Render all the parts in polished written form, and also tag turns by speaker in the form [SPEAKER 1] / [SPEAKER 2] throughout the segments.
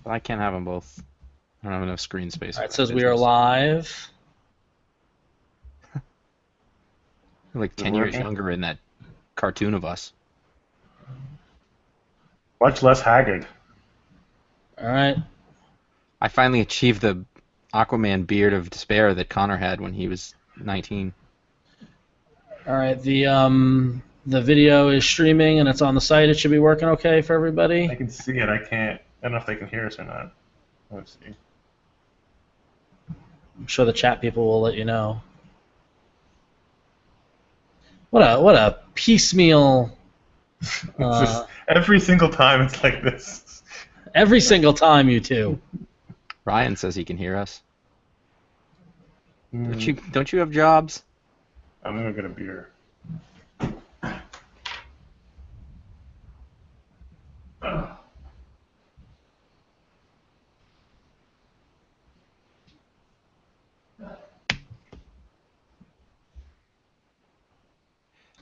[SPEAKER 1] But I can't have them both. I don't have enough screen space
[SPEAKER 2] All
[SPEAKER 1] for
[SPEAKER 2] right, it
[SPEAKER 1] that
[SPEAKER 2] says we are
[SPEAKER 1] business.
[SPEAKER 2] live.
[SPEAKER 1] We're like
[SPEAKER 3] Is it
[SPEAKER 1] 10 years
[SPEAKER 3] working?
[SPEAKER 1] younger in that cartoon of us.
[SPEAKER 3] Much less haggard.
[SPEAKER 2] All right.
[SPEAKER 1] I finally achieved the Aquaman beard of despair that Connor had when he was 19.
[SPEAKER 2] All right. The video is streaming and it's on the site. It should be working okay for
[SPEAKER 3] I
[SPEAKER 2] everybody.
[SPEAKER 3] can see it. I can't. I don't know if they can hear us or not. Let's see.
[SPEAKER 2] I'm sure the chat people will let you know. What a piecemeal.
[SPEAKER 3] It's just, every single time it's like this.
[SPEAKER 2] Every single time, you two.
[SPEAKER 1] Ryan says he can hear us.
[SPEAKER 3] Mm,
[SPEAKER 1] Don't you have jobs?
[SPEAKER 3] I'm gonna get a beer.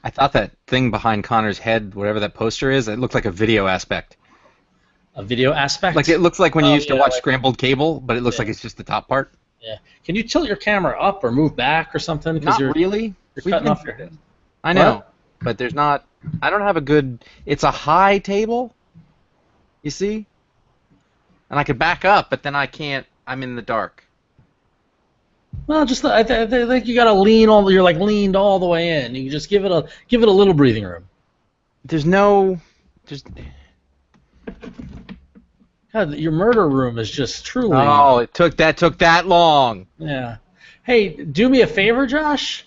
[SPEAKER 1] I thought that thing behind Connor's head, whatever that poster is, it looked like a video aspect.
[SPEAKER 2] A video aspect.
[SPEAKER 1] Like it looks like when you
[SPEAKER 2] Oh,
[SPEAKER 1] used to
[SPEAKER 2] yeah,
[SPEAKER 1] watch
[SPEAKER 2] like-
[SPEAKER 1] Scrambled Cable, but it looks
[SPEAKER 2] Yeah.
[SPEAKER 1] like it's just the top part.
[SPEAKER 2] Yeah. Can you tilt your camera up or move back or something?
[SPEAKER 1] Not
[SPEAKER 2] you're
[SPEAKER 1] really.
[SPEAKER 2] you're
[SPEAKER 1] We've
[SPEAKER 2] cutting
[SPEAKER 1] been
[SPEAKER 2] off
[SPEAKER 1] through
[SPEAKER 2] your.
[SPEAKER 1] this. I know,
[SPEAKER 2] What?
[SPEAKER 1] but there's not. I don't have a good. It's a high table. You see, and I could back up, but then I can't. I'm in the dark.
[SPEAKER 2] Well, just I think you gotta lean all. You're like leaned all the way in. You just give it a little breathing room.
[SPEAKER 1] There's no. Just.
[SPEAKER 2] God, your murder room is just truly.
[SPEAKER 1] Oh, it took that long.
[SPEAKER 2] Yeah. Hey, do me a favor, Josh.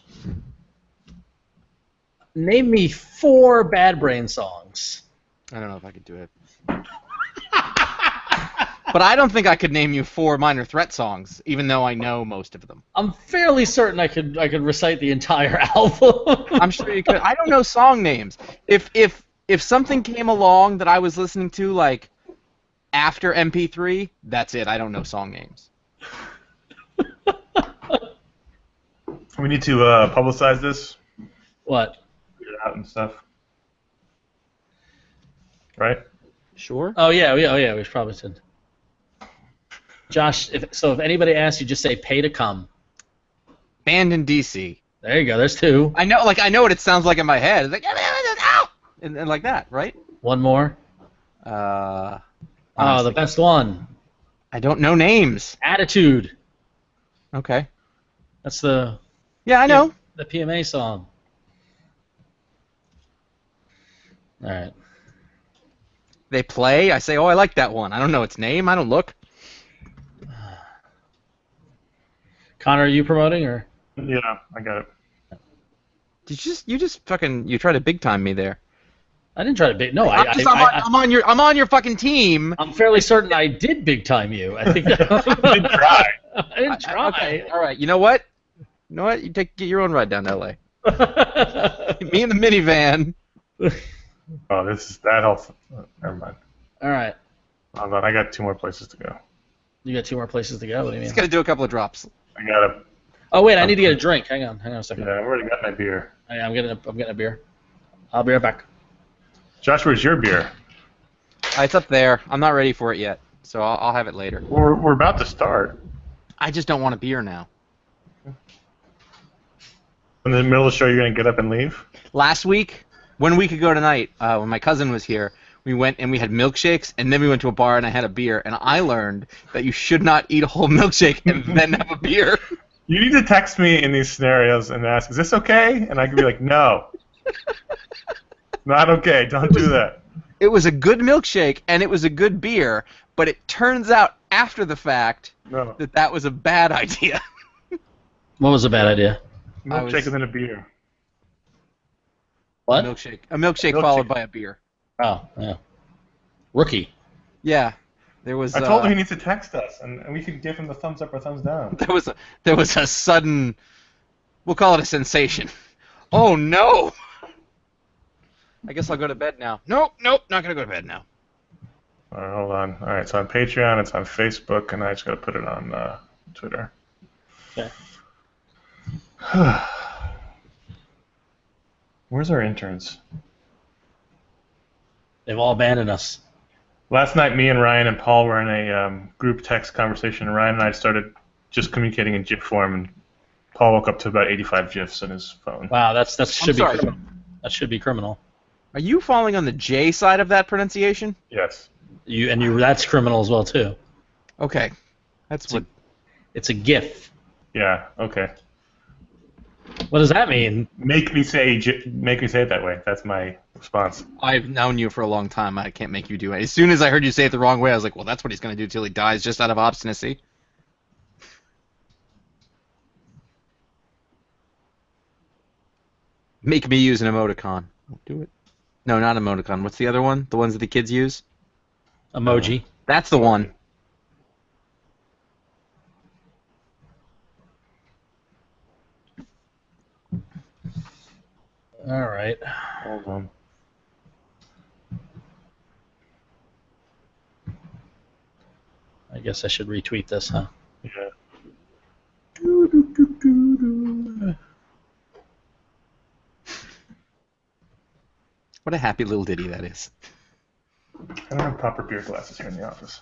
[SPEAKER 2] Name me 4 Bad Brain songs.
[SPEAKER 1] I don't know if I could do it. But I don't think I could name you 4 Minor Threat songs, even though I know most of them.
[SPEAKER 2] I'm fairly certain I could recite the entire album.
[SPEAKER 1] I'm sure you could. I don't know song names. If something came along that I was listening to like after MP3, that's it. I don't know song names.
[SPEAKER 3] We need to publicize this,
[SPEAKER 2] What?
[SPEAKER 3] get it out and stuff. Right?
[SPEAKER 1] Sure.
[SPEAKER 2] Oh yeah, we probably should. Josh, if anybody asks you, just say "pay to come."
[SPEAKER 1] Band in DC.
[SPEAKER 2] There you go. There's 2.
[SPEAKER 1] I know what it sounds like in my head. It's like ow! And like that, right?
[SPEAKER 2] One more.
[SPEAKER 1] Uh.
[SPEAKER 2] Oh, the
[SPEAKER 1] Honestly,
[SPEAKER 2] best one.
[SPEAKER 1] I don't know names.
[SPEAKER 2] Attitude.
[SPEAKER 1] Okay.
[SPEAKER 2] That's the
[SPEAKER 1] Yeah, I know.
[SPEAKER 2] the PMA song. All right.
[SPEAKER 1] They play. I say, oh, I like that one. I don't know its name. I don't look.
[SPEAKER 2] Connor, are you promoting or?
[SPEAKER 3] Yeah, I got it.
[SPEAKER 1] You just fucking you tried to big time me there.
[SPEAKER 2] I didn't try to big. No,
[SPEAKER 1] I'm on your fucking team.
[SPEAKER 2] I'm fairly certain I did big time you. I think
[SPEAKER 3] You did try.
[SPEAKER 2] I didn't try.
[SPEAKER 1] Okay, all right. You know what? You get your own ride down to LA. Me in the minivan.
[SPEAKER 3] Oh, that helps. Never mind.
[SPEAKER 2] All right.
[SPEAKER 3] Hold on, I got 2 more places to go.
[SPEAKER 2] You got 2 more places to go. What do you
[SPEAKER 1] Just
[SPEAKER 2] mean?
[SPEAKER 1] gotta do a couple of drops.
[SPEAKER 3] I got a.
[SPEAKER 2] Oh wait, I need to get a drink. Hang on a second.
[SPEAKER 3] Yeah, I've already got my beer.
[SPEAKER 2] I'm getting a beer. I'll be right back.
[SPEAKER 3] Josh, where's your beer?
[SPEAKER 1] It's up there. I'm not ready for it yet, so I'll have it later.
[SPEAKER 3] We're about to start.
[SPEAKER 1] I just don't want a beer now.
[SPEAKER 3] In the middle of the show, you're gonna get up and leave.
[SPEAKER 1] Last week, 1 week ago tonight, when my cousin was here, we went and we had milkshakes, and then we went to a bar and I had a beer, and I learned that you should not eat a whole milkshake and then have a beer.
[SPEAKER 3] You need to text me in these scenarios and ask, "Is this okay?" And I can be like, "No, not okay. Don't do that."
[SPEAKER 1] It was a good milkshake and it was a good beer, but it turns out after the fact
[SPEAKER 3] No,
[SPEAKER 1] that was a bad idea.
[SPEAKER 2] What was a bad idea?
[SPEAKER 3] milkshake and then a beer.
[SPEAKER 2] What?
[SPEAKER 1] A milkshake followed by a beer.
[SPEAKER 2] Oh, yeah. Rookie.
[SPEAKER 1] Yeah, there was.
[SPEAKER 3] I told him he needs to text us, and we could give him the thumbs up or thumbs down.
[SPEAKER 1] There was a sudden. We'll call it a sensation. Oh no! I guess I'll go to bed now. Nope, not gonna go to bed now.
[SPEAKER 3] All right, hold on. All right, so on Patreon, it's on Facebook, and I just gotta put it on Twitter.
[SPEAKER 2] Okay.
[SPEAKER 3] Where's our interns?
[SPEAKER 2] They've all abandoned us.
[SPEAKER 3] Last night, me and Ryan and Paul were in a group text conversation, and Ryan and I started just communicating in GIF form, and Paul woke up to about 85 GIFs on his phone.
[SPEAKER 2] Wow, that should be
[SPEAKER 1] sorry.
[SPEAKER 2] criminal. That should be criminal.
[SPEAKER 1] Are you falling on the J side of that pronunciation?
[SPEAKER 3] Yes.
[SPEAKER 2] That's criminal as well too.
[SPEAKER 1] Okay, that's what.
[SPEAKER 2] It's a GIF.
[SPEAKER 3] Yeah. Okay.
[SPEAKER 2] What does that mean?
[SPEAKER 3] Make me say it that way. That's my response.
[SPEAKER 1] I've known you for a long time. I can't make you do it. As soon as I heard you say it the wrong way, I was like, well, that's what he's going to do till he dies, just out of obstinacy. Make me use an emoticon. Won't do it. No, not emoticon. What's the other one? The ones that the kids use?
[SPEAKER 2] Emoji.
[SPEAKER 1] That's the one.
[SPEAKER 2] All right.
[SPEAKER 3] Hold on.
[SPEAKER 2] I guess I should retweet this, huh?
[SPEAKER 3] Yeah.
[SPEAKER 1] What a happy little ditty that is.
[SPEAKER 3] I don't have proper beer glasses here in the office.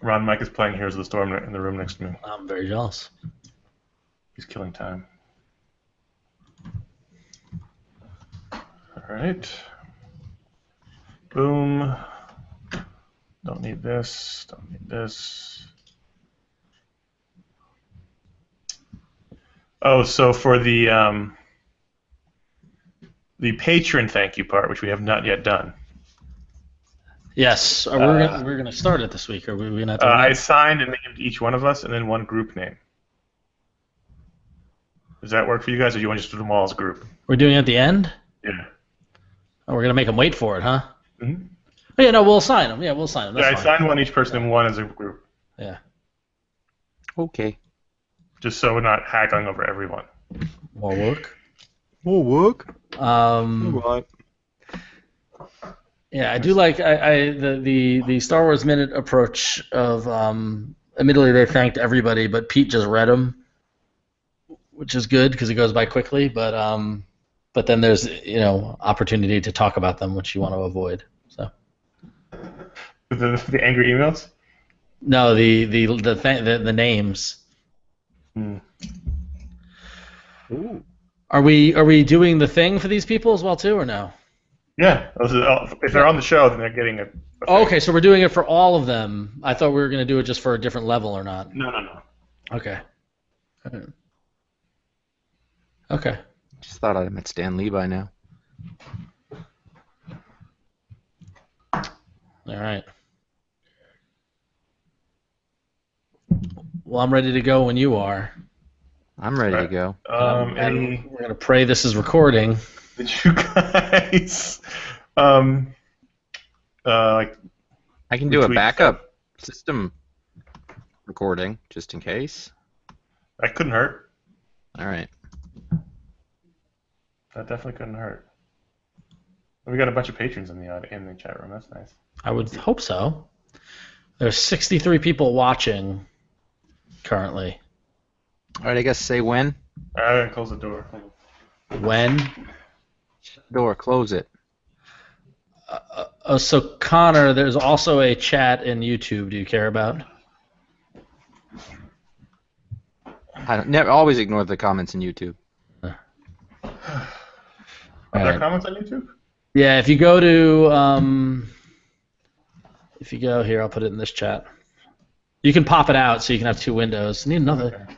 [SPEAKER 3] Ron Mike is playing Heroes of the Storm in the room next to me.
[SPEAKER 2] I'm very jealous.
[SPEAKER 3] He's killing time. All right. Boom. Don't need this. Don't need this. Oh, so for the patron thank you part, which we have not yet done.
[SPEAKER 2] Yes, we're gonna start it this week. Are we gonna? Have to
[SPEAKER 3] I signed and named each one of us, and then one group name. Does that work for you guys, or do you want to just do them all as a group?
[SPEAKER 2] We're doing it at the end.
[SPEAKER 3] Yeah.
[SPEAKER 2] Oh, we're gonna make them wait for it, huh?
[SPEAKER 3] Mm-hmm.
[SPEAKER 2] Oh, yeah, no, we'll sign them. Yeah, we'll sign them.
[SPEAKER 3] Yeah,
[SPEAKER 2] That's
[SPEAKER 3] I
[SPEAKER 2] fine.
[SPEAKER 3] signed one each person and one as a group,
[SPEAKER 2] Yeah.
[SPEAKER 1] Okay.
[SPEAKER 3] just so we're not haggling over everyone.
[SPEAKER 2] More work.
[SPEAKER 1] More work?
[SPEAKER 2] Um. Yeah, I do like the Star Wars Minute approach of admittedly they thanked everybody, but Pete just read them, which is good because it goes by quickly. But then there's opportunity to talk about them, which you want to avoid. So
[SPEAKER 3] The angry emails.
[SPEAKER 2] no, the names.
[SPEAKER 3] Hmm.
[SPEAKER 1] Ooh.
[SPEAKER 2] Are we doing the thing for these people as well too, or no?
[SPEAKER 3] Yeah, if they're on the show, then they're getting a
[SPEAKER 2] Oh, okay, so we're doing it for all of them. I thought we were going to do it just for a different level or not.
[SPEAKER 3] No.
[SPEAKER 2] Okay. Okay.
[SPEAKER 1] Just thought I met Stan Lee by now.
[SPEAKER 2] All right. Well, I'm ready to go when you are.
[SPEAKER 1] I'm ready to go.
[SPEAKER 2] And we're going to pray this is recording.
[SPEAKER 3] Did you guys like?
[SPEAKER 1] I can do a
[SPEAKER 3] retweet
[SPEAKER 1] backup system recording just in case.
[SPEAKER 3] That couldn't hurt.
[SPEAKER 1] All right.
[SPEAKER 3] That definitely couldn't hurt. We got a bunch of patrons in the chat room. That's nice.
[SPEAKER 2] I would hope so. There's 63 people watching currently.
[SPEAKER 1] All right, I guess say when.
[SPEAKER 3] All right, I'm gonna close the door.
[SPEAKER 2] When?
[SPEAKER 1] Shut the door, close it.
[SPEAKER 2] So Connor, there's also a chat in YouTube. Do you care about?
[SPEAKER 1] Never always ignore the comments in YouTube.
[SPEAKER 3] Are
[SPEAKER 2] All
[SPEAKER 3] there
[SPEAKER 2] right.
[SPEAKER 3] comments on YouTube?
[SPEAKER 2] Yeah, if you go to here, I'll put it in this chat. You can pop it out so you can have two windows. Need another.
[SPEAKER 3] Okay.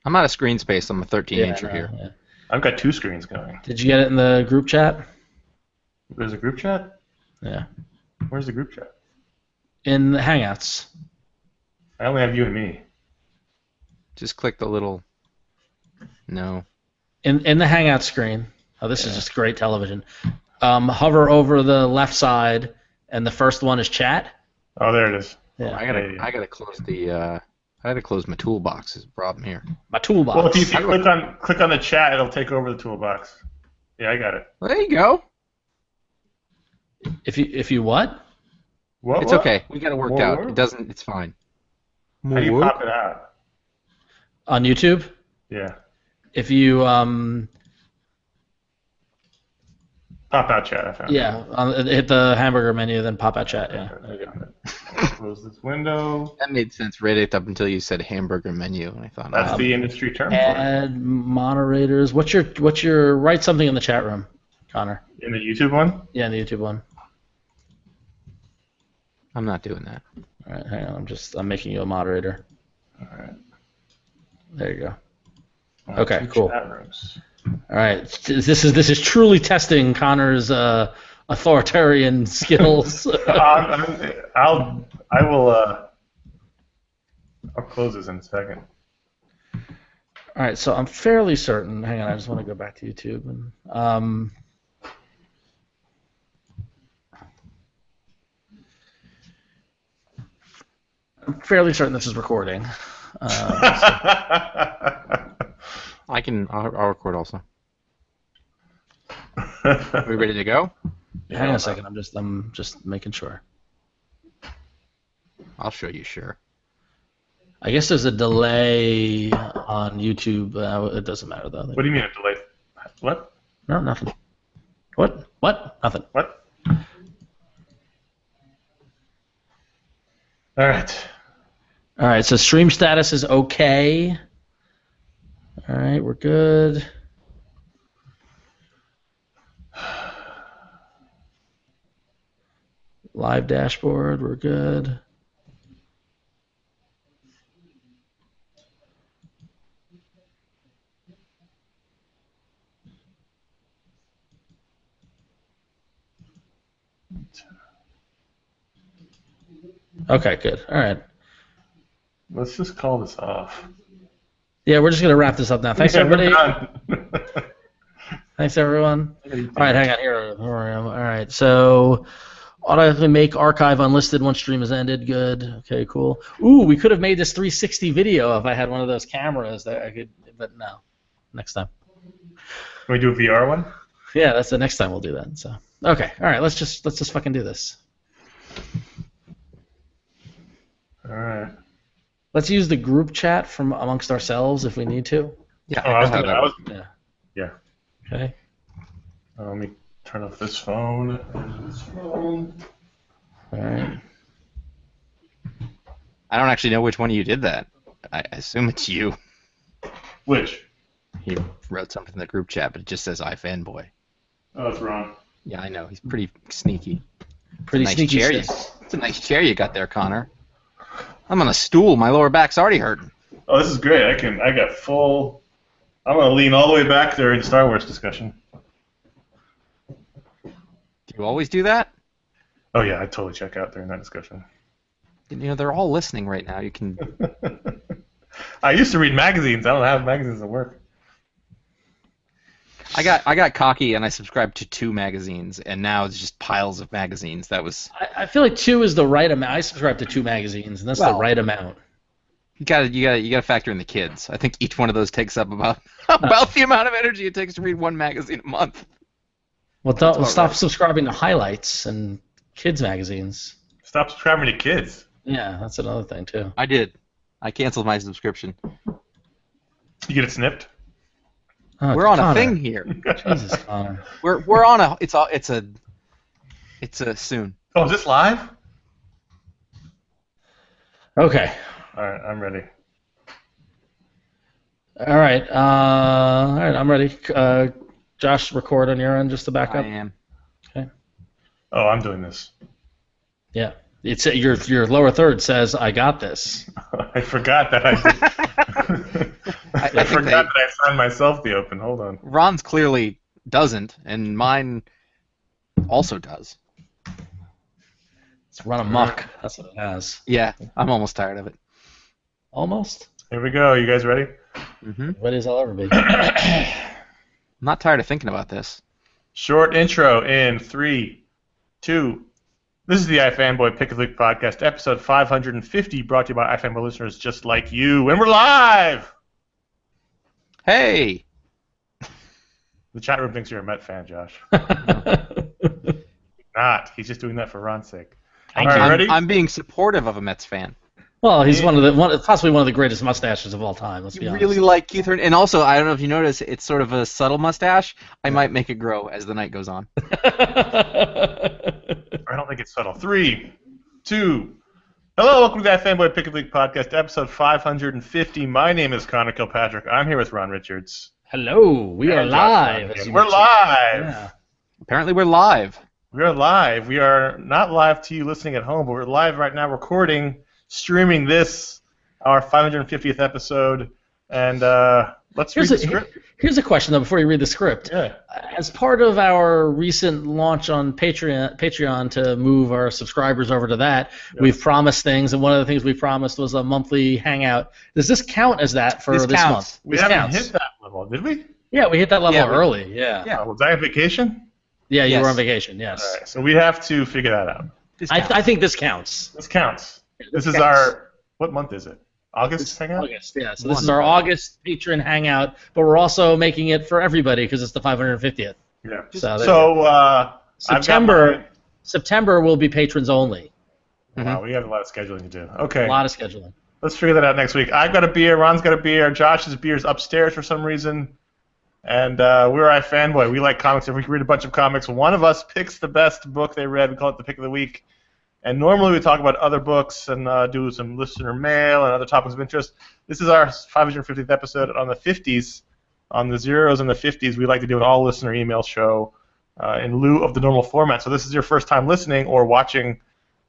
[SPEAKER 1] I'm out of screen space. I'm a 13-incher here.
[SPEAKER 2] Yeah.
[SPEAKER 3] I've got two screens going.
[SPEAKER 2] Did you get it in the group chat?
[SPEAKER 3] There's a group chat?
[SPEAKER 2] Yeah.
[SPEAKER 3] Where's the group chat?
[SPEAKER 2] In the Hangouts.
[SPEAKER 3] I only have you and me.
[SPEAKER 1] Just click the little. No.
[SPEAKER 2] In the Hangout screen. Oh, this is just great television. Hover over the left side, and the first one is chat.
[SPEAKER 3] Oh, there it is.
[SPEAKER 2] Yeah.
[SPEAKER 1] I gotta close the. I gotta close my toolbox. Is the problem here.
[SPEAKER 2] My toolbox.
[SPEAKER 3] Well, if you click on the chat, it'll take over the toolbox. Yeah, I got it.
[SPEAKER 1] Well, there you go.
[SPEAKER 2] If you what?
[SPEAKER 3] What?
[SPEAKER 1] It's okay. We got it worked
[SPEAKER 3] More
[SPEAKER 1] out.
[SPEAKER 3] work?
[SPEAKER 1] It doesn't. It's fine.
[SPEAKER 3] How do you pop it out?
[SPEAKER 2] On YouTube?
[SPEAKER 3] Yeah.
[SPEAKER 2] If you
[SPEAKER 3] Pop out chat. I found it.
[SPEAKER 2] Yeah, hit the hamburger menu, then pop out chat. Yeah, there you go.
[SPEAKER 3] Close this window.
[SPEAKER 1] That made sense right up until you said hamburger menu, and I thought
[SPEAKER 3] That's the industry term for it.
[SPEAKER 2] Add moderators. What's your write something in the chat room, Connor?
[SPEAKER 3] In the YouTube one?
[SPEAKER 2] Yeah, in the YouTube one.
[SPEAKER 1] I'm not doing that.
[SPEAKER 2] All right, hang on. I'm making you a moderator.
[SPEAKER 3] All right.
[SPEAKER 2] There you go.
[SPEAKER 3] Well,
[SPEAKER 2] Okay,
[SPEAKER 3] two
[SPEAKER 2] cool.
[SPEAKER 3] Chat rooms.
[SPEAKER 2] All right, this is truly testing Connor's authoritarian skills.
[SPEAKER 3] I'll close this in a second.
[SPEAKER 2] All right, so I'm fairly certain. Hang on, I just want to go back to YouTube. And, I'm fairly certain this is recording.
[SPEAKER 1] I'll record also. Are we ready to go?
[SPEAKER 2] Hang on a second. I'm just making sure.
[SPEAKER 1] I'll show you. Sure.
[SPEAKER 2] I guess there's a delay on YouTube. It doesn't matter though.
[SPEAKER 3] What do you mean a delay? What?
[SPEAKER 2] No, nothing. What? Nothing.
[SPEAKER 3] What? All right.
[SPEAKER 2] All right. So stream status is okay. All right, we're good. Live dashboard, we're good. Okay, good. All right.
[SPEAKER 3] Let's just call this off.
[SPEAKER 2] Yeah, we're just going to wrap this up now. Thanks, everybody. Thanks, everyone. All right, hang on. Here I am. All right, so automatically make archive unlisted once stream is ended. Good. Okay, cool. Ooh, we could have made this 360 video if I had one of those cameras that I could, but no. Next time.
[SPEAKER 3] Can we do a VR one?
[SPEAKER 2] Yeah, that's the next time we'll do that. So okay, all right. Let's just fucking do this.
[SPEAKER 3] All right.
[SPEAKER 2] Let's use the group chat from amongst ourselves if we need to.
[SPEAKER 1] Yeah.
[SPEAKER 3] Yeah.
[SPEAKER 2] Okay.
[SPEAKER 3] Let me turn off this phone.
[SPEAKER 2] All right.
[SPEAKER 1] I don't actually know which one of you did that. I assume it's you.
[SPEAKER 3] Which?
[SPEAKER 1] He wrote something in the group chat, but it just says iFanboy.
[SPEAKER 3] Oh, that's wrong.
[SPEAKER 1] Yeah, I know. He's pretty sneaky.
[SPEAKER 2] Pretty
[SPEAKER 1] It's a nice
[SPEAKER 2] sneaky
[SPEAKER 1] chair.
[SPEAKER 2] stuff.
[SPEAKER 1] It's a nice chair you got there, Connor. I'm on a stool. My lower back's already hurting.
[SPEAKER 3] Oh, this is great. I got full. I'm gonna lean all the way back during Star Wars discussion.
[SPEAKER 1] Do you always do that?
[SPEAKER 3] Oh yeah, I totally check out during that discussion.
[SPEAKER 1] You know, they're all listening right now. You can.
[SPEAKER 3] I used to read magazines. I don't have magazines at work.
[SPEAKER 1] I got cocky and I subscribed to 2 magazines, and now it's just piles of magazines. That was.
[SPEAKER 2] I feel like 2 is the right amount. I subscribe to 2 magazines, and that's the
[SPEAKER 1] Well,
[SPEAKER 2] right amount.
[SPEAKER 1] You gotta factor in the kids. I think each one of those takes up about the amount of energy it takes to read 1 magazine a month.
[SPEAKER 2] Well,
[SPEAKER 1] about
[SPEAKER 2] stop
[SPEAKER 1] right.
[SPEAKER 2] subscribing to highlights and kids magazines.
[SPEAKER 3] Stop subscribing to kids.
[SPEAKER 2] Yeah, that's another thing too.
[SPEAKER 1] I did. I canceled my subscription.
[SPEAKER 3] You get it snipped.
[SPEAKER 2] Oh,
[SPEAKER 1] We're on
[SPEAKER 2] Connor.
[SPEAKER 1] a thing here.
[SPEAKER 2] Jesus, Connor.
[SPEAKER 1] We're on a. It's a soon.
[SPEAKER 3] Oh, is this live?
[SPEAKER 2] Okay.
[SPEAKER 3] All right, I'm ready.
[SPEAKER 2] All right. I'm ready. Josh, record on your end just to back
[SPEAKER 1] I
[SPEAKER 2] up.
[SPEAKER 1] am.
[SPEAKER 3] Oh, I'm doing this.
[SPEAKER 2] Yeah. It's your lower third says I got this.
[SPEAKER 3] I forgot that I forgot that I signed myself the open. Hold on.
[SPEAKER 1] Ron's clearly doesn't, and mine also does.
[SPEAKER 2] It's run amok. That's what it has.
[SPEAKER 1] Yeah, I'm almost tired of it.
[SPEAKER 2] Almost.
[SPEAKER 3] Here we go. You guys ready?
[SPEAKER 1] Mm-hmm.
[SPEAKER 2] Ready as I'll ever be.
[SPEAKER 1] I'm not tired of thinking about this.
[SPEAKER 3] Short intro in 3, 2. This is the iFanboy Pick of the Week podcast, episode 550, brought to you by iFanboy listeners just like you, and we're live.
[SPEAKER 1] Hey.
[SPEAKER 3] The chat room thinks you're a Met fan, Josh. Not. He's just doing that for Ron's sake. All right, ready?
[SPEAKER 1] I'm being supportive of a Mets fan.
[SPEAKER 2] Well, he's possibly one of the greatest mustaches of all time. Let's be honest.
[SPEAKER 1] Really like Keith Urban, and also I don't know if you notice, it's sort of a subtle mustache. I might make it grow as the night goes on.
[SPEAKER 3] I don't think it's subtle. 3, 2. Hello, welcome to the iFanboy Pick of the Week podcast, episode 550. My name is Connor Kilpatrick. I'm here with Ron Richards.
[SPEAKER 2] Hello, we are live.
[SPEAKER 3] We're live.
[SPEAKER 2] Yeah.
[SPEAKER 1] Apparently, we're live.
[SPEAKER 3] We are live. We are not live to you listening at home, but we're live right now, recording, streaming this, our 550th episode. And let's read the script.
[SPEAKER 2] Here's a question, though, before you read the script.
[SPEAKER 3] Yeah.
[SPEAKER 2] As part of our recent launch on Patreon to move our subscribers over to that, we've promised things, and one of the things we promised was a monthly hangout. Does this count as that for this month?
[SPEAKER 3] We haven't hit that level, did we?
[SPEAKER 2] Yeah, we hit that level early. Yeah.
[SPEAKER 3] Was I on vacation?
[SPEAKER 2] Yeah, you were on vacation, yes.
[SPEAKER 3] All right, so we have to figure that out.
[SPEAKER 2] I think this counts.
[SPEAKER 3] This counts. This is our, what month is it? August hangout?
[SPEAKER 2] August, yeah. So this is our August patron hangout, but we're also making it for everybody because it's the 550th.
[SPEAKER 3] Yeah.
[SPEAKER 2] So September will be patrons only.
[SPEAKER 3] Wow, we have a lot of scheduling to do. Okay.
[SPEAKER 2] A lot of scheduling.
[SPEAKER 3] Let's figure that out next week. I've got a beer. Ron's got a beer. Josh's beer is upstairs for some reason. And we're iFanboy. We like comics. If we read a bunch of comics, one of us picks the best book they read. We call it the pick of the week. And normally we talk about other books and do some listener mail and other topics of interest. This is our 550th episode on the 50s. On the zeros and the 50s, we like to do an all-listener email show in lieu of the normal format. So this is your first time listening or watching.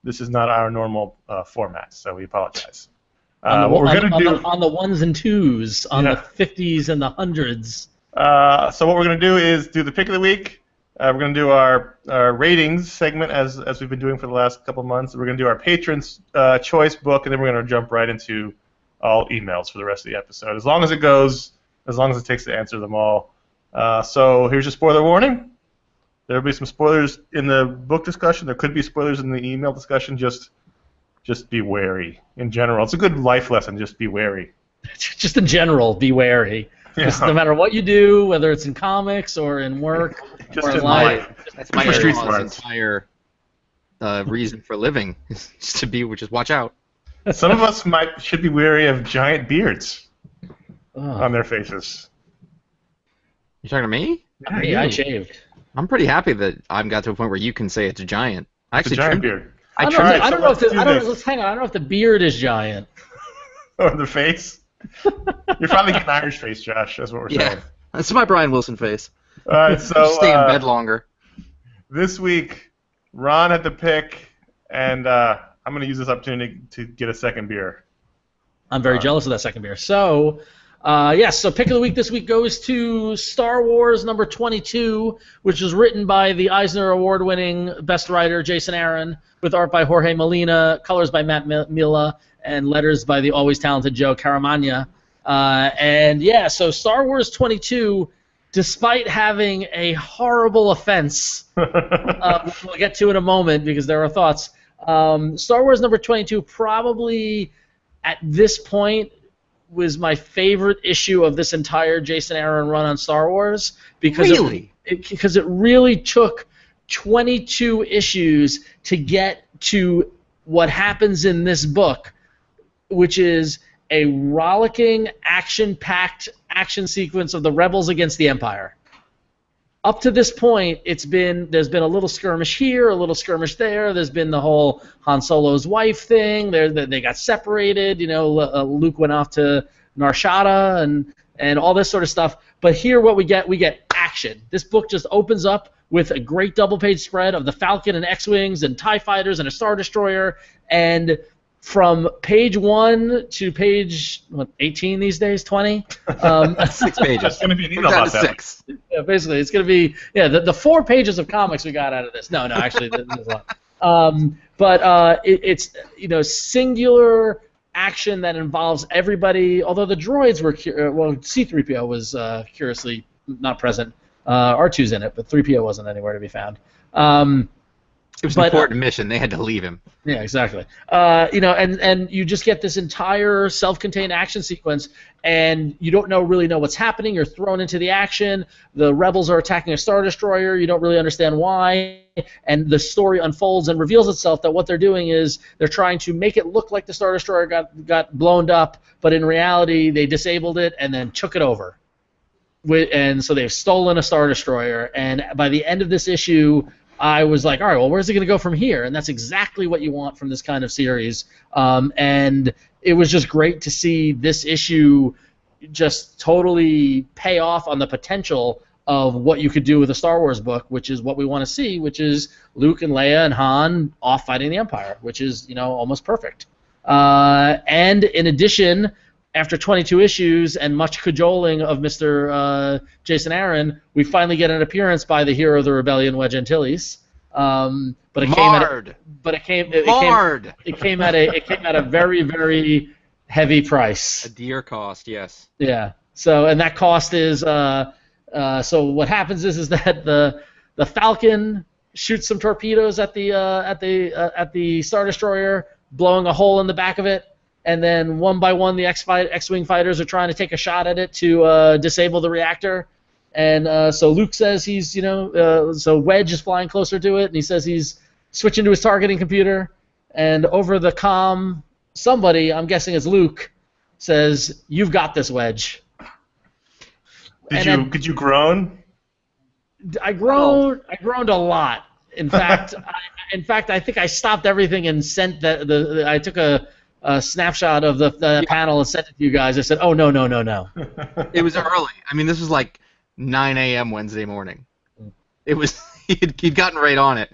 [SPEAKER 3] This is not our normal format, so we apologize.
[SPEAKER 2] On the ones and twos, on the 50s and the hundreds.
[SPEAKER 3] So what we're going to do is do the pick of the week. We're going to do our ratings segment as we've been doing for the last couple of months. We're going to do our patrons' choice book, and then we're going to jump right into all emails for the rest of the episode. As long as it goes, as long as it takes to answer them all. So here's your spoiler warning. There will be some spoilers in the book discussion. There could be spoilers in the email discussion. Just be wary in general. It's a good life lesson. Just be wary.
[SPEAKER 2] Just in general, be wary. Yeah. No matter what you do, whether it's in comics or in work
[SPEAKER 3] just
[SPEAKER 2] or in
[SPEAKER 3] life.
[SPEAKER 1] That's my entire reason for living, is just watch out.
[SPEAKER 3] Some of us should be wary of giant beards on their faces.
[SPEAKER 1] You talking to me?
[SPEAKER 2] Yeah, I shaved.
[SPEAKER 1] I'm pretty happy that I've got to a point where you can say it's a giant.
[SPEAKER 3] It's a giant beard.
[SPEAKER 2] I don't know if the beard is giant.
[SPEAKER 3] Or the face? You're finally getting Irish face, Josh. That's what we're saying.
[SPEAKER 1] That's my Brian Wilson face.
[SPEAKER 3] All right, so
[SPEAKER 1] stay in bed longer.
[SPEAKER 3] This week, Ron had the pick, and I'm going to use this opportunity to get a second beer.
[SPEAKER 2] I'm very jealous of that second beer. So, so pick of the week this week goes to Star Wars number 22, which was written by the Eisner Award-winning best writer Jason Aaron, with art by Jorge Molina, colors by Matt Milla, and letters by the always talented Joe Caramagna. So Star Wars 22, despite having a horrible offense, which we'll get to in a moment because there are thoughts, Star Wars number 22 probably, at this point, was my favorite issue of this entire Jason Aaron run on Star Wars because it really took 22 issues to get to what happens in this book, which is a rollicking, action-packed action sequence of the rebels against the Empire. Up to this point, there's been a little skirmish here, a little skirmish there. There's been the whole Han Solo's wife thing. They got separated. Luke went off to Narshada and all this sort of stuff. But here, what we get action. This book just opens up with a great double-page spread of the Falcon and X-wings and TIE fighters and a Star Destroyer, and from page 1 to page 18 these days, 20.
[SPEAKER 1] 6 pages.
[SPEAKER 3] It's going to be an email about that.
[SPEAKER 1] 6.
[SPEAKER 2] Yeah, basically, it's going to be the 4 pages of comics we got out of this. No, actually, there's a lot. It's singular action that involves everybody. Although the droids were C-3PO was curiously not present. R2's in it, but 3PO wasn't anywhere to be found.
[SPEAKER 1] It was an important mission. They had to leave him.
[SPEAKER 2] Yeah, exactly. And you just get this entire self-contained action sequence, and you don't really know what's happening. You're thrown into the action. The rebels are attacking a Star Destroyer. You don't really understand why. And the story unfolds and reveals itself that what they're doing is they're trying to make it look like the Star Destroyer got blown up, but in reality they disabled it and then took it over. And so they've stolen a Star Destroyer. And by the end of this issue, I was like, all right, well, where's it going to go from here? And that's exactly what you want from this kind of series. And it was just great to see this issue just totally pay off on the potential of what you could do with a Star Wars book, which is what we want to see, which is Luke and Leia and Han off fighting the Empire, which is, almost perfect. And in addition, after 22 issues and much cajoling of Mr. Jason Aaron, we finally get an appearance by the hero of the rebellion, Wedge Antilles. But it came at a very, very heavy price.
[SPEAKER 1] A dear cost, yes.
[SPEAKER 2] Yeah. So, and that cost is so what happens is that the Falcon shoots some torpedoes at the Star Destroyer, blowing a hole in the back of it. And then one by one, the X-Wing fighters are trying to take a shot at it to disable the reactor. And so Luke says so Wedge is flying closer to it, and he says he's switching to his targeting computer. And over the comm, somebody, I'm guessing it's Luke, says, "You've got this, Wedge."
[SPEAKER 3] Could you groan?
[SPEAKER 2] I groaned a lot. In fact, I think I stopped everything and sent I took a snapshot of the panel and sent it to you guys. I said, "Oh no."
[SPEAKER 1] It was early. I mean, this was like 9 a.m. Wednesday morning. It was he'd gotten right on it.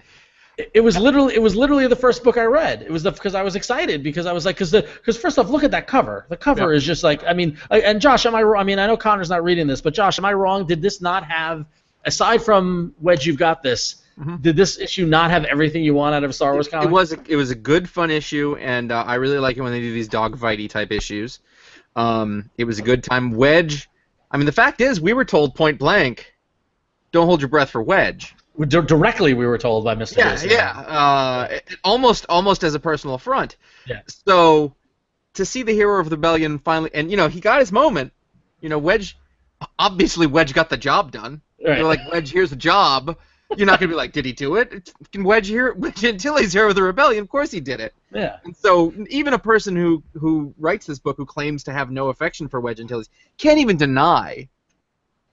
[SPEAKER 2] It was literally the first book I read. It was because I was excited because I was like, because first off, look at that cover. The cover is just like, I mean, and Josh, am I wrong? I mean, I know Connor's not reading this, but Josh, am I wrong? Did this not have, aside from Wedge, You've Got This? Mm-hmm. Did this issue not have everything you want out of a Star Wars comic?
[SPEAKER 1] It was a good, fun issue, and I really like it when they do these dogfighty type issues. It was a good time. Wedge, I mean, the fact is, we were told point blank, don't hold your breath for Wedge.
[SPEAKER 2] Directly, we were told by Mr. Jason.
[SPEAKER 1] Yeah. Almost as a personal affront.
[SPEAKER 2] Yeah.
[SPEAKER 1] So to see the hero of the rebellion finally, and he got his moment. Wedge, obviously Wedge got the job done.
[SPEAKER 2] Right.
[SPEAKER 1] They're like, Wedge, here's the job. You're not gonna be like, did he do it? Wedge Antilles, hero of the rebellion. Of course he did it.
[SPEAKER 2] Yeah.
[SPEAKER 1] And so even a person who writes this book who claims to have no affection for Wedge Antilles can't even deny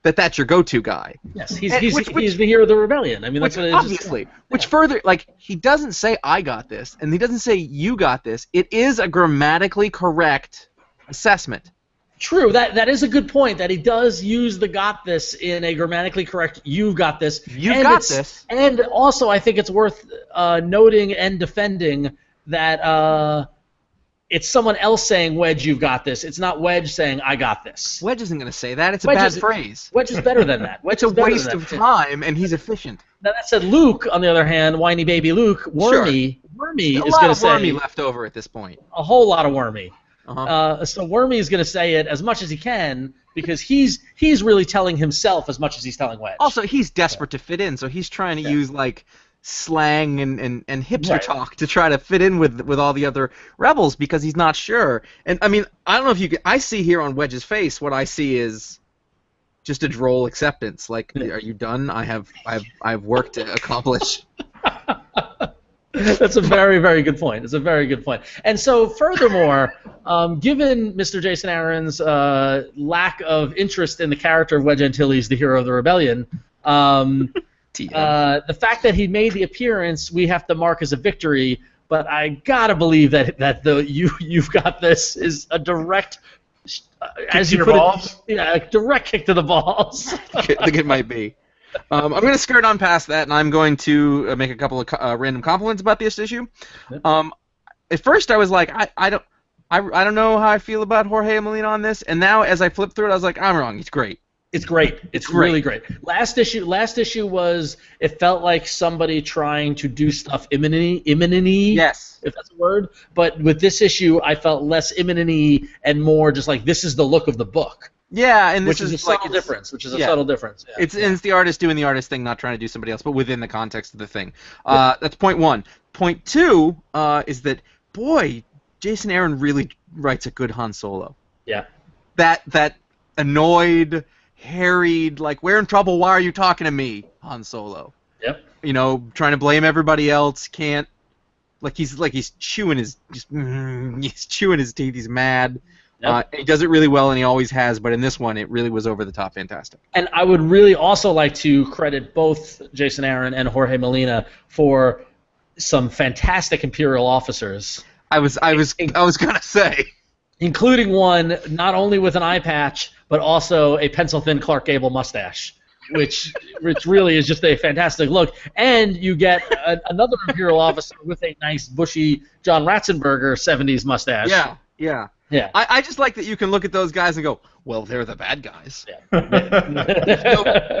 [SPEAKER 1] that that's your go-to guy.
[SPEAKER 2] Yes, he's the hero of the rebellion. I mean, that's what it is.
[SPEAKER 1] Obviously. Which further, he doesn't say I got this, and he doesn't say you got this. It is a grammatically correct assessment.
[SPEAKER 2] True. That is a good point. That he does use the "got this" in a grammatically correct "you've got this."
[SPEAKER 1] You've got this.
[SPEAKER 2] And also, I think it's worth noting and defending that. It's someone else saying, Wedge, you've got this. It's not Wedge saying, I got this.
[SPEAKER 1] Wedge isn't going to say that. It's a bad phrase.
[SPEAKER 2] Wedge is better than that.
[SPEAKER 1] It's a waste of time, and he's efficient.
[SPEAKER 2] Now, that said, Luke, on the other hand, whiny baby Luke, Wormy is going to say... A lot of
[SPEAKER 1] Wormy left over at this point.
[SPEAKER 2] A whole lot of Wormy.
[SPEAKER 1] Uh-huh.
[SPEAKER 2] So Wormy is going to say it as much as he can, because he's really telling himself as much as he's telling Wedge.
[SPEAKER 1] Also, he's desperate to fit in, so he's trying to use, slang and hipster talk to try to fit in with all the other rebels because he's not sure. And I mean, I don't know if I see here on Wedge's face what I see is just a droll acceptance. Like, are you done? I have work to accomplish.
[SPEAKER 2] That's a very, very good point. It's a very good point. And so, furthermore, given Mr. Jason Aaron's lack of interest in the character of Wedge Antilles, the hero of the rebellion, the fact that he made the appearance, we have to mark as a victory. But I gotta believe that you've got this is a direct, as you put it, a direct kick to the balls.
[SPEAKER 1] I think it might be. I'm going to skirt on past that, and I'm going to make a couple of random compliments about this issue. At first, I was like, I don't know how I feel about Jorge Molina on this, and now as I flip through it, I was like, I'm wrong. He's great.
[SPEAKER 2] It's great. It's really great. Last issue was, it felt like somebody trying to do stuff imminent-y.
[SPEAKER 1] Yes.
[SPEAKER 2] If that's a word. But with this issue, I felt less imminent-y and more just like, this is the look of the book.
[SPEAKER 1] Yeah, and this
[SPEAKER 2] which is a
[SPEAKER 1] is like
[SPEAKER 2] subtle difference. Which is a
[SPEAKER 1] yeah.
[SPEAKER 2] subtle difference. Yeah.
[SPEAKER 1] It's the artist doing the artist thing, not trying to do somebody else, but within the context of the thing. That's point one. Point two is that boy, Jason Aaron really writes a good Han Solo.
[SPEAKER 2] Yeah.
[SPEAKER 1] That annoyed, harried, like we're in trouble. Why are you talking to me, Han Solo?
[SPEAKER 2] Yep.
[SPEAKER 1] You know, trying to blame everybody else. Can't. He's chewing his he's chewing his teeth. He's mad.
[SPEAKER 2] Yep.
[SPEAKER 1] He does it really well, and he always has. But in this one, it really was over the top, fantastic.
[SPEAKER 2] And I would really also like to credit both Jason Aaron and Jorge Molina for some fantastic Imperial officers.
[SPEAKER 1] I was gonna say,
[SPEAKER 2] including one not only with an eye patch but also a pencil-thin Clark Gable mustache, which really is just a fantastic look. And you get another Imperial officer with a nice bushy John Ratzenberger 70s mustache.
[SPEAKER 1] Yeah.
[SPEAKER 2] Yeah.
[SPEAKER 1] I just like that you can look at those guys and go, well, they're the bad guys.
[SPEAKER 2] Yeah.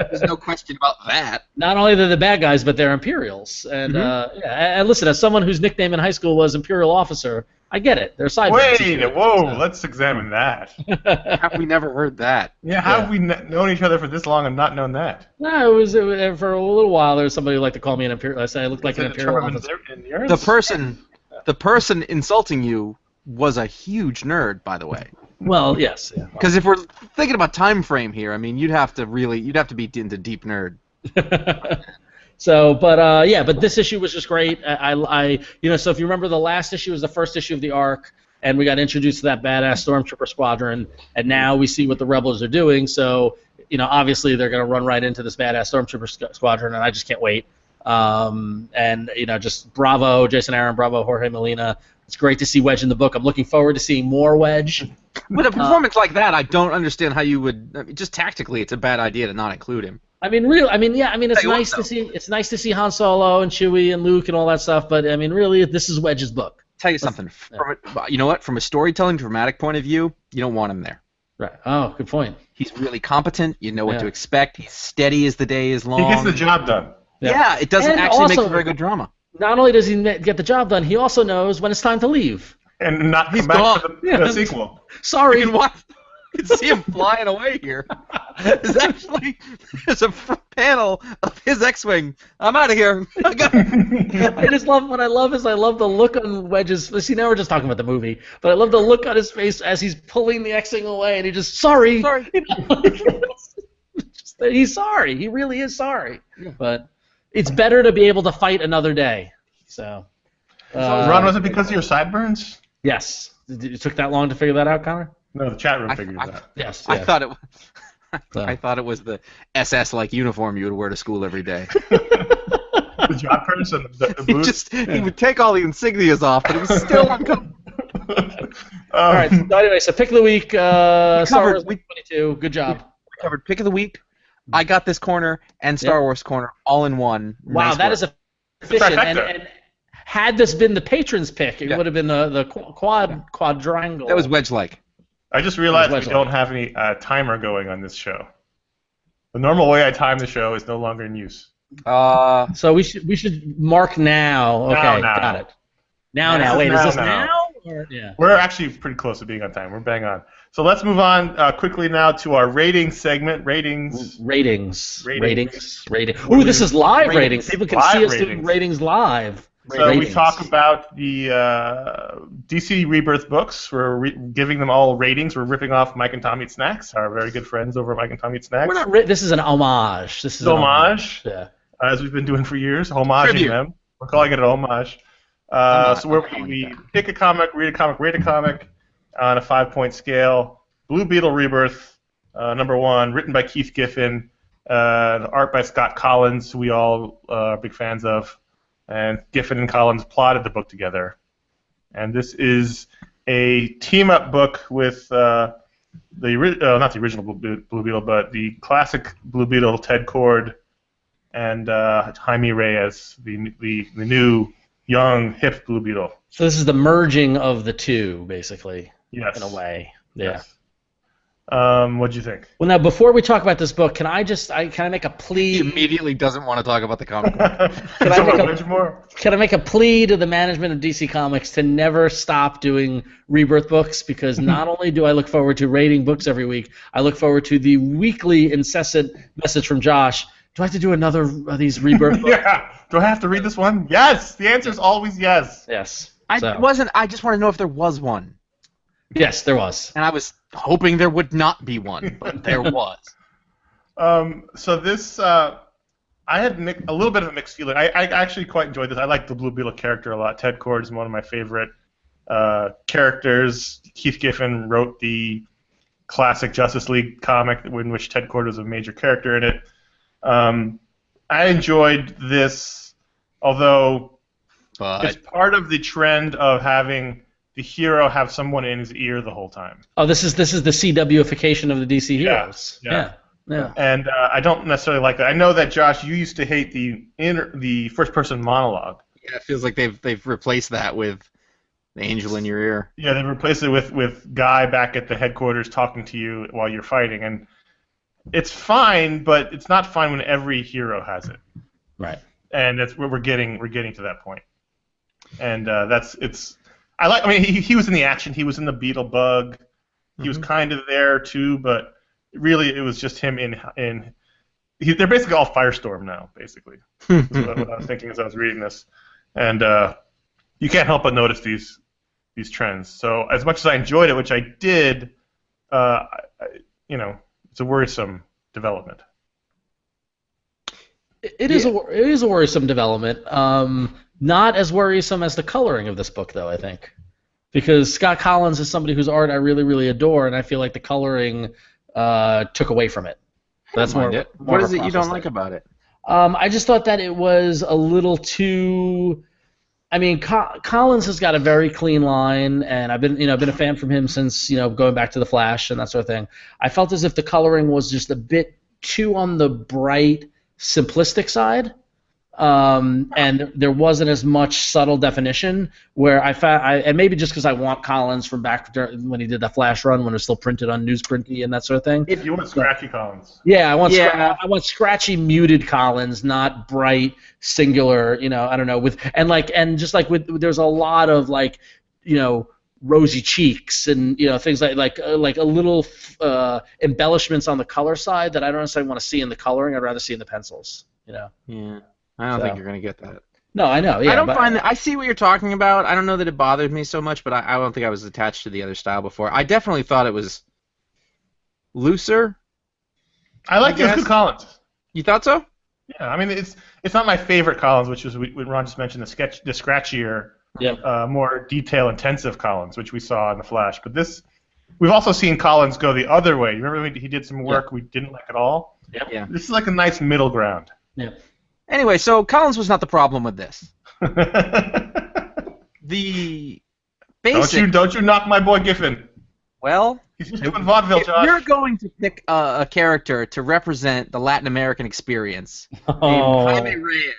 [SPEAKER 1] There's no question about that.
[SPEAKER 2] Not only they're the bad guys, but they're Imperials. And and listen, as someone whose nickname in high school was Imperial Officer, I get it. They're sideburns.
[SPEAKER 3] Wait, whoa, let's examine that.
[SPEAKER 1] Have we never heard that?
[SPEAKER 3] Yeah, how have we known each other for this long and not known that?
[SPEAKER 2] No, it was for a little while. There was somebody who liked to call me an Imperial. I said I looked like an Imperial officer.
[SPEAKER 1] The person insulting you was a huge nerd, by the way.
[SPEAKER 2] Well, yes.
[SPEAKER 1] Because if we're thinking about time frame here, I mean, you'd have to be into deep nerd.
[SPEAKER 2] So, but this issue was just great. So if you remember, the last issue was the first issue of the arc, and we got introduced to that badass Stormtrooper squadron, and now we see what the Rebels are doing. So, obviously they're going to run right into this badass Stormtrooper squadron, and I just can't wait. Just bravo, Jason Aaron, bravo, Jorge Molina. It's great to see Wedge in the book. I'm looking forward to seeing more Wedge.
[SPEAKER 1] With a performance like that, I don't understand how you would. I mean, just tactically, it's a bad idea to not include him.
[SPEAKER 2] It's nice to see Han Solo and Chewie and Luke and all that stuff. But I mean, really, this is Wedge's book.
[SPEAKER 1] Tell you something. From a storytelling, dramatic point of view, you don't want him there.
[SPEAKER 2] Right. Oh, good point.
[SPEAKER 1] He's really competent. You know what to expect. He's steady as the day is long.
[SPEAKER 3] He gets the job done.
[SPEAKER 1] Yeah, it doesn't make for very good drama.
[SPEAKER 2] Not only does he get the job done, he also knows when it's time to leave.
[SPEAKER 3] And not come back for the sequel.
[SPEAKER 2] Sorry.
[SPEAKER 1] You can see him flying away here. There's a panel of his X-Wing. I'm out of here.
[SPEAKER 2] What I love the look on Wedge's. See, now we're just talking about the movie, but I love the look on his face as he's pulling the X-Wing away, and he just, sorry. He's sorry. He really is sorry. Yeah. But it's better to be able to fight another day. So,
[SPEAKER 3] Ron, was it because of your sideburns?
[SPEAKER 2] Yes. It took that long to figure that out, Connor?
[SPEAKER 3] No, the chat room figured it out.
[SPEAKER 2] Yes.
[SPEAKER 1] I thought it was the SS-like uniform you would wear to school every day.
[SPEAKER 3] The job purse and the boots.
[SPEAKER 1] He would take all the insignias off, but it was still uncomfortable.
[SPEAKER 2] All right. So anyway, so pick of the week, Star Wars 22. Good job.
[SPEAKER 1] We covered pick of the week. I got this corner and Star Wars corner all in one.
[SPEAKER 2] Wow,
[SPEAKER 1] nice
[SPEAKER 2] that
[SPEAKER 1] work.
[SPEAKER 2] is efficient. And had this been the patrons' pick, it would have been the quadrangle.
[SPEAKER 1] That was Wedge-like.
[SPEAKER 3] I just realized we don't have any timer going on this show. The normal way I time the show is no longer in use.
[SPEAKER 2] So we should mark now. Okay,
[SPEAKER 3] now.
[SPEAKER 2] Got it. Now. Wait, is this now? Or,
[SPEAKER 3] yeah. We're actually pretty close to being on time. We're bang on. So let's move on quickly now to our ratings segment. Ratings.
[SPEAKER 2] Ooh, this is live ratings. People can see us doing ratings live.
[SPEAKER 3] So we talk about the DC Rebirth books. We're giving them all ratings. We're ripping off Mike and Tommy Eat Snacks, our very good friends over at Mike and Tommy Eat Snacks.
[SPEAKER 2] This is an homage. This is
[SPEAKER 3] an homage.
[SPEAKER 2] Yeah.
[SPEAKER 3] As we've been doing for years, homaging them. We're calling it an homage. So where we pick a comic, read a comic, rate a comic on a 5-point scale. Blue Beetle Rebirth, #1, written by Keith Giffen, art by Scott Collins, who we all are big fans of. And Giffen and Collins plotted the book together. And this is a team-up book with not the original Blue Beetle, but the classic Blue Beetle, Ted Kord, and Jaime Reyes, the new, young, hip Blue Beetle.
[SPEAKER 2] So this is the merging of the two, basically.
[SPEAKER 3] Yes.
[SPEAKER 2] In a way. Yeah.
[SPEAKER 3] What'd you think?
[SPEAKER 2] Well, now before we talk about this book, can I make a
[SPEAKER 1] He
[SPEAKER 2] plea?
[SPEAKER 1] immediately doesn't want to talk about the comic book.
[SPEAKER 2] Can I make a-
[SPEAKER 3] Wedge more?
[SPEAKER 2] Can I make a plea to the management of DC Comics to never stop doing Rebirth books? Because not only do I look forward to rating books every week, I look forward to the weekly incessant message from Josh. Do I have to do another of these Rebirth books?
[SPEAKER 3] Yeah. Do I have to read this one? Yes. The answer is always yes.
[SPEAKER 2] Yes.
[SPEAKER 1] I just want to know if there was one.
[SPEAKER 2] Yes, there was.
[SPEAKER 1] And I was hoping there would not be one, but there was.
[SPEAKER 3] So this, I had a little bit of a mixed feeling. I actually quite enjoyed this. I like the Blue Beetle character a lot. Ted Kord is one of my favorite characters. Keith Giffen wrote the classic Justice League comic in which Ted Kord was a major character in it. I enjoyed this, although it's part of the trend of having the hero have someone in his ear the whole time.
[SPEAKER 2] Oh, this is the CWification of the DC heroes.
[SPEAKER 3] Yeah.
[SPEAKER 2] Yeah.
[SPEAKER 3] And I don't necessarily like that. I know that, Josh, you used to hate the first-person monologue.
[SPEAKER 1] Yeah, it feels like they've replaced that with the angel in your ear.
[SPEAKER 3] Yeah, they replaced it with Guy back at the headquarters talking to you while you're fighting, and it's fine, but it's not fine when every hero has it.
[SPEAKER 2] Right.
[SPEAKER 3] And that's where we're getting to that point. And I mean, he was in the action. He was in the Beetle Bug. He was kind of there too, but really it was just him in. They're basically all Firestorm now, basically. That's what I was thinking as I was reading this, and you can't help but notice these trends. So as much as I enjoyed it, which I did, it's a worrisome development.
[SPEAKER 2] It is a worrisome development. Not as worrisome as the coloring of this book, though, I think. Because Scott Collins is somebody whose art I really, really adore, and I feel like the coloring took away from it.
[SPEAKER 1] That's more. What is it you don't like about it?
[SPEAKER 2] I just thought that it was a little too. I mean, Collins has got a very clean line, and I've been a fan from him since going back to the Flash and that sort of thing. I felt as if the coloring was just a bit too on the bright, simplistic side. And there wasn't as much subtle definition where I found, and maybe just because I want Collins from back when he did that Flash run when it was still printed on newsprinty and that sort of thing.
[SPEAKER 3] If you want scratchy Collins.
[SPEAKER 2] Yeah, I want scratchy, muted Collins, not bright, singular. I don't know there's a lot of rosy cheeks and things like a little embellishments on the color side that I don't necessarily want to see in the coloring. I'd rather see in the pencils.
[SPEAKER 1] Yeah. I don't think you're going to get that.
[SPEAKER 2] No, I know. Yeah,
[SPEAKER 1] I don't find that. I see what you're talking about. I don't know that it bothered me so much, but I don't think I was attached to the other style before. I definitely thought it was looser.
[SPEAKER 3] I like it was good Collins.
[SPEAKER 1] You thought so?
[SPEAKER 3] Yeah, I mean it's not my favorite Collins, which was what Ron just mentioned, the scratchier, more detail-intensive Collins, which we saw in the Flash. But we've also seen Collins go the other way. You remember he did some work we didn't like at all?
[SPEAKER 2] Yeah.
[SPEAKER 3] This is like a nice middle ground.
[SPEAKER 2] Yeah.
[SPEAKER 1] Anyway, so Collins was not the problem with this. The basic.
[SPEAKER 3] Don't you knock my boy Giffen.
[SPEAKER 1] Well,
[SPEAKER 3] he's just doing vaudeville, Josh.
[SPEAKER 1] If you're going to pick a character to represent the Latin American experience named Jaime Reyes,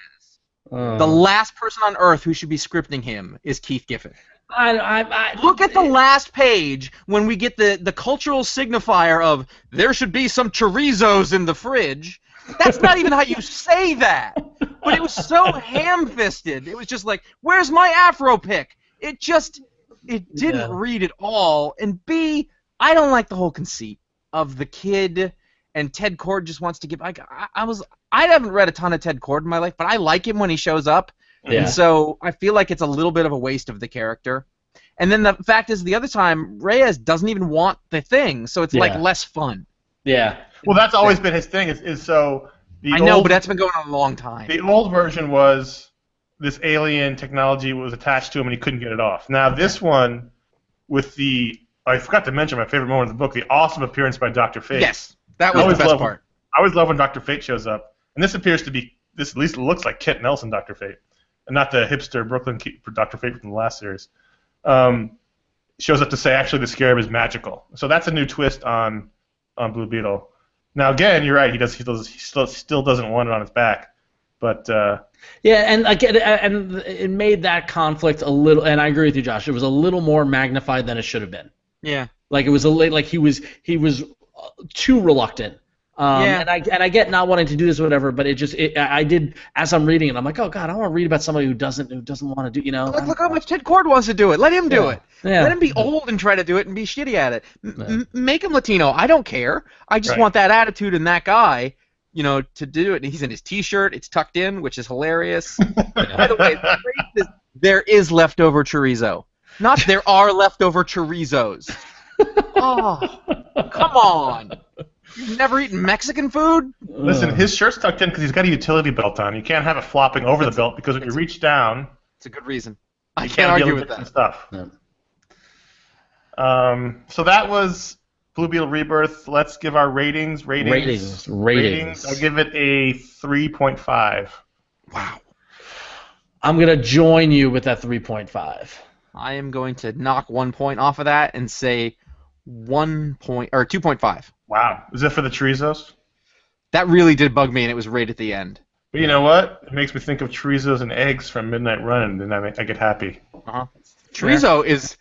[SPEAKER 1] the last person on Earth who should be scripting him is Keith Giffen. Look at the last page when we get the cultural signifier of there should be some chorizos in the fridge. That's not even how you say that. But it was so ham-fisted. It was just like, where's my Afro pick? It didn't read at all. And B, I don't like the whole conceit of the kid and Ted Kord just wants to give. I haven't read a ton of Ted Kord in my life, but I like him when he shows up. Yeah. And so I feel like it's a little bit of a waste of the character. And then the fact is, the other time, Reyes doesn't even want the thing, so it's like less fun.
[SPEAKER 2] Yeah.
[SPEAKER 3] Well, that's always been his thing. Is so.
[SPEAKER 1] I know, but that's been going on a long time.
[SPEAKER 3] The old version was this alien technology was attached to him and he couldn't get it off. Now this one, with I forgot to mention my favorite moment of the book, the awesome appearance by Dr. Fate.
[SPEAKER 1] Yes, that was the best part.
[SPEAKER 3] I always love when Dr. Fate shows up, and this appears to be at least looks like Kent Nelson Dr. Fate, and not the hipster Brooklyn Dr. Fate from the last series. Shows up to say actually the Scarab is magical. So that's a new twist on Blue Beetle. Now again, you're right. He still doesn't want it on his back, but
[SPEAKER 2] and it made that conflict a little. And I agree with you, Josh. It was a little more magnified than it should have been.
[SPEAKER 1] Yeah.
[SPEAKER 2] Like it was like he was too reluctant.
[SPEAKER 1] Yeah.
[SPEAKER 2] And I get not wanting to do this or whatever, but I did, as I'm reading it, I'm like, oh God, I want to read about somebody who doesn't want to do,
[SPEAKER 1] Look how much Ted Cord wants to do it. Let him do it.
[SPEAKER 2] Yeah.
[SPEAKER 1] Let him be old and try to do it and be shitty at it.
[SPEAKER 2] Yeah.
[SPEAKER 1] Make him Latino. I don't care. I just want that attitude in that guy, to do it. And he's in his T-shirt. It's tucked in, which is hilarious. By the way, there is leftover chorizo. Not there are leftover chorizos. Oh, come on. You've never eaten Mexican food?
[SPEAKER 3] Listen, his shirt's tucked in because he's got a utility belt on. You can't have it flopping over the belt because when you reach down...
[SPEAKER 1] It's a good reason. I can't argue with that.
[SPEAKER 3] Stuff.
[SPEAKER 2] Yeah.
[SPEAKER 3] So that was Blue Beetle Rebirth. Let's give our ratings.
[SPEAKER 2] Ratings.
[SPEAKER 3] I'll give it a 3.5.
[SPEAKER 1] Wow.
[SPEAKER 2] I'm going to join you with that 3.5.
[SPEAKER 1] I am going to knock 1 point off of that and say 2.5.
[SPEAKER 3] Wow. Is it for the chorizos?
[SPEAKER 1] That really did bug me, and it was right at the end.
[SPEAKER 3] But you know what? It makes me think of chorizos and eggs from Midnight Run, and I get happy.
[SPEAKER 1] Chorizo is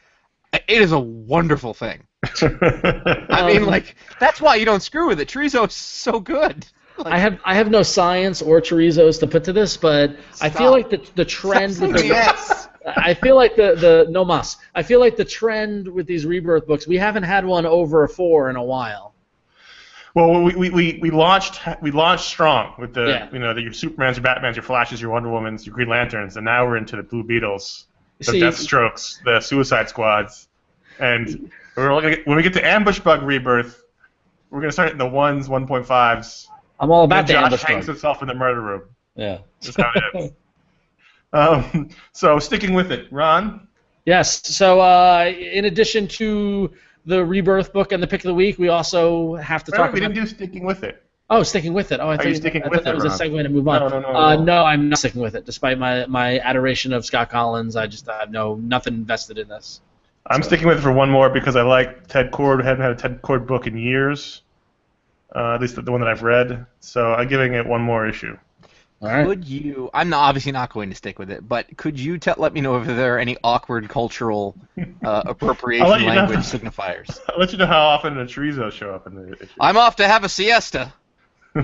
[SPEAKER 1] a wonderful thing. I mean, that's why you don't screw with it. Chorizo is so good.
[SPEAKER 2] I have no science or chorizos to put to this, but I feel like the trend with the I feel like the no mas. I feel like the trend with these Rebirth books, we haven't had one over a 4 in a while.
[SPEAKER 3] Well, we launched strong with the your Supermans, your Batmans, your Flashes, your Wonder Womans, your Green Lanterns, and now we're into the Blue Beetles, the Deathstrokes, the Suicide Squads, and when we get to Ambush Bug Rebirth, we're gonna start in the 1.5s.
[SPEAKER 2] I'm all about the
[SPEAKER 3] Josh
[SPEAKER 2] Ambush
[SPEAKER 3] hangs
[SPEAKER 2] Bug.
[SPEAKER 3] himself in the murder room.
[SPEAKER 2] Yeah.
[SPEAKER 3] That's how it is. So sticking with it, Ron.
[SPEAKER 2] Yes. So in addition to the Rebirth book and the pick of the week, we also have to talk.
[SPEAKER 3] We didn't do sticking with it.
[SPEAKER 2] Oh, sticking with it. Oh, I thought
[SPEAKER 3] you sticking with
[SPEAKER 2] that
[SPEAKER 3] it,
[SPEAKER 2] was a segue to move on. No, I'm not sticking with it. Despite my adoration of Scott Collins, I have nothing invested in this.
[SPEAKER 3] I'm sticking with it for one more because I like Ted Cord. I haven't had a Ted Cord book in years, at least the one that I've read. So I'm giving it one more issue.
[SPEAKER 2] All right.
[SPEAKER 1] Could you? I'm obviously not going to stick with it, but could you let me know if there are any awkward cultural appropriation language signifiers?
[SPEAKER 3] I'll let you know how often the chorizos show up in the issue.
[SPEAKER 1] I'm off to have a siesta.
[SPEAKER 3] I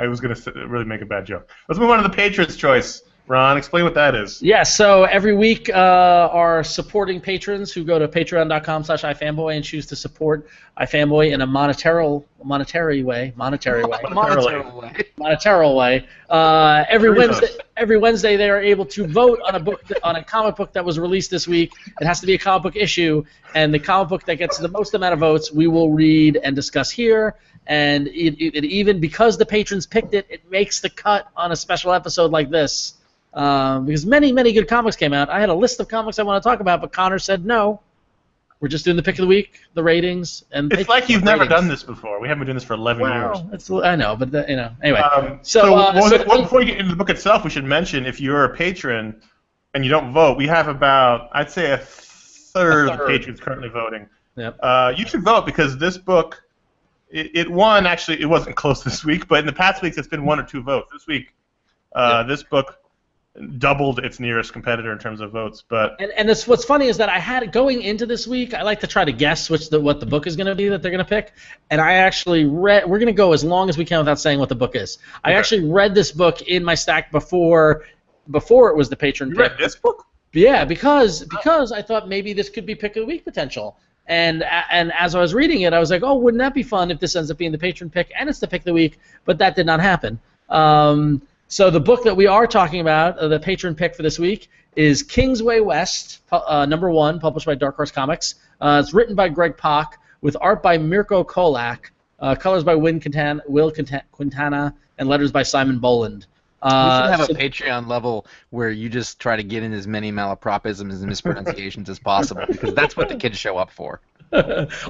[SPEAKER 3] was going to really make a bad joke. Let's move on to the Patriots' Choice. Ron, explain what that is.
[SPEAKER 2] Yeah, so every week our supporting patrons who go to patreon.com/iFanboy and choose to support iFanboy in a monetary way. Every Wednesday they are able to vote on a comic book that was released this week. It has to be a comic book issue, and the comic book that gets the most amount of votes we will read and discuss here. And it even, because the patrons picked it, it makes the cut on a special episode like this. Because many, many good comics came out. I had a list of comics I want to talk about, but Connor said no. We're just doing the pick of the week, the ratings, and
[SPEAKER 3] it's like you've never done this before. We haven't been doing this for 11 years.
[SPEAKER 2] I know, but anyway.
[SPEAKER 3] Before you get into the book itself, we should mention if you're a patron and you don't vote, we have about, I'd say, a third of the patrons currently voting.
[SPEAKER 2] Yep.
[SPEAKER 3] You should vote because this book, it won. Actually, it wasn't close this week, but in the past weeks, it's been 1 or 2 votes. This week, this book doubled its nearest competitor in terms of votes. But
[SPEAKER 2] what's funny is that I had going into this week, I like to try to guess what the book is going to be that they're going to pick, and I actually read. We're going to go as long as we can without saying what the book is. I actually read this book in my stack before it was the patron pick.
[SPEAKER 3] You read this book?
[SPEAKER 2] Yeah, because I thought maybe this could be pick of the week potential. And as I was reading it, I was like, oh, wouldn't that be fun if this ends up being the patron pick and it's the pick of the week? But that did not happen. So the book that we are talking about, the patron pick for this week, is Kingsway West, #1, published by Dark Horse Comics. It's written by Greg Pak, with art by Mirko Kolak, colors by Will Quintana, and letters by Simon Boland.
[SPEAKER 1] We should have a Patreon level where you just try to get in as many malapropisms and mispronunciations as possible, because that's what the kids show up for.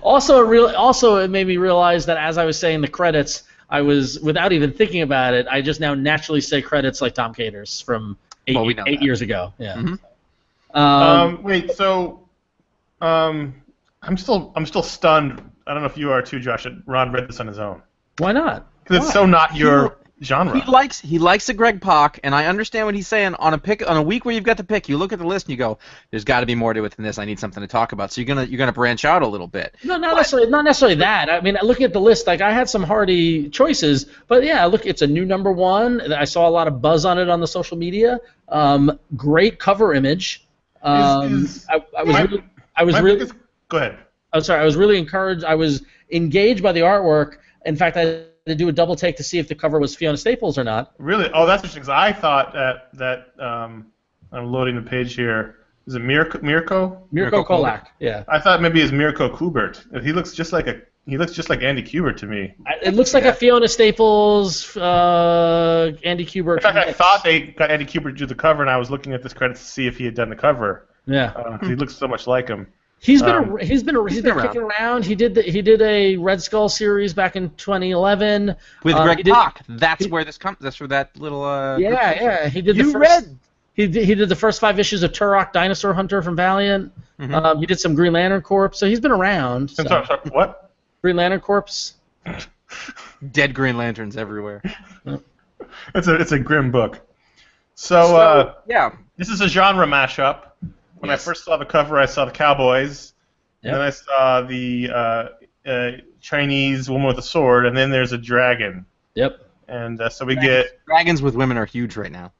[SPEAKER 2] Also, it made me realize that as I was saying the credits, I was, without even thinking about it, I just now naturally say credits like Tom Caters from 8 years ago. Yeah.
[SPEAKER 1] Mm-hmm.
[SPEAKER 3] Wait, so I'm still stunned. I don't know if you are too, Josh. That Ron read this on his own.
[SPEAKER 2] Why not?
[SPEAKER 3] Because it's so not your genre.
[SPEAKER 1] He likes a Greg Pak, and I understand what he's saying. On a week where you've got to pick, you look at the list and you go, "There's got to be more to it than this. I need something to talk about." So you're gonna branch out a little bit.
[SPEAKER 2] No, not necessarily that. I mean, looking at the list, like I had some hardy choices, but yeah, look, it's a new number one. I saw a lot of buzz on it on the social media. Great cover image. I was really.
[SPEAKER 3] Go ahead.
[SPEAKER 2] I'm sorry. I was really encouraged. I was engaged by the artwork. In fact, I had to do a double take to see if the cover was Fiona Staples or not.
[SPEAKER 3] Really? Oh, that's interesting. 'Cause I thought that I'm loading the page here. Is it Mirko?
[SPEAKER 2] Mirko Kolak. Yeah.
[SPEAKER 3] I thought maybe it's Mirko Kubert. He looks just like Andy Kubert to me.
[SPEAKER 2] It looks like a Fiona Staples, Andy Kubert.
[SPEAKER 3] In fact, I thought they got Andy Kubert to do the cover, and I was looking at this credits to see if he had done the cover.
[SPEAKER 2] Yeah.
[SPEAKER 3] 'Cause he looks so much like him.
[SPEAKER 2] He's been kicking around. He did a Red Skull series back in 2011
[SPEAKER 1] with Greg Pak. That's where that little.
[SPEAKER 2] Yeah. He did He did the first 5 issues of Turok Dinosaur Hunter from Valiant. Mm-hmm. He did some Green Lantern Corps, so he's been around. So.
[SPEAKER 3] I'm sorry, what?
[SPEAKER 2] Green Lantern Corps.
[SPEAKER 1] Dead Green Lanterns everywhere.
[SPEAKER 3] It's a grim book. So
[SPEAKER 1] yeah,
[SPEAKER 3] this is a genre mashup. When I first saw the cover, I saw the cowboys, and then I saw the Chinese woman with a sword, and then there's a dragon.
[SPEAKER 2] Yep.
[SPEAKER 3] And so we get
[SPEAKER 1] dragons with women are huge right now.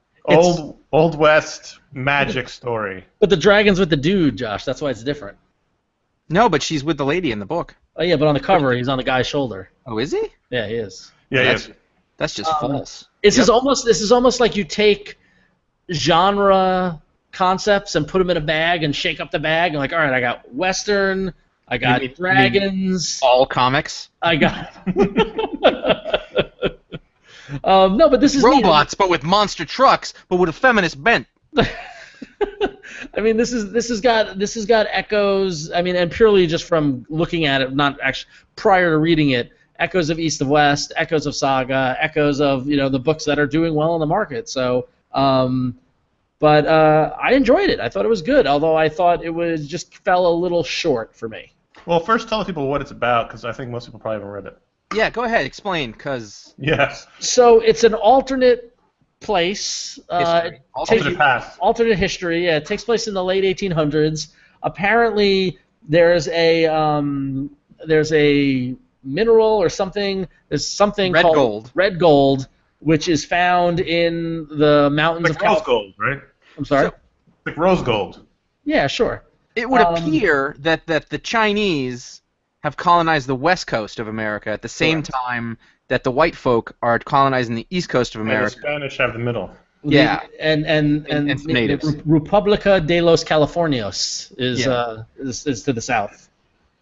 [SPEAKER 3] Old West magic story.
[SPEAKER 2] But the dragon's with the dude, Josh. That's why it's different.
[SPEAKER 1] No, but she's with the lady in the book.
[SPEAKER 2] Oh yeah, but on the cover, he's on the guy's shoulder.
[SPEAKER 1] Oh, is he?
[SPEAKER 2] Yeah, he is.
[SPEAKER 3] Yeah,
[SPEAKER 1] that's just false.
[SPEAKER 2] This is almost like you take genre concepts and put them in a bag and shake up the bag and like, all right, I got Western, I got dragons.
[SPEAKER 1] All comics?
[SPEAKER 2] I got... no, but this is
[SPEAKER 1] robots, but with monster trucks, but with a feminist bent.
[SPEAKER 2] I mean, this has got echoes. I mean, and purely just from looking at it, not actually prior to reading it, echoes of East of West, echoes of Saga, echoes of the books that are doing well in the market. So, but I enjoyed it. I thought it was good, although I thought it just fell a little short for me.
[SPEAKER 3] Well, first tell people what it's about, because I think most people probably haven't read it.
[SPEAKER 1] Yeah, go ahead, explain, because...
[SPEAKER 3] Yes.
[SPEAKER 2] So it's an alternate place.
[SPEAKER 3] Alternate past.
[SPEAKER 2] Alternate history. Yeah, it takes place in the late 1800s. Apparently, there's a mineral or something. There's something called red gold, which is found in the mountains of
[SPEAKER 3] rose gold, right?
[SPEAKER 2] I'm sorry.
[SPEAKER 3] Like rose gold.
[SPEAKER 2] Yeah, sure.
[SPEAKER 1] It would appear that the Chinese have colonized the west coast of America at the same time that the white folk are colonizing the east coast of America.
[SPEAKER 3] And the Spanish have the middle.
[SPEAKER 1] Yeah.
[SPEAKER 2] And
[SPEAKER 1] natives.
[SPEAKER 2] República de los Californios is to the south.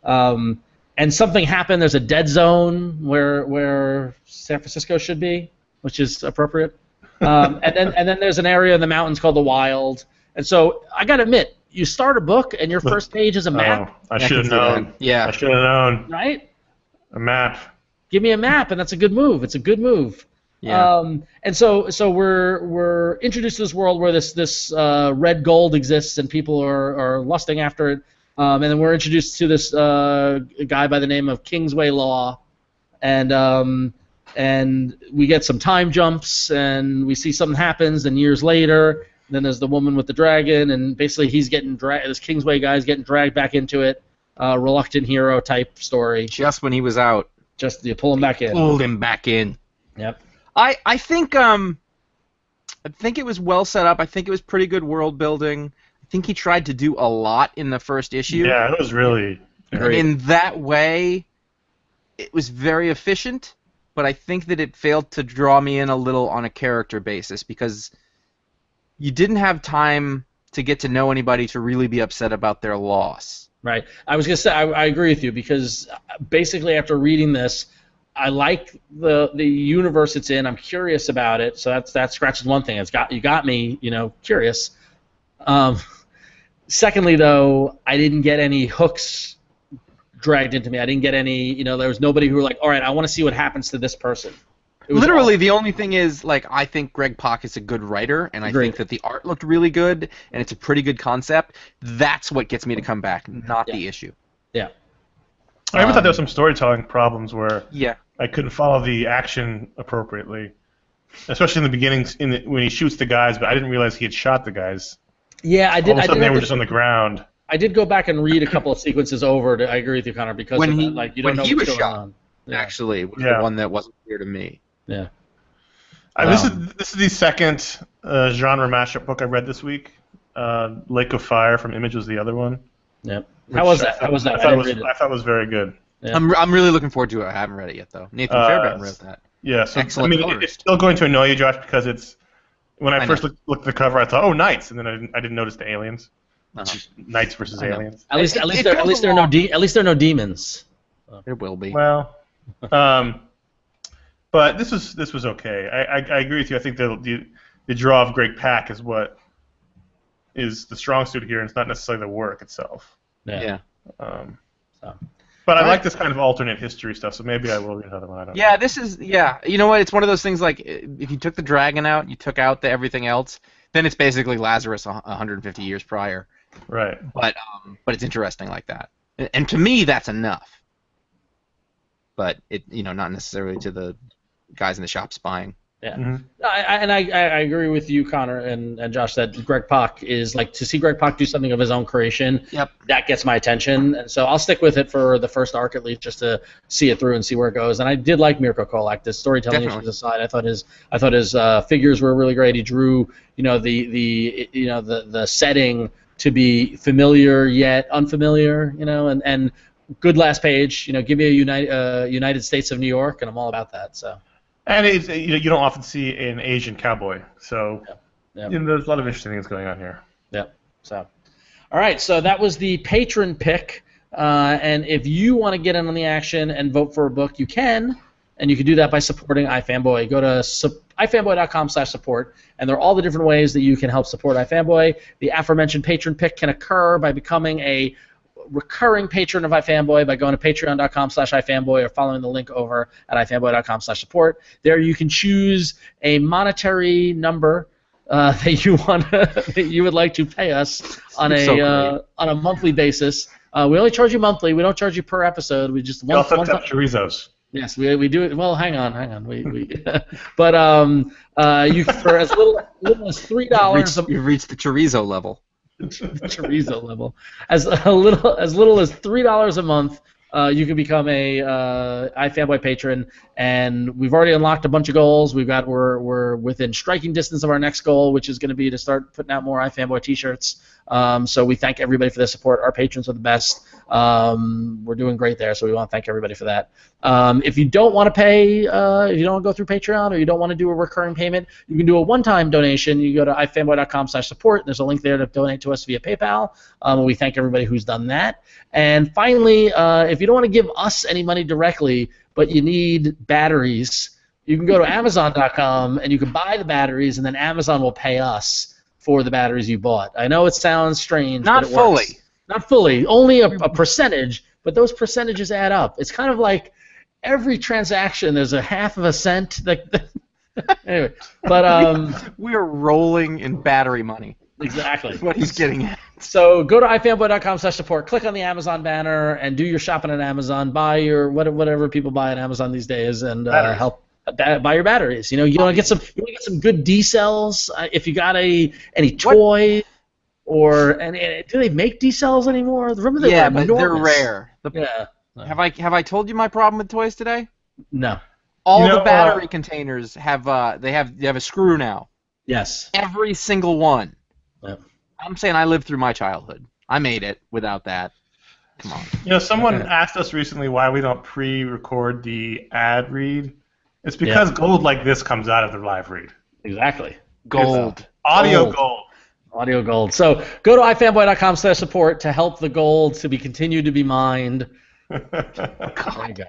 [SPEAKER 2] And something happened. There's a dead zone where San Francisco should be, which is appropriate. And then there's an area in the mountains called the Wild. And so I got to admit, you start a book and your first page is a map.
[SPEAKER 3] I should have known.
[SPEAKER 1] Yeah.
[SPEAKER 3] I should have known.
[SPEAKER 2] Right?
[SPEAKER 3] A map.
[SPEAKER 2] Give me a map, and that's a good move. It's a good move.
[SPEAKER 1] Yeah.
[SPEAKER 2] And so we're introduced to this world where this red gold exists and people are lusting after it. And then we're introduced to this guy by the name of Kingsway Law, and we get some time jumps, and we see something happens, and years later, then there's the woman with the dragon, and basically he's getting this Kingsway guy's getting dragged back into it, reluctant hero type story.
[SPEAKER 1] Just when he was out.
[SPEAKER 2] Just you pull him back in.
[SPEAKER 1] Pulled him back in.
[SPEAKER 2] Yep.
[SPEAKER 1] I think it was well set up. I think it was pretty good world building. I think he tried to do a lot in the first issue.
[SPEAKER 3] Yeah, it was really great.
[SPEAKER 1] In that way, it was very efficient, but I think that it failed to draw me in a little on a character basis because you didn't have time to get to know anybody to really be upset about their loss.
[SPEAKER 2] Right. I was going to say, I agree with you, because basically after reading this, I like the universe it's in. I'm curious about it, so that scratches one thing. You got me, curious. Secondly, though, I didn't get any hooks dragged into me. I didn't get any, there was nobody who were like, all right, I want to see what happens to this person.
[SPEAKER 1] Literally, the only thing is, I think Greg Pak is a good writer, and I think that the art looked really good, and it's a pretty good concept. That's what gets me to come back, not the issue.
[SPEAKER 2] Yeah.
[SPEAKER 3] I even thought there was some storytelling problems where
[SPEAKER 1] I
[SPEAKER 3] couldn't follow the action appropriately. especially in the beginning when he shoots the guys. But I didn't realize he had shot the guys.
[SPEAKER 2] Yeah, I did.
[SPEAKER 3] All of a
[SPEAKER 2] I
[SPEAKER 3] sudden,
[SPEAKER 2] did
[SPEAKER 3] they
[SPEAKER 2] have
[SPEAKER 3] were
[SPEAKER 2] to-
[SPEAKER 3] just on the ground.
[SPEAKER 2] I did go back and read a couple of sequences over. I agree with you, Connor, because
[SPEAKER 1] When
[SPEAKER 2] of
[SPEAKER 1] he
[SPEAKER 2] that. Like you
[SPEAKER 1] when
[SPEAKER 2] don't know
[SPEAKER 1] he
[SPEAKER 2] what's
[SPEAKER 1] was
[SPEAKER 2] going
[SPEAKER 1] shot,
[SPEAKER 2] on. Yeah.
[SPEAKER 1] actually, was
[SPEAKER 3] Yeah.
[SPEAKER 1] the one that wasn't clear to me.
[SPEAKER 2] Yeah.
[SPEAKER 3] This is the second genre mashup book I read this week. Lake of Fire from Image was the other one.
[SPEAKER 2] Yeah. How was that?
[SPEAKER 3] I thought it was very good.
[SPEAKER 2] Yeah.
[SPEAKER 1] I'm really looking forward to it. I haven't read it yet though. Nathan Fairbairn wrote that.
[SPEAKER 3] Yeah, so
[SPEAKER 1] Excellent
[SPEAKER 3] I mean,
[SPEAKER 1] colorist.
[SPEAKER 3] it's still going to annoy you, Josh, because it's when I
[SPEAKER 1] I
[SPEAKER 3] first
[SPEAKER 1] know.
[SPEAKER 3] looked at the cover, I thought, oh, knights, and then I didn't notice the aliens.
[SPEAKER 1] Uh-huh.
[SPEAKER 3] Knights versus
[SPEAKER 1] I know.
[SPEAKER 3] aliens.
[SPEAKER 2] At least
[SPEAKER 1] It
[SPEAKER 2] there
[SPEAKER 1] goes
[SPEAKER 2] are
[SPEAKER 1] along-
[SPEAKER 2] at least there are no demons.
[SPEAKER 1] There will be.
[SPEAKER 3] Well, but this was okay. I agree with you. I think the draw of Greg Pak is what is the strong suit here, and it's not necessarily the work itself.
[SPEAKER 1] Yeah.
[SPEAKER 3] But I like this kind of alternate history stuff, so maybe I will read another one. I don't know.
[SPEAKER 1] Yeah, this is You know what? It's one of those things like if you took the dragon out, you took out the everything else, then it's basically Lazarus 150 years prior.
[SPEAKER 3] Right.
[SPEAKER 1] But it's interesting like that, and to me that's enough. But not necessarily to the guys in the shop spying.
[SPEAKER 2] Yeah.
[SPEAKER 3] Mhm.
[SPEAKER 2] I agree with you, Connor and Josh, that Greg Pak is like to see Greg Pak do something of his own creation.
[SPEAKER 1] Yep.
[SPEAKER 2] That gets my attention, and so I'll stick with it for the first arc at least, just to see it through and see where it goes. And I did like Mirko Kolak. The storytelling
[SPEAKER 1] Definitely.
[SPEAKER 2] issues aside, I thought his figures were really great. He drew the setting to be familiar yet unfamiliar, and good last page. Give me a United States of New York, and I'm all about that. So.
[SPEAKER 3] And you don't often see an Asian cowboy, so
[SPEAKER 2] Yeah.
[SPEAKER 3] there's a lot of interesting things going on here.
[SPEAKER 2] Yeah. So, all right. So that was the patron pick, and if you want to get in on the action and vote for a book, you can, and you can do that by supporting iFanboy. Go to ifanboy.com/support, and there are all the different ways that you can help support iFanboy. The aforementioned patron pick can occur by becoming a recurring patron of iFanboy by going to patreon.com/ifanboy or following the link over at ifanboy.com/support. There you can choose a monetary number that you would like to pay us on a monthly basis. We only charge you monthly. We don't charge you per episode. We just
[SPEAKER 3] You also accept chorizos.
[SPEAKER 2] Yes, we do it. Well, hang on. But you for as little as $3.
[SPEAKER 1] You've reached the chorizo level.
[SPEAKER 2] Chorizo level. As little as $3 a month, you can become a iFanboy patron, and we've already unlocked a bunch of goals. We're within striking distance of our next goal, which is going to be to start putting out more iFanboy T-shirts. So we thank everybody for the support. Our patrons are the best. We're doing great there, so we want to thank everybody for that. If you don't want to pay, if you don't want to go through Patreon or you don't want to do a recurring payment, you can do a one-time donation. You go to ifanboy.com/support. There's a link there to donate to us via PayPal. We thank everybody who's done that. And finally, if you don't want to give us any money directly, but you need batteries, you can go to Amazon.com and you can buy the batteries, and then Amazon will pay us for the batteries you bought. I know it sounds strange,
[SPEAKER 1] Not
[SPEAKER 2] but it
[SPEAKER 1] fully.
[SPEAKER 2] works. Not fully. Only a percentage, but those percentages add up. It's kind of like every transaction, there's a half of a cent. Anyway, but
[SPEAKER 1] We are rolling in battery money.
[SPEAKER 2] exactly.
[SPEAKER 1] That's what he's getting at.
[SPEAKER 2] So go to ifanboy.com/support, click on the Amazon banner, and do your shopping at Amazon. Buy your whatever people buy at Amazon these days, and help buy your batteries. You want to get some good D cells. If you got any toy, do they make D cells anymore? Remember they were
[SPEAKER 1] But
[SPEAKER 2] enormous.
[SPEAKER 1] they're rare.
[SPEAKER 2] Yeah.
[SPEAKER 1] Have I told you my problem with toys today?
[SPEAKER 2] No.
[SPEAKER 1] All the battery containers have a screw now.
[SPEAKER 2] Yes.
[SPEAKER 1] Every single one.
[SPEAKER 2] Yep.
[SPEAKER 1] I'm saying I lived through my childhood. I made it without that. Come on.
[SPEAKER 3] Someone asked us recently why we don't pre-record the ad read. It's because gold like this comes out of the live read.
[SPEAKER 2] Exactly.
[SPEAKER 1] Gold.
[SPEAKER 3] Audio gold.
[SPEAKER 2] Audio gold. So go to ifanboy.com/support to help the gold to be continued to be mined. There you go.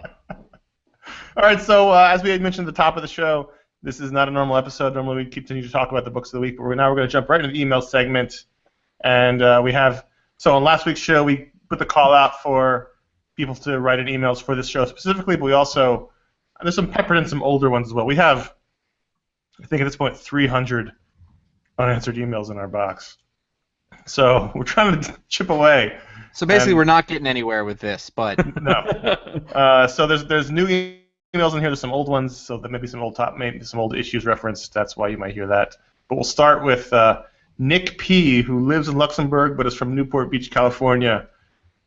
[SPEAKER 3] All right, so as we had mentioned at the top of the show, this is not a normal episode. Normally we continue to talk about the books of the week, but now we're going to jump right into the email segment. And so on last week's show, we put the call out for people to write in emails for this show specifically, but we also, there's some peppered in some older ones as well. We have, I think at this point, 300 unanswered emails in our box. So we're trying to chip away.
[SPEAKER 1] So basically, we're not getting anywhere with this, but
[SPEAKER 3] No. So there's new emails in here. There's some old ones, so there may be maybe some old issues referenced. That's why you might hear that. But we'll start with Nick P, who lives in Luxembourg but is from Newport Beach, California.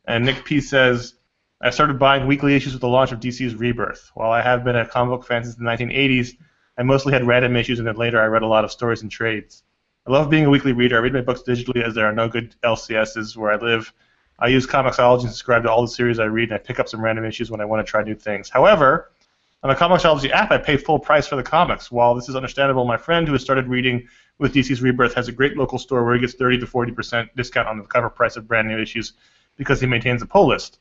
[SPEAKER 3] And Nick P says, I started buying weekly issues with the launch of DC's Rebirth. While I have been a comic book fan since the 1980s, I mostly had random issues, and then later I read a lot of stories and trades. I love being a weekly reader. I read my books digitally as there are no good LCSs where I live. I use Comixology and subscribe to all the series I read, and I pick up some random issues when I want to try new things. However, on the Comixology app, I pay full price for the comics. While this is understandable, my friend who has started reading with DC's Rebirth has a great local store where he gets 30 to 40% discount on the cover price of brand new issues because he maintains a pull list.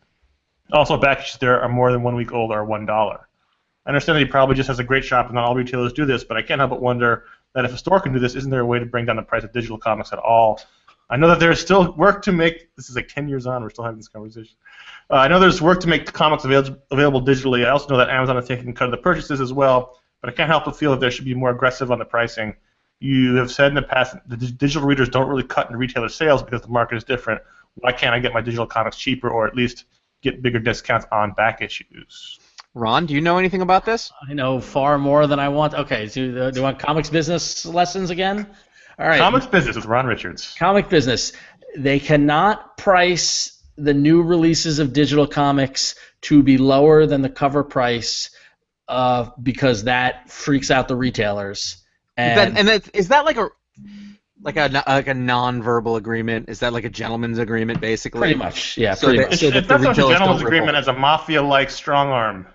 [SPEAKER 3] Also, back issues there are more than 1 week old are $1. I understand that he probably just has a great shop and not all retailers do this, but I can't help but wonder that if a store can do this, isn't there a way to bring down the price of digital comics at all? I know that there is still work to make. This is like 10 years on. We're still having this conversation. I know there's work to make the comics available digitally. I also know that Amazon is taking a cut of the purchases as well, but I can't help but feel that there should be more aggressive on the pricing. You have said in the past that the digital readers don't really cut into retailer sales because the market is different. Why can't I get my digital comics cheaper or at least get bigger discounts on back issues?
[SPEAKER 1] Ron, do you know anything about this?
[SPEAKER 2] I know far more than I want. Okay, so do you want comics business lessons again? All right.
[SPEAKER 3] Comics business with Ron Richards.
[SPEAKER 2] Comic business. They cannot price the new releases of digital comics to be lower than the cover price because that freaks out the retailers.
[SPEAKER 1] Is that like a non-verbal agreement? Is that like a gentleman's agreement, basically?
[SPEAKER 2] Pretty much, yeah.
[SPEAKER 1] So
[SPEAKER 2] pretty
[SPEAKER 1] that,
[SPEAKER 2] much.
[SPEAKER 1] so
[SPEAKER 3] It's
[SPEAKER 1] that
[SPEAKER 3] not so much a gentleman's
[SPEAKER 1] revolt.
[SPEAKER 3] agreement as a mafia-like strong arm.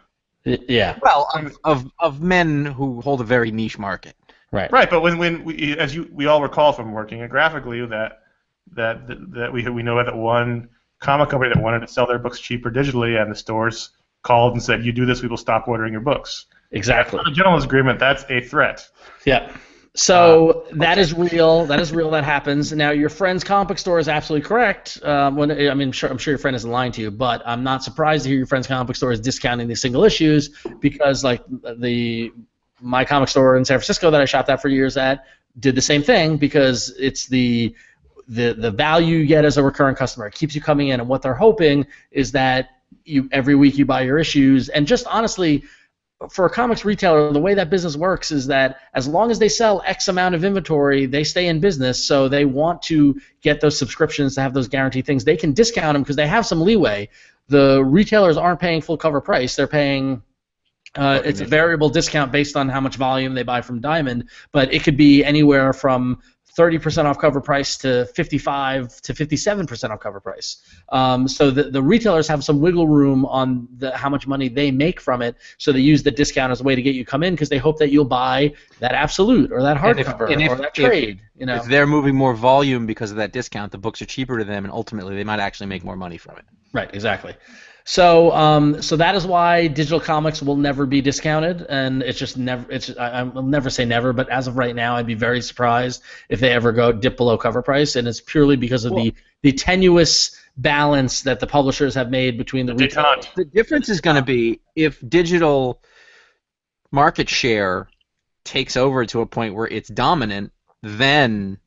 [SPEAKER 2] Yeah.
[SPEAKER 1] Well, of men who hold a very niche market.
[SPEAKER 2] Right.
[SPEAKER 3] Right, but when we, as we all recall from working at Graphically, that we know that one comic company that wanted to sell their books cheaper digitally, and the stores called and said, "You do this, we will stop ordering your books."
[SPEAKER 2] Exactly.
[SPEAKER 3] That's not a gentleman's agreement. That's a threat.
[SPEAKER 2] Yeah. So that is real. That is real. That happens. Now, your friend's comic book store is absolutely correct. I'm sure your friend isn't lying to you, but I'm not surprised to hear your friend's comic book store is discounting the single issues because, like, my comic store in San Francisco that I shopped at for years did the same thing because it's the value you get as a recurring customer. It keeps you coming in, and what they're hoping is that every week you buy your issues. And just honestly, for a comics retailer, the way that business works is that as long as they sell X amount of inventory, they stay in business. So they want to get those subscriptions to have those guaranteed things. They can discount them because they have some leeway. The retailers aren't paying full cover price. They're paying it's a variable discount based on how much volume they buy from Diamond, but it could be anywhere from 30% off cover price to 55 to 57% off cover price. So the retailers have some wiggle room on how much money they make from it, so they use the discount as a way to get you come in because they hope that you'll buy that Absolute or that hardcover or that trade.
[SPEAKER 1] If they're moving more volume because of that discount, the books are cheaper to them, and ultimately they might actually make more money from it.
[SPEAKER 2] Right, exactly. So that is why digital comics will never be discounted, and it's just never. I'll never say never, but as of right now, I'd be very surprised if they ever dip below cover price, and it's purely because of the tenuous balance that the publishers have made between the retail.
[SPEAKER 1] The difference is going to be if digital market share takes over to a point where it's dominant, then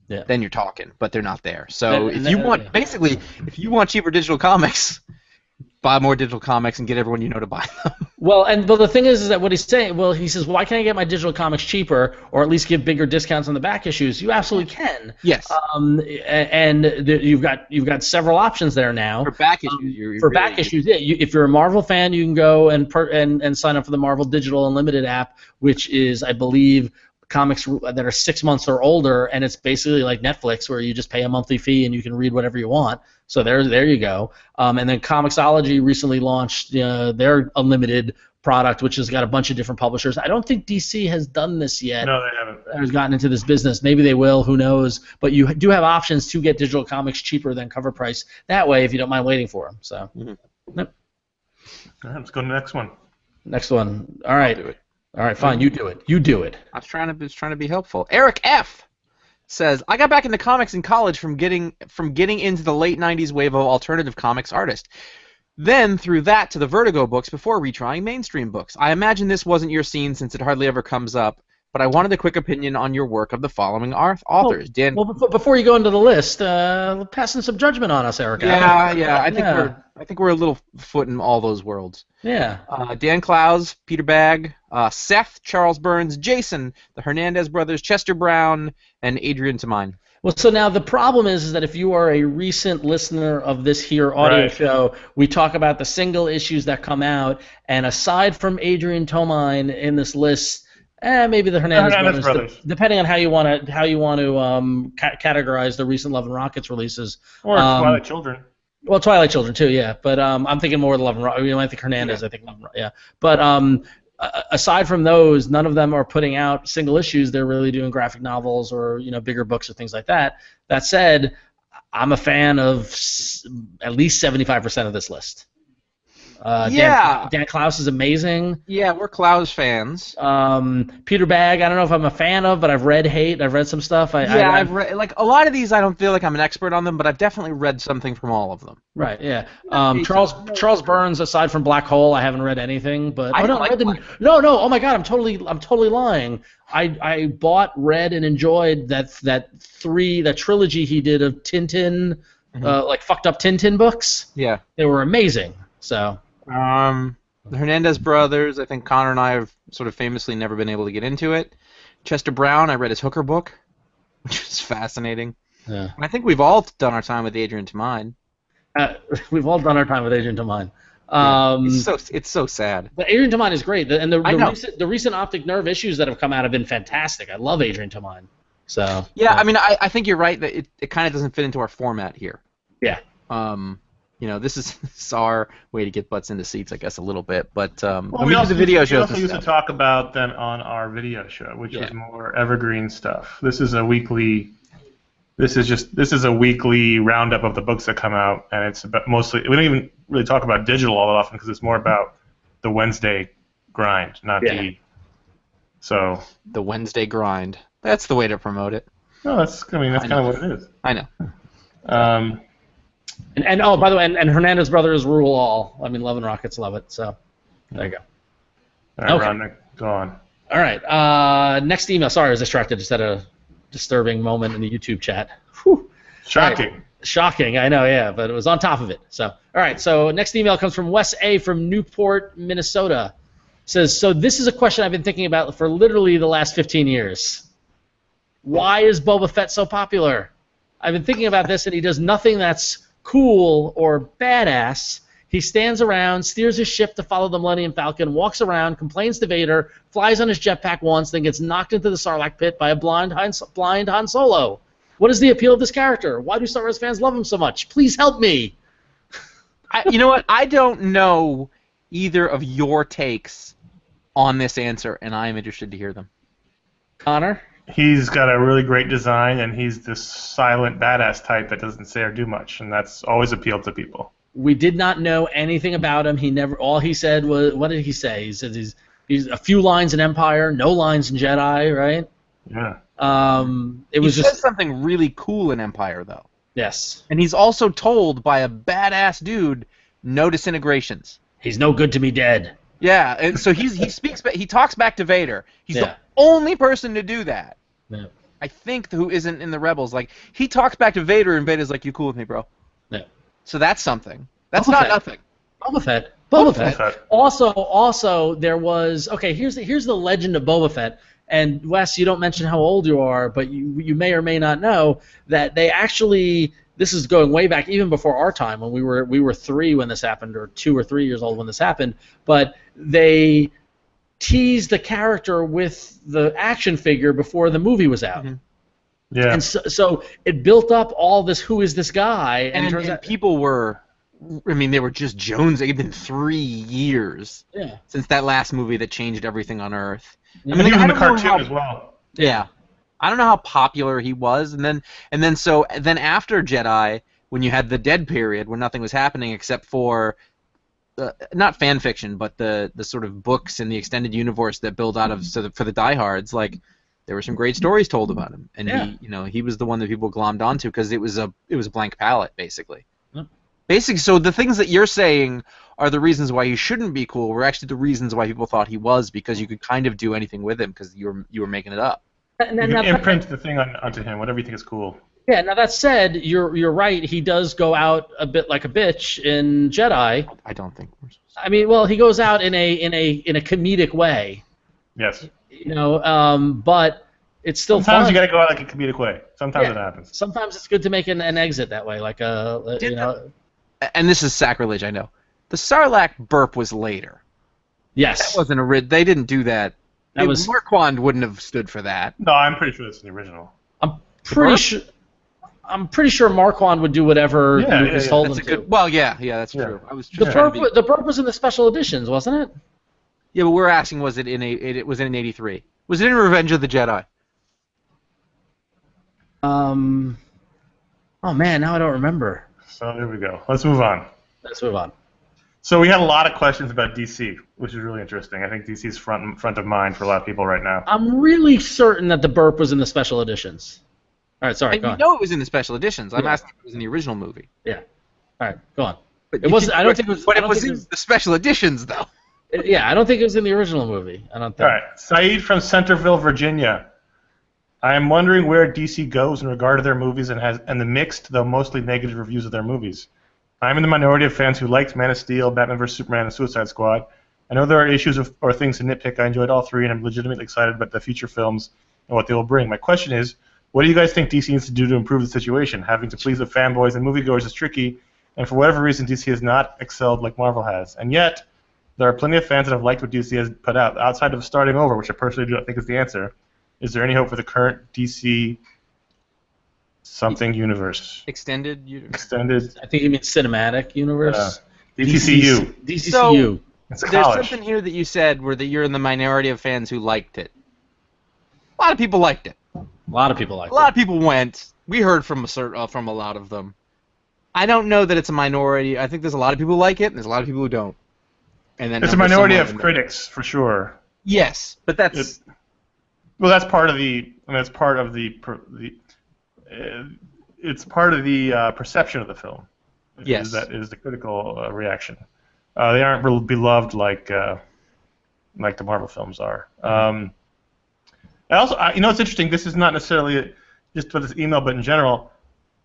[SPEAKER 1] you're talking, but they're not there. So if you want cheaper digital comics, buy more digital comics and get everyone you know to buy them.
[SPEAKER 2] Well, the thing is that what he's saying, he says, why can't I get my digital comics cheaper or at least give bigger discounts on the back issues? You absolutely can.
[SPEAKER 1] Yes.
[SPEAKER 2] You've got several options there now.
[SPEAKER 1] For back issues,
[SPEAKER 2] back issues, yeah. If you're a Marvel fan, you can go and sign up for the Marvel Digital Unlimited app, which is, I believe, comics that are 6 months or older, and it's basically like Netflix where you just pay a monthly fee and you can read whatever you want. So there you go. And then Comixology recently launched their unlimited product, which has got a bunch of different publishers. I don't think DC has done this yet.
[SPEAKER 3] No, they haven't.
[SPEAKER 2] Has gotten into this business. Maybe they will. Who knows? But you do have options to get digital comics cheaper than cover price that way if you don't mind waiting for them. So. Yep.
[SPEAKER 3] All right, let's go to the next one.
[SPEAKER 2] Next one. All right.
[SPEAKER 1] I'll do it.
[SPEAKER 2] All right, fine. You do it. You do it.
[SPEAKER 1] I was trying to be helpful. Eric F. says, I got back into comics in college from getting into the late 90s wave of alternative comics artists. Then through that to the Vertigo books before retrying mainstream books. I imagine this wasn't your scene since it hardly ever comes up but I wanted a quick opinion on your work of the following authors. Dan.
[SPEAKER 2] Well, before you go into the list, passing some judgment on us, Erica.
[SPEAKER 1] Yeah.
[SPEAKER 2] Yeah.
[SPEAKER 1] I think we're a little foot in all those worlds.
[SPEAKER 2] Yeah.
[SPEAKER 1] Dan Clowes, Peter Bagg, Seth, Charles Burns, Jason, the Hernandez brothers, Chester Brown, and Adrian Tamine.
[SPEAKER 2] Well, so now the problem is that if you are a recent listener of this here audio show, we talk about the single issues that come out, and aside from Adrian Tomine in this list, maybe the Hernandez brothers. Depending on how you want to categorize the recent Love and Rockets releases,
[SPEAKER 3] or Twilight Children.
[SPEAKER 2] Well, Twilight Children too, yeah. But I'm thinking more of the Love and Rockets. I think Hernandez. Yeah. I think Love and Rockets, yeah. But aside from those, none of them are putting out single issues. They're really doing graphic novels or bigger books or things like that. That said, I'm a fan of at least 75% of this list. Dan Clowes is amazing.
[SPEAKER 1] Yeah, we're Clowes fans.
[SPEAKER 2] Peter Bagg, I don't know if I'm a fan of, but I've read I've read some stuff.
[SPEAKER 1] I've read, like, a lot of these. I don't feel like I'm an expert on them, but I've definitely read something from all of them.
[SPEAKER 2] Right. Yeah. Charles Burns, aside from Black Hole, I haven't read anything. But no. Oh my God, I'm totally lying. I bought, read, and enjoyed that trilogy he did of Tintin, like fucked up Tintin books.
[SPEAKER 1] Yeah.
[SPEAKER 2] They were amazing. So.
[SPEAKER 1] The Hernandez brothers, I think Connor and I have sort of famously never been able to get into it. Chester Brown, I read his Hooker book, which is fascinating.
[SPEAKER 2] Yeah.
[SPEAKER 1] And I think we've all done our time with Adrian Tamine.
[SPEAKER 2] We've all done our time with Adrian Tamine.
[SPEAKER 1] It's so sad.
[SPEAKER 2] But Adrian Tamine is great, and the recent Optic Nerve issues that have come out have been fantastic. I love Adrian Tamine. So.
[SPEAKER 1] Yeah, I mean, I think you're right that it kind of doesn't fit into our format here.
[SPEAKER 2] Yeah.
[SPEAKER 1] This is our way to get butts into seats, I guess, a little bit. But
[SPEAKER 3] when we do the video shows, we also used to talk about them on our video show, which was more evergreen stuff. This is a weekly roundup of the books that come out, and it's about mostly. We don't even really talk about digital all that often because it's more about the Wednesday grind, not the. So.
[SPEAKER 1] The Wednesday grind. That's the way to promote it.
[SPEAKER 3] No, that's kind of what it is.
[SPEAKER 1] I know.
[SPEAKER 2] And oh, by the way, and Hernandez brothers rule all. I mean, Love and Rockets love it. So there you go.
[SPEAKER 3] All right, Ron, go on.
[SPEAKER 2] All right. Next email. Sorry, I was distracted. Just had a disturbing moment in the YouTube chat. Whew.
[SPEAKER 3] Shocking.
[SPEAKER 2] Right. Shocking. I know. Yeah, but it was on top of it. So all right. So next email comes from Wes A. from Newport, Minnesota. Says, so this is a question I've been thinking about for literally the last 15 years. Why is Boba Fett so popular? I've been thinking about this, and he does nothing that's cool or badass. He stands around, steers his ship to follow the Millennium Falcon, walks around, complains to Vader, flies on his jetpack once, then gets knocked into the Sarlacc pit by a blind Han Solo. What is the appeal of this character? Why do Star Wars fans love him so much? Please help me.
[SPEAKER 1] You know what? I don't know either of your takes on this answer, and I am interested to hear them.
[SPEAKER 2] Connor?
[SPEAKER 3] He's got a really great design, and he's this silent badass type that doesn't say or do much, and that's always appealed to people.
[SPEAKER 2] We did not know anything about him. All he said was, what did he say? He said he's a few lines in Empire, no lines in Jedi, right?
[SPEAKER 3] Yeah.
[SPEAKER 1] He says something really cool in Empire, though.
[SPEAKER 2] Yes.
[SPEAKER 1] And he's also told by a badass dude, no disintegrations.
[SPEAKER 2] He's no good to me dead.
[SPEAKER 1] Yeah, and so he talks back to Vader. He's the only person to do that.
[SPEAKER 2] Yeah.
[SPEAKER 1] I think who isn't in the Rebels. Like, he talks back to Vader, and Vader's like, "You cool with me, bro?"
[SPEAKER 2] Yeah.
[SPEAKER 1] So that's something. That's not nothing.
[SPEAKER 2] Boba Fett. Also, there was here's the legend of Boba Fett. And Wes, you don't mention how old you are, but you may or may not know that they actually. This is going way back, even before our time, when we were 3 when this happened, or 2 or 3 years old when this happened. But they teased the character with the action figure before the movie was out.
[SPEAKER 1] Mm-hmm.
[SPEAKER 3] Yeah.
[SPEAKER 2] And so it built up all this. Who is this guy?
[SPEAKER 1] And people were. I mean, they were just Jones. It had been 3 years since that last movie that changed everything on Earth.
[SPEAKER 3] I mean, even the cartoon as well.
[SPEAKER 1] Yeah. I don't know how popular he was, and then after Jedi, when you had the dead period where nothing was happening except for not fan fiction, but the sort of books and the extended universe that build out of for the diehards, like there were some great stories told about him, and he was the one that people glommed onto because it was a blank palette basically. Basically, so the things that you're saying are the reasons why he shouldn't be cool were actually the reasons why people thought he was, because you could kind of do anything with him because you were making it up.
[SPEAKER 3] You can imprint the thing onto him, whatever you think is cool.
[SPEAKER 2] Yeah. Now that said, you're right. He does go out a bit like a bitch in Jedi.
[SPEAKER 1] I don't think we're supposed to.
[SPEAKER 2] I mean, well, he goes out in a comedic way.
[SPEAKER 3] Yes.
[SPEAKER 2] But it's still
[SPEAKER 3] Sometimes
[SPEAKER 2] fun.
[SPEAKER 3] you got to go out like a comedic way. Sometimes it happens.
[SPEAKER 2] Sometimes it's good to make an exit that way, like
[SPEAKER 1] And this is sacrilege, I know. The Sarlacc burp was later.
[SPEAKER 2] Yes.
[SPEAKER 1] That wasn't they didn't do that.
[SPEAKER 2] That was
[SPEAKER 1] Marquand wouldn't have stood for that.
[SPEAKER 3] No, I'm pretty sure that's in the original.
[SPEAKER 2] I'm pretty sure Marquand would do whatever Lucas told him to.
[SPEAKER 1] Well, yeah, that's true. I was
[SPEAKER 2] the burp was in the special editions, wasn't it?
[SPEAKER 1] Yeah, but we're asking, was it in it was in '83? Was it in Revenge of the Jedi?
[SPEAKER 2] Oh man, now I don't remember.
[SPEAKER 3] So there we go. Let's move on. So we had a lot of questions about DC, which is really interesting. I think DC is front of mind for a lot of people right now.
[SPEAKER 2] I'm really certain that the burp was in the special editions. All right, sorry.
[SPEAKER 1] And you know it was in the special editions. I'm asking if it was in the original movie.
[SPEAKER 2] Yeah. All right, go on.
[SPEAKER 1] But
[SPEAKER 2] it was. I don't think it was.
[SPEAKER 1] But it was in the special editions, though.
[SPEAKER 2] Yeah, I don't think it was in the original movie. I don't think.
[SPEAKER 3] All right, Saeed from Centerville, Virginia. I am wondering where DC goes in regard to their movies and the mixed, though mostly negative reviews of their movies. I'm in the minority of fans who liked Man of Steel, Batman vs Superman, and Suicide Squad. I know there are issues or things to nitpick. I enjoyed all three, and I'm legitimately excited about the future films and what they will bring. My question is, what do you guys think DC needs to do to improve the situation? Having to please the fanboys and moviegoers is tricky, and for whatever reason, DC has not excelled like Marvel has. And yet, there are plenty of fans that have liked what DC has put out. Outside of starting over, which I personally do not think is the answer, is there any hope for the current DC something universe?
[SPEAKER 1] Extended universe.
[SPEAKER 3] Extended.
[SPEAKER 2] I think you mean cinematic universe.
[SPEAKER 3] DCCU.
[SPEAKER 2] DCCU.
[SPEAKER 1] So,
[SPEAKER 3] it's a
[SPEAKER 1] there's
[SPEAKER 3] college.
[SPEAKER 1] something here that you said where that you're in the minority of fans who liked it. A lot of people liked it.
[SPEAKER 2] A lot of people liked it.
[SPEAKER 1] A lot of people went. We heard from a lot of them. I don't know that it's a minority. I think there's a lot of people who like it, and there's a lot of people who don't. And then
[SPEAKER 3] It's a minority of critics for sure.
[SPEAKER 1] Yes, but that's
[SPEAKER 3] well, that's part of the. I mean, it's part of the. It's part of the perception of the film.
[SPEAKER 1] Yes,
[SPEAKER 3] that is the critical reaction. They aren't real beloved like the Marvel films are. Also, it's interesting. This is not necessarily just for this email, but in general,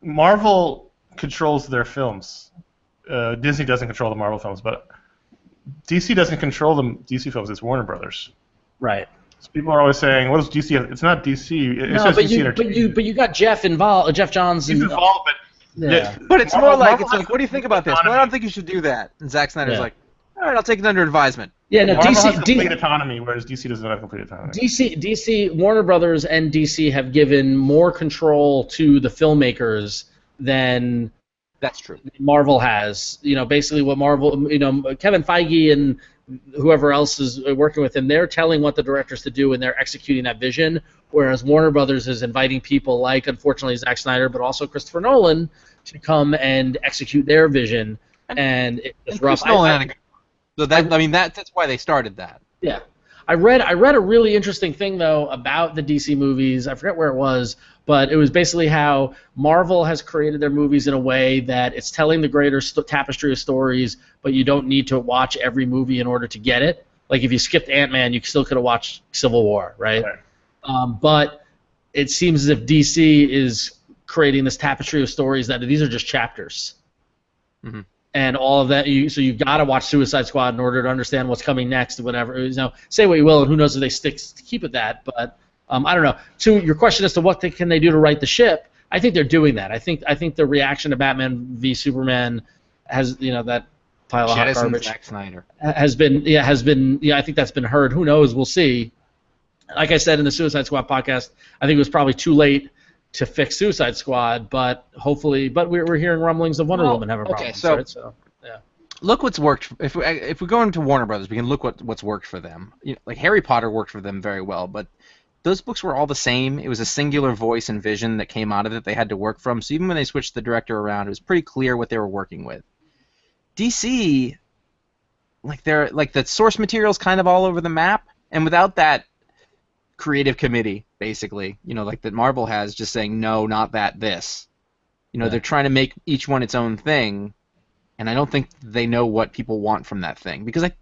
[SPEAKER 3] Marvel controls their films. Disney doesn't control the Marvel films, but DC doesn't control the DC films. It's Warner Brothers.
[SPEAKER 2] Right.
[SPEAKER 3] So people are always saying, "What does DC have?" It's not DC. It's
[SPEAKER 2] No,
[SPEAKER 3] just
[SPEAKER 2] but
[SPEAKER 3] DC Entertainment.
[SPEAKER 2] you got Jeff involved. Jeff Johns.
[SPEAKER 3] He's involved, but
[SPEAKER 2] Yeah.
[SPEAKER 1] But it's
[SPEAKER 3] Marvel-
[SPEAKER 1] more like,
[SPEAKER 3] Marvel
[SPEAKER 1] it's
[SPEAKER 3] has
[SPEAKER 1] like, what do you think about this? Well, I don't think you should do that. And Zack Snyder's like, all right, I'll take it under advisement.
[SPEAKER 2] Yeah, no,
[SPEAKER 3] Marvel has
[SPEAKER 2] DC,
[SPEAKER 3] complete autonomy, whereas DC doesn't have complete autonomy.
[SPEAKER 2] DC, Warner Brothers and DC have given more control to the filmmakers than
[SPEAKER 1] That's true.
[SPEAKER 2] Marvel has. Basically what Marvel, Kevin Feige and whoever else is working with him, they're telling what the directors to do and they're executing that vision, whereas Warner Brothers is inviting people like, unfortunately, Zack Snyder, but also Christopher Nolan to come and execute their vision. And it's rough.
[SPEAKER 1] So that's why they started that.
[SPEAKER 2] Yeah. I read a really interesting thing, though, about the DC movies. I forget where it was, but it was basically how Marvel has created their movies in a way that it's telling the greater tapestry of stories, but you don't need to watch every movie in order to get it. Like, if you skipped Ant-Man, you still could have watched Civil War, right? But it seems as if DC is creating this tapestry of stories that these are just chapters.
[SPEAKER 1] Mm-hmm.
[SPEAKER 2] And all of that, so you've got to watch Suicide Squad in order to understand what's coming next, whatever. Say what you will, and who knows if they keep at that. But I don't know. To your question as to what can they do to right the ship, I think they're doing that. I think the reaction to Batman v Superman has, that pile of hot garbage.
[SPEAKER 1] Zack Snyder
[SPEAKER 2] has been. I think that's been heard. Who knows? We'll see. Like I said in the Suicide Squad podcast, I think it was probably too late to fix Suicide Squad, but hopefully, we're hearing rumblings of Wonder Woman having problems.
[SPEAKER 1] Okay,
[SPEAKER 2] right? So yeah.
[SPEAKER 1] Look what's worked. If we go into Warner Brothers, we can look what's worked for them. Like Harry Potter worked for them very well, but those books were all the same. It was a singular voice and vision that came out of it. They had to work from. So even when they switched the director around, it was pretty clear what they were working with. DC, the source material's kind of all over the map, and without that creative committee, basically, like that Marvel has, just saying no, not that, this. They're trying to make each one its own thing. and I don't think they know what people want from that thing. Because I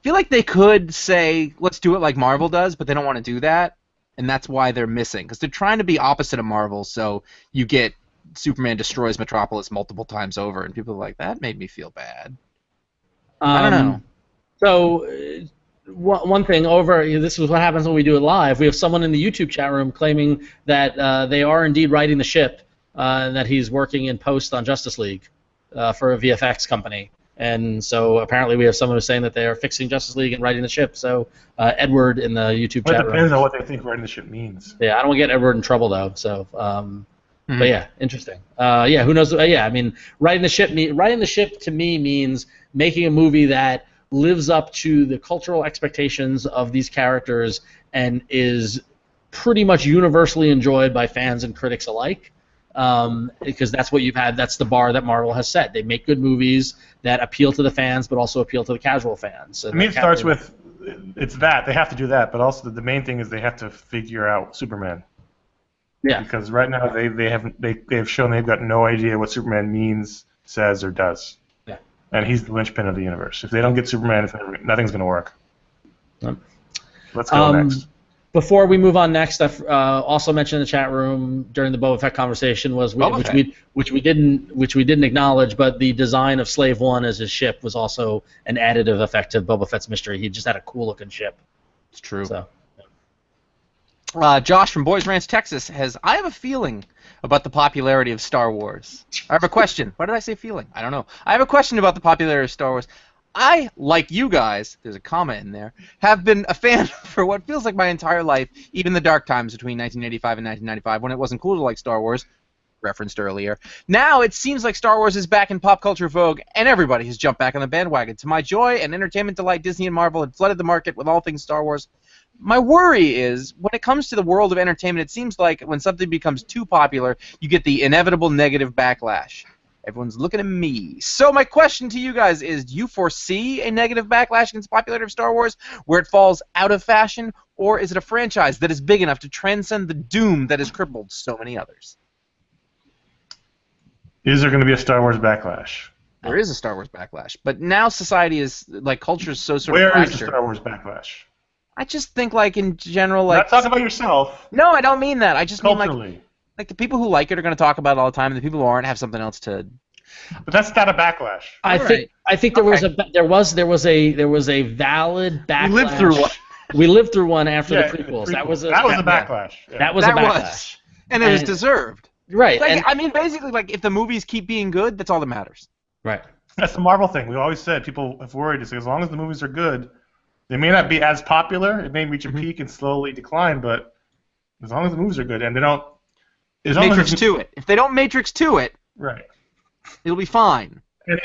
[SPEAKER 1] feel like they could say, let's do it like Marvel does, but they don't want to do that, and that's why they're missing. Because they're trying to be opposite of Marvel, so you get Superman destroys Metropolis multiple times over, and people are like, that made me feel bad. I don't know.
[SPEAKER 2] So, one thing this is what happens when we do it live. We have someone in the YouTube chat room claiming that they are indeed writing the ship, and that he's working in post on Justice League for a VFX company. And so apparently we have someone who's saying that they are fixing Justice League and writing the ship. So Edward in the YouTube chat room.
[SPEAKER 3] It depends on what they think writing the ship means.
[SPEAKER 2] Yeah, I don't want to get Edward in trouble though. So, but yeah, interesting. Yeah, who knows? Yeah, I mean, writing the ship to me means making a movie that lives up to the cultural expectations of these characters and is pretty much universally enjoyed by fans and critics alike. Because that's what you've had. That's the bar that Marvel has set. They make good movies that appeal to the fans, but also appeal to the casual fans.
[SPEAKER 3] I mean, it starts with it's that they have to do that, but also the main thing is they have to figure out Superman.
[SPEAKER 2] Yeah.
[SPEAKER 3] Because right now they've shown they've got no idea what Superman means, says, or does.
[SPEAKER 2] Yeah.
[SPEAKER 3] And he's the linchpin of the universe. If they don't get Superman, nothing's going to work.
[SPEAKER 2] Yep.
[SPEAKER 3] Let's go next.
[SPEAKER 2] Before we move on next, I've also mentioned in the chat room during the Boba Fett conversation which we didn't acknowledge, but the design of Slave One as his ship was also an additive effect to Boba Fett's mystery. He just had a cool looking ship.
[SPEAKER 1] It's true.
[SPEAKER 2] So,
[SPEAKER 1] Josh from Boys Ranch, Texas I have a feeling about the popularity of Star Wars. I have a question. Why did I say feeling? I don't know. I have a question about the popularity of Star Wars. I, like you guys, there's a comma in there, have been a fan for what feels like my entire life, even the dark times between 1985 and 1995, when it wasn't cool to like Star Wars, referenced earlier. Now it seems like Star Wars is back in pop culture vogue, and everybody has jumped back on the bandwagon. To my joy and entertainment delight, Disney and Marvel had flooded the market with all things Star Wars. My worry is, when it comes to the world of entertainment, it seems like when something becomes too popular, you get the inevitable negative backlash. Everyone's looking at me. So my question to you guys is, do you foresee a negative backlash against the popularity of Star Wars where it falls out of fashion, or is it a franchise that is big enough to transcend the doom that has crippled so many others?
[SPEAKER 3] Is there going to be a Star Wars backlash?
[SPEAKER 1] There is a Star Wars backlash, but now society is, like, culture is so sort of
[SPEAKER 3] fractured. Where is the Star Wars backlash?
[SPEAKER 1] I just think, like, in general, like...
[SPEAKER 3] Not talk about yourself.
[SPEAKER 1] No, I don't mean that. I just mean,
[SPEAKER 3] culturally.
[SPEAKER 1] Like, the people who like it are going to talk about it all the time, and the people who aren't have something else to...
[SPEAKER 3] But that's not a backlash.
[SPEAKER 2] I think there was a valid backlash.
[SPEAKER 1] We lived through one.
[SPEAKER 2] We lived through one after the prequels. That was a backlash.
[SPEAKER 3] Yeah.
[SPEAKER 2] That was a backlash.
[SPEAKER 1] And it was deserved.
[SPEAKER 2] Right.
[SPEAKER 1] Like, I mean, basically, like, if the movies keep being good, that's all that matters.
[SPEAKER 2] Right.
[SPEAKER 3] That's the Marvel thing. We always said people have worried to say as long as the movies are good, they may not be as popular. It may reach a peak and slowly decline, but as long as the movies are good and they don't...
[SPEAKER 1] Matrix to it. If they don't Matrix to it...
[SPEAKER 3] Right.
[SPEAKER 1] It'll be fine.
[SPEAKER 3] And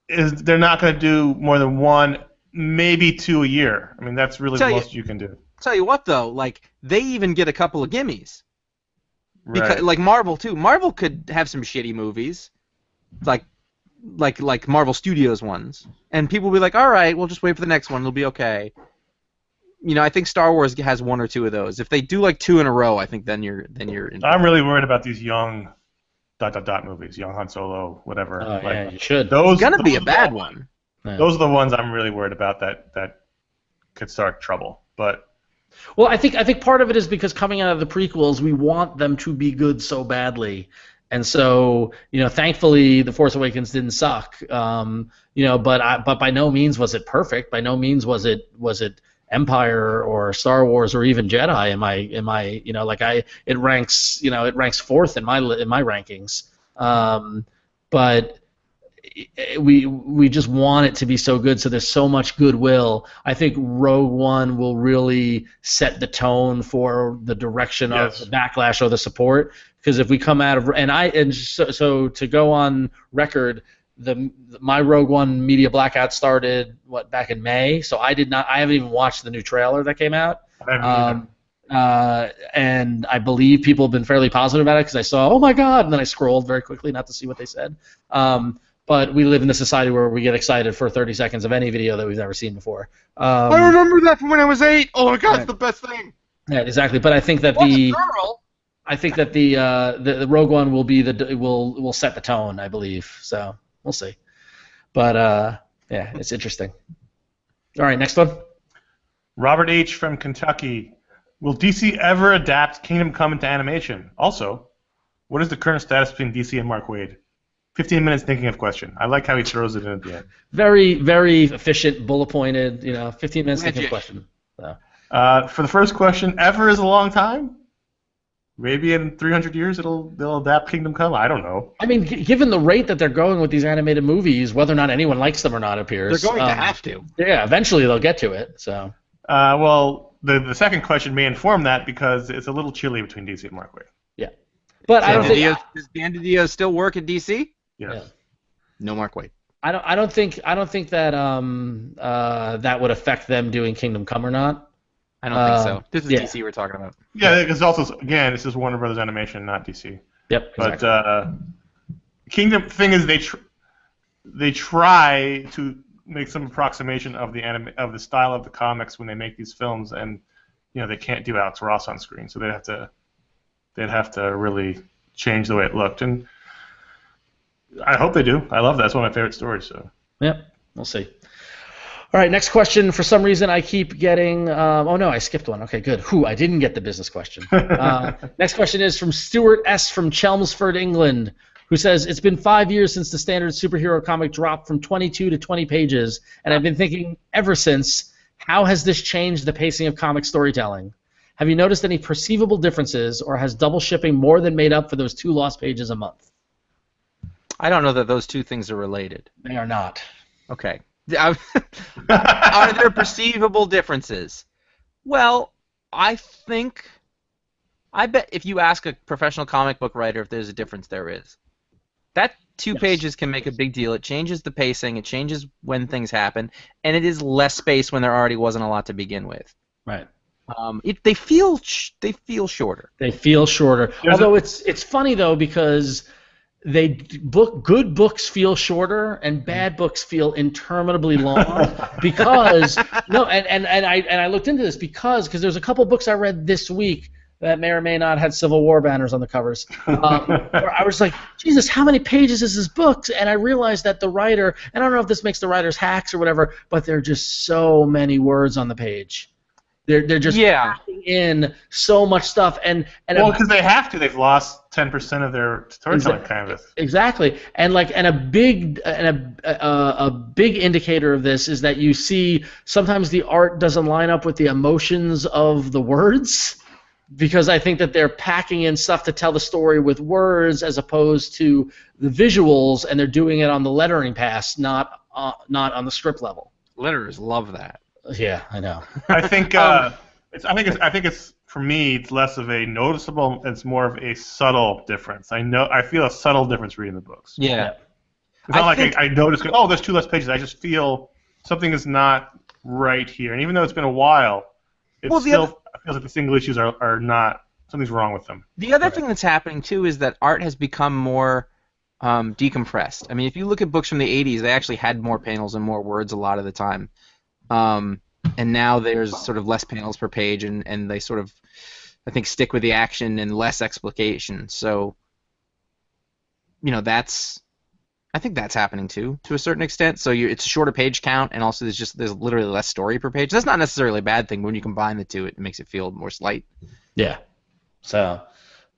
[SPEAKER 3] if they're not going to do more than one, maybe two a year. I mean, that's really the most you can do.
[SPEAKER 1] Tell you what, though, like, they even get a couple of gimmies. Because,
[SPEAKER 3] Right.
[SPEAKER 1] like Marvel too. Marvel could have some shitty movies, like Marvel Studios ones, and people will be like, "All right, we'll just wait for the next one. It'll be okay." You know, I think Star Wars has one or two of those. If they do like two in a row, I think then you're in.
[SPEAKER 3] I'm really worried about these young ... movies, young Han Solo, whatever.
[SPEAKER 2] Oh, yeah, you should.
[SPEAKER 1] It's gonna be a bad one.
[SPEAKER 2] Yeah.
[SPEAKER 3] Those are the ones I'm really worried about that could start trouble. But
[SPEAKER 2] well, I think part of it is because coming out of the prequels, we want them to be good so badly, and so thankfully, The Force Awakens didn't suck. But by no means was it perfect. By no means was it Empire or Star Wars or even Jedi it ranks fourth in my rankings. But we just want it to be so good, so there's so much goodwill. I think Rogue One will really set the tone for the direction of the backlash or the support, because if we come out of so to go on record, my Rogue One media blackout started back in May, so I haven't even watched the new trailer that came out. And I believe people have been fairly positive about it because I saw, oh my god, and then I scrolled very quickly not to see what they said. But we live in a society where we get excited for 30 seconds of any video that we've never seen before.
[SPEAKER 1] I remember that from when I was 8. Oh my god, it's the best thing.
[SPEAKER 2] Yeah, exactly. But I think that the Rogue One will be will set the tone, I believe. So We'll see. But yeah, it's interesting. All right, next one.
[SPEAKER 3] Robert H. from Kentucky. Will DC ever adapt Kingdom Come into animation? Also, what is the current status between DC and Mark Waid? 15 minutes thinking of question. I like how he throws it in at the end.
[SPEAKER 2] Very, very efficient, bullet pointed. 15 minutes thinking of question. So.
[SPEAKER 3] For the first question, ever is a long time. Maybe in 300 years they'll adapt Kingdom Come. I don't know.
[SPEAKER 2] I mean, given the rate that they're going with these animated movies, whether or not anyone likes them or not appears.
[SPEAKER 1] They're going to have to.
[SPEAKER 2] Yeah, eventually they'll get to it. So.
[SPEAKER 3] Well, the second question may inform that because it's a little chilly between DC and Mark Waid.
[SPEAKER 2] Yeah, but I don't think.
[SPEAKER 1] Does Dan DiDio still work at DC?
[SPEAKER 3] Yes.
[SPEAKER 2] Yeah.
[SPEAKER 1] No Mark Waid.
[SPEAKER 2] I don't think that that would affect them doing Kingdom Come or not.
[SPEAKER 1] I don't think so. This is DC we're talking about.
[SPEAKER 3] Yeah, because also again, this is Warner Brothers Animation, not DC.
[SPEAKER 2] Yep. Exactly.
[SPEAKER 3] But Kingdom thing is they try to make some approximation of the style of the comics when they make these films, and they can't do Alex Ross on screen, so they'd have to really change the way it looked, and I hope they do. I love that. It's one of my favorite stories. So.
[SPEAKER 2] Yep. We'll see. All right, next question. For some reason, I keep getting. Oh no, I skipped one. Okay, good. I didn't get the business question. Next question is from Stuart S. from Chelmsford, England, who says, it's been 5 years since the standard superhero comic dropped from 22 to 20 pages, and I've been thinking ever since, how has this changed the pacing of comic storytelling? Have you noticed any perceivable differences, or has double shipping more than made up for those 2 lost pages a month?
[SPEAKER 1] I don't know that those two things are related.
[SPEAKER 2] They are not.
[SPEAKER 1] Okay. Are there perceivable differences? Well, I bet if you ask a professional comic book writer if there's a difference, there is. That 2 pages can make a big deal. It changes the pacing. It changes when things happen, and it is less space when there already wasn't a lot to begin with.
[SPEAKER 2] Right.
[SPEAKER 1] They feel shorter.
[SPEAKER 2] They feel shorter. Although it's funny though because good books feel shorter and bad books feel interminably long because I looked into this because there's a couple books I read this week that may or may not had Civil War banners on the covers. Where I was like, Jesus, how many pages is this book? And I realized that the writer, and I don't know if this makes the writers hacks or whatever, but there are just so many words on the page. They're just packing in so much stuff, and
[SPEAKER 3] because they have to, they've lost 10% of their storytelling canvas.
[SPEAKER 2] Exactly, and a big indicator of this is that you see sometimes the art doesn't line up with the emotions of the words, because I think that they're packing in stuff to tell the story with words as opposed to the visuals, and they're doing it on the lettering pass, not on the script level.
[SPEAKER 1] Letterers love that.
[SPEAKER 2] Yeah, I know.
[SPEAKER 3] I think it's for me. It's less of a noticeable. It's more of a subtle difference. I feel a subtle difference reading the books.
[SPEAKER 2] Yeah.
[SPEAKER 3] It's not I notice. Oh, there's 2 less pages. I just feel something is not right here. And even though it's been a while, it feels like the single issues are not. Something's wrong with them.
[SPEAKER 1] The other thing that's happening too is that art has become more decompressed. I mean, if you look at books from the 80s, they actually had more panels and more words a lot of the time. And now there's sort of less panels per page, and they sort of, I think, stick with the action and less explication. So, I think that's happening too, to a certain extent. So it's a shorter page count, and also there's literally less story per page. That's not necessarily a bad thing, but when you combine the two, it makes it feel more slight.
[SPEAKER 2] Yeah. So,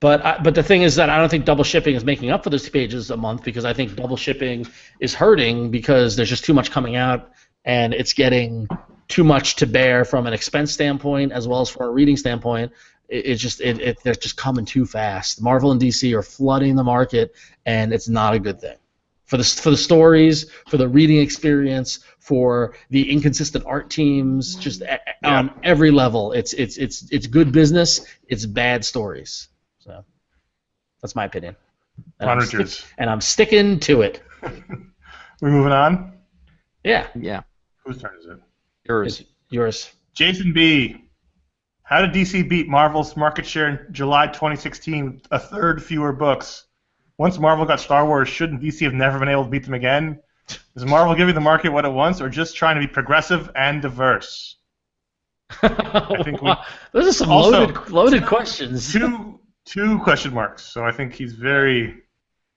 [SPEAKER 2] but the thing is that I don't think double shipping is making up for those 2 pages a month, because I think double shipping is hurting because there's just too much coming out. And it's getting too much to bear from an expense standpoint as well as from a reading standpoint. They're just coming too fast. Marvel and DC are flooding the market, and it's not a good thing for the stories, for the reading experience, for the inconsistent art teams, just on every level. It's good business. It's bad stories. So that's my opinion. And I'm sticking to it.
[SPEAKER 3] We're moving on.
[SPEAKER 2] Yeah.
[SPEAKER 1] Yeah.
[SPEAKER 3] Whose turn is it?
[SPEAKER 2] Yours.
[SPEAKER 3] Jason B. How did DC beat Marvel's market share in July 2016 with 1/3 fewer books? Once Marvel got Star Wars, shouldn't DC have never been able to beat them again? Is Marvel giving the market what it wants, or just trying to be progressive and diverse?
[SPEAKER 2] I think those are some loaded questions.
[SPEAKER 3] Two question marks. So I think he's very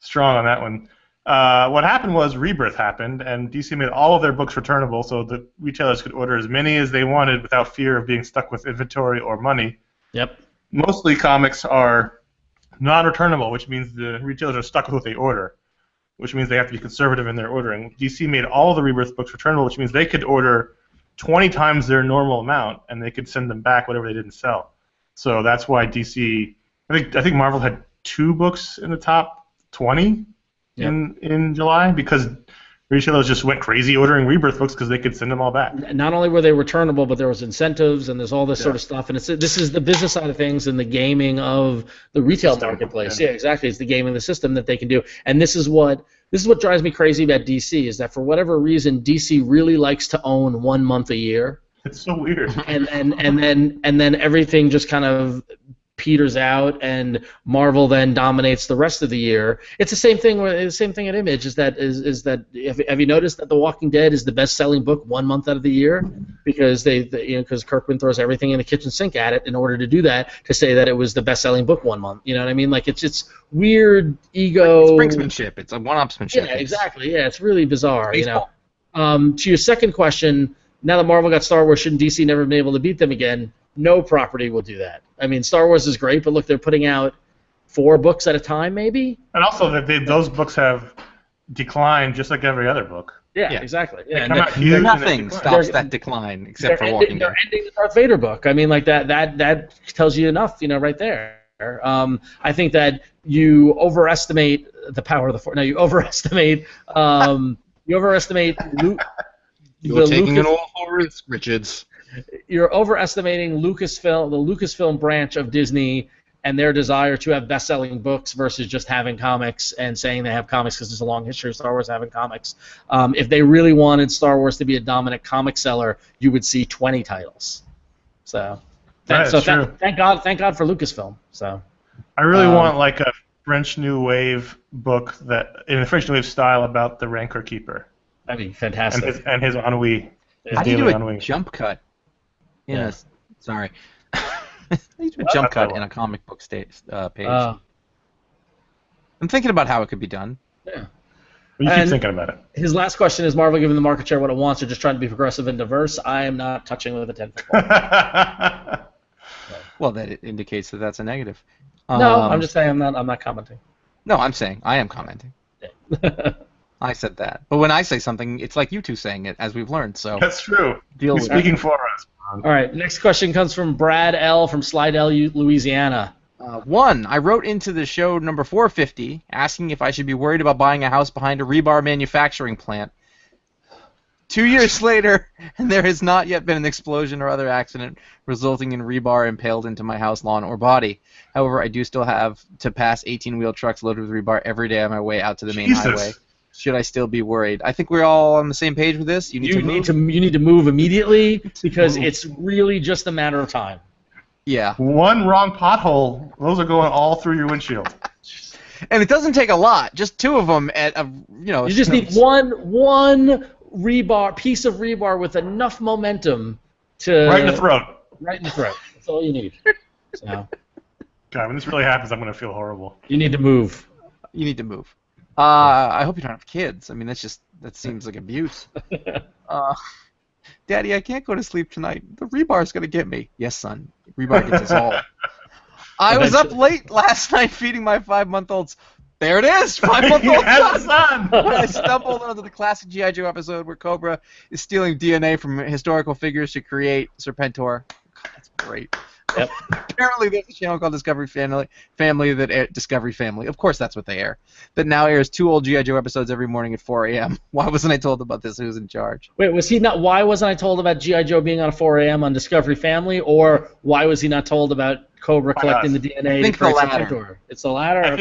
[SPEAKER 3] strong on that one. What happened was Rebirth happened, and DC made all of their books returnable, so the retailers could order as many as they wanted without fear of being stuck with inventory or money.
[SPEAKER 2] Yep.
[SPEAKER 3] Mostly comics are non-returnable, which means the retailers are stuck with what they order, which means they have to be conservative in their ordering. DC made all the Rebirth books returnable, which means they could order 20 times their normal amount, and they could send them back whatever they didn't sell. So that's why DC. I think Marvel had 2 books in the top 20 in July because retailers just went crazy ordering Rebirth books because they could send them all back.
[SPEAKER 2] Not only were they returnable, but there was incentives and there's all this sort of stuff. And this is the business side of things and the gaming of the retail marketplace. Yeah, exactly. It's the gaming of the system that they can do. And this is what drives me crazy about DC is that for whatever reason, DC really likes to own 1 month a year.
[SPEAKER 3] It's so weird.
[SPEAKER 2] And then everything just kind of peters out, and Marvel then dominates the rest of the year. It's the same thing. The same thing at Image is that have you noticed that The Walking Dead is the best-selling book 1 month out of the year because because Kirkman throws everything in the kitchen sink at it in order to do that, to say that it was the best-selling book 1 month. You know what I mean? Like it's weird ego.
[SPEAKER 1] It's brinksmanship. It's a one-upsmanship.
[SPEAKER 2] Yeah, exactly. Yeah, it's really bizarre. Baseball. To your second question, now that Marvel got Star Wars, shouldn't DC never been able to beat them again? No property will do that. I mean, Star Wars is great, but look, they're putting out 4 books at a time, maybe.
[SPEAKER 3] And also, those books have declined just like every other book.
[SPEAKER 2] Yeah. Exactly. Yeah,
[SPEAKER 1] nothing stops that decline except for Walking Dead.
[SPEAKER 2] They're ending the Darth Vader book. I mean, like that tells you enough, right there. I think that you overestimate the power of the Force. No, you overestimate. Luke.
[SPEAKER 1] You're taking an awful risk, Richards.
[SPEAKER 2] You're overestimating the Lucasfilm branch of Disney and their desire to have best-selling books versus just having comics and saying they have comics because there's a long history of Star Wars having comics. If they really wanted Star Wars to be a dominant comic seller, you would see 20 titles. So, thank God for Lucasfilm. So,
[SPEAKER 3] I really want like a French New Wave book that in the French New Wave style about the Rancor Keeper.
[SPEAKER 2] That'd be fantastic.
[SPEAKER 3] And his ennui.
[SPEAKER 1] How do you do a jump cut? Sorry. You do a jump cut in a comic book page. I'm thinking about how it could be done.
[SPEAKER 2] Yeah.
[SPEAKER 3] You keep thinking about it.
[SPEAKER 2] His last question is Marvel giving the market share what it wants or just trying to be progressive and diverse? I am not touching with a 10-foot pole.
[SPEAKER 1] Well, that indicates that that's a negative.
[SPEAKER 2] No, I'm just saying I'm not commenting.
[SPEAKER 1] No, I'm saying I am commenting.
[SPEAKER 2] Yeah.
[SPEAKER 1] I said that. But when I say something, it's like you two saying it, as we've learned. So
[SPEAKER 3] that's true.
[SPEAKER 1] He's
[SPEAKER 3] speaking for us.
[SPEAKER 2] All right, next question comes from Brad L. from Slidell, Louisiana.
[SPEAKER 1] 1. I wrote into the show number 450 asking if I should be worried about buying a house behind a rebar manufacturing plant. 2 years later, and there has not yet been an explosion or other accident resulting in rebar impaled into my house lawn or body. However, I do still have to pass 18-wheel trucks loaded with rebar every day on my way out to the main highway. Should I still be worried? I think we're all on the same page with this. You need
[SPEAKER 2] to move immediately because it's really just a matter of time.
[SPEAKER 1] Yeah.
[SPEAKER 3] One wrong pothole, those are going all through your windshield.
[SPEAKER 1] And it doesn't take a lot. Just 2 of them at a
[SPEAKER 2] You just need one piece of rebar with enough momentum to
[SPEAKER 3] right in the throat.
[SPEAKER 2] Right in the throat. That's all you need. So.
[SPEAKER 3] God, when this really happens, I'm going to feel horrible.
[SPEAKER 2] You need to move.
[SPEAKER 1] You need to move. I hope you don't have kids. I mean, that seems like abuse. Daddy, I can't go to sleep tonight. The rebar's going to get me. Yes, son. Rebar gets us all. I was up late last night feeding my 5-month-olds. There it is, 5-month-old son. I stumbled onto the classic G.I. Joe episode where Cobra is stealing DNA from historical figures to create Serpentor. God, that's great.
[SPEAKER 2] Yep.
[SPEAKER 1] Apparently, there's a channel called Discovery Family that Discovery Family. Of course, that's what they air. That now airs 2 old G.I. Joe episodes every morning at 4 a.m. Why wasn't I told about this? Who's in charge?
[SPEAKER 2] Wait, was he not? Why wasn't I told about G.I. Joe being on at 4 a.m. on Discovery Family, or why was he not told about Cobra collecting the DNA?
[SPEAKER 1] I think the latter.
[SPEAKER 2] It's the latter.
[SPEAKER 3] I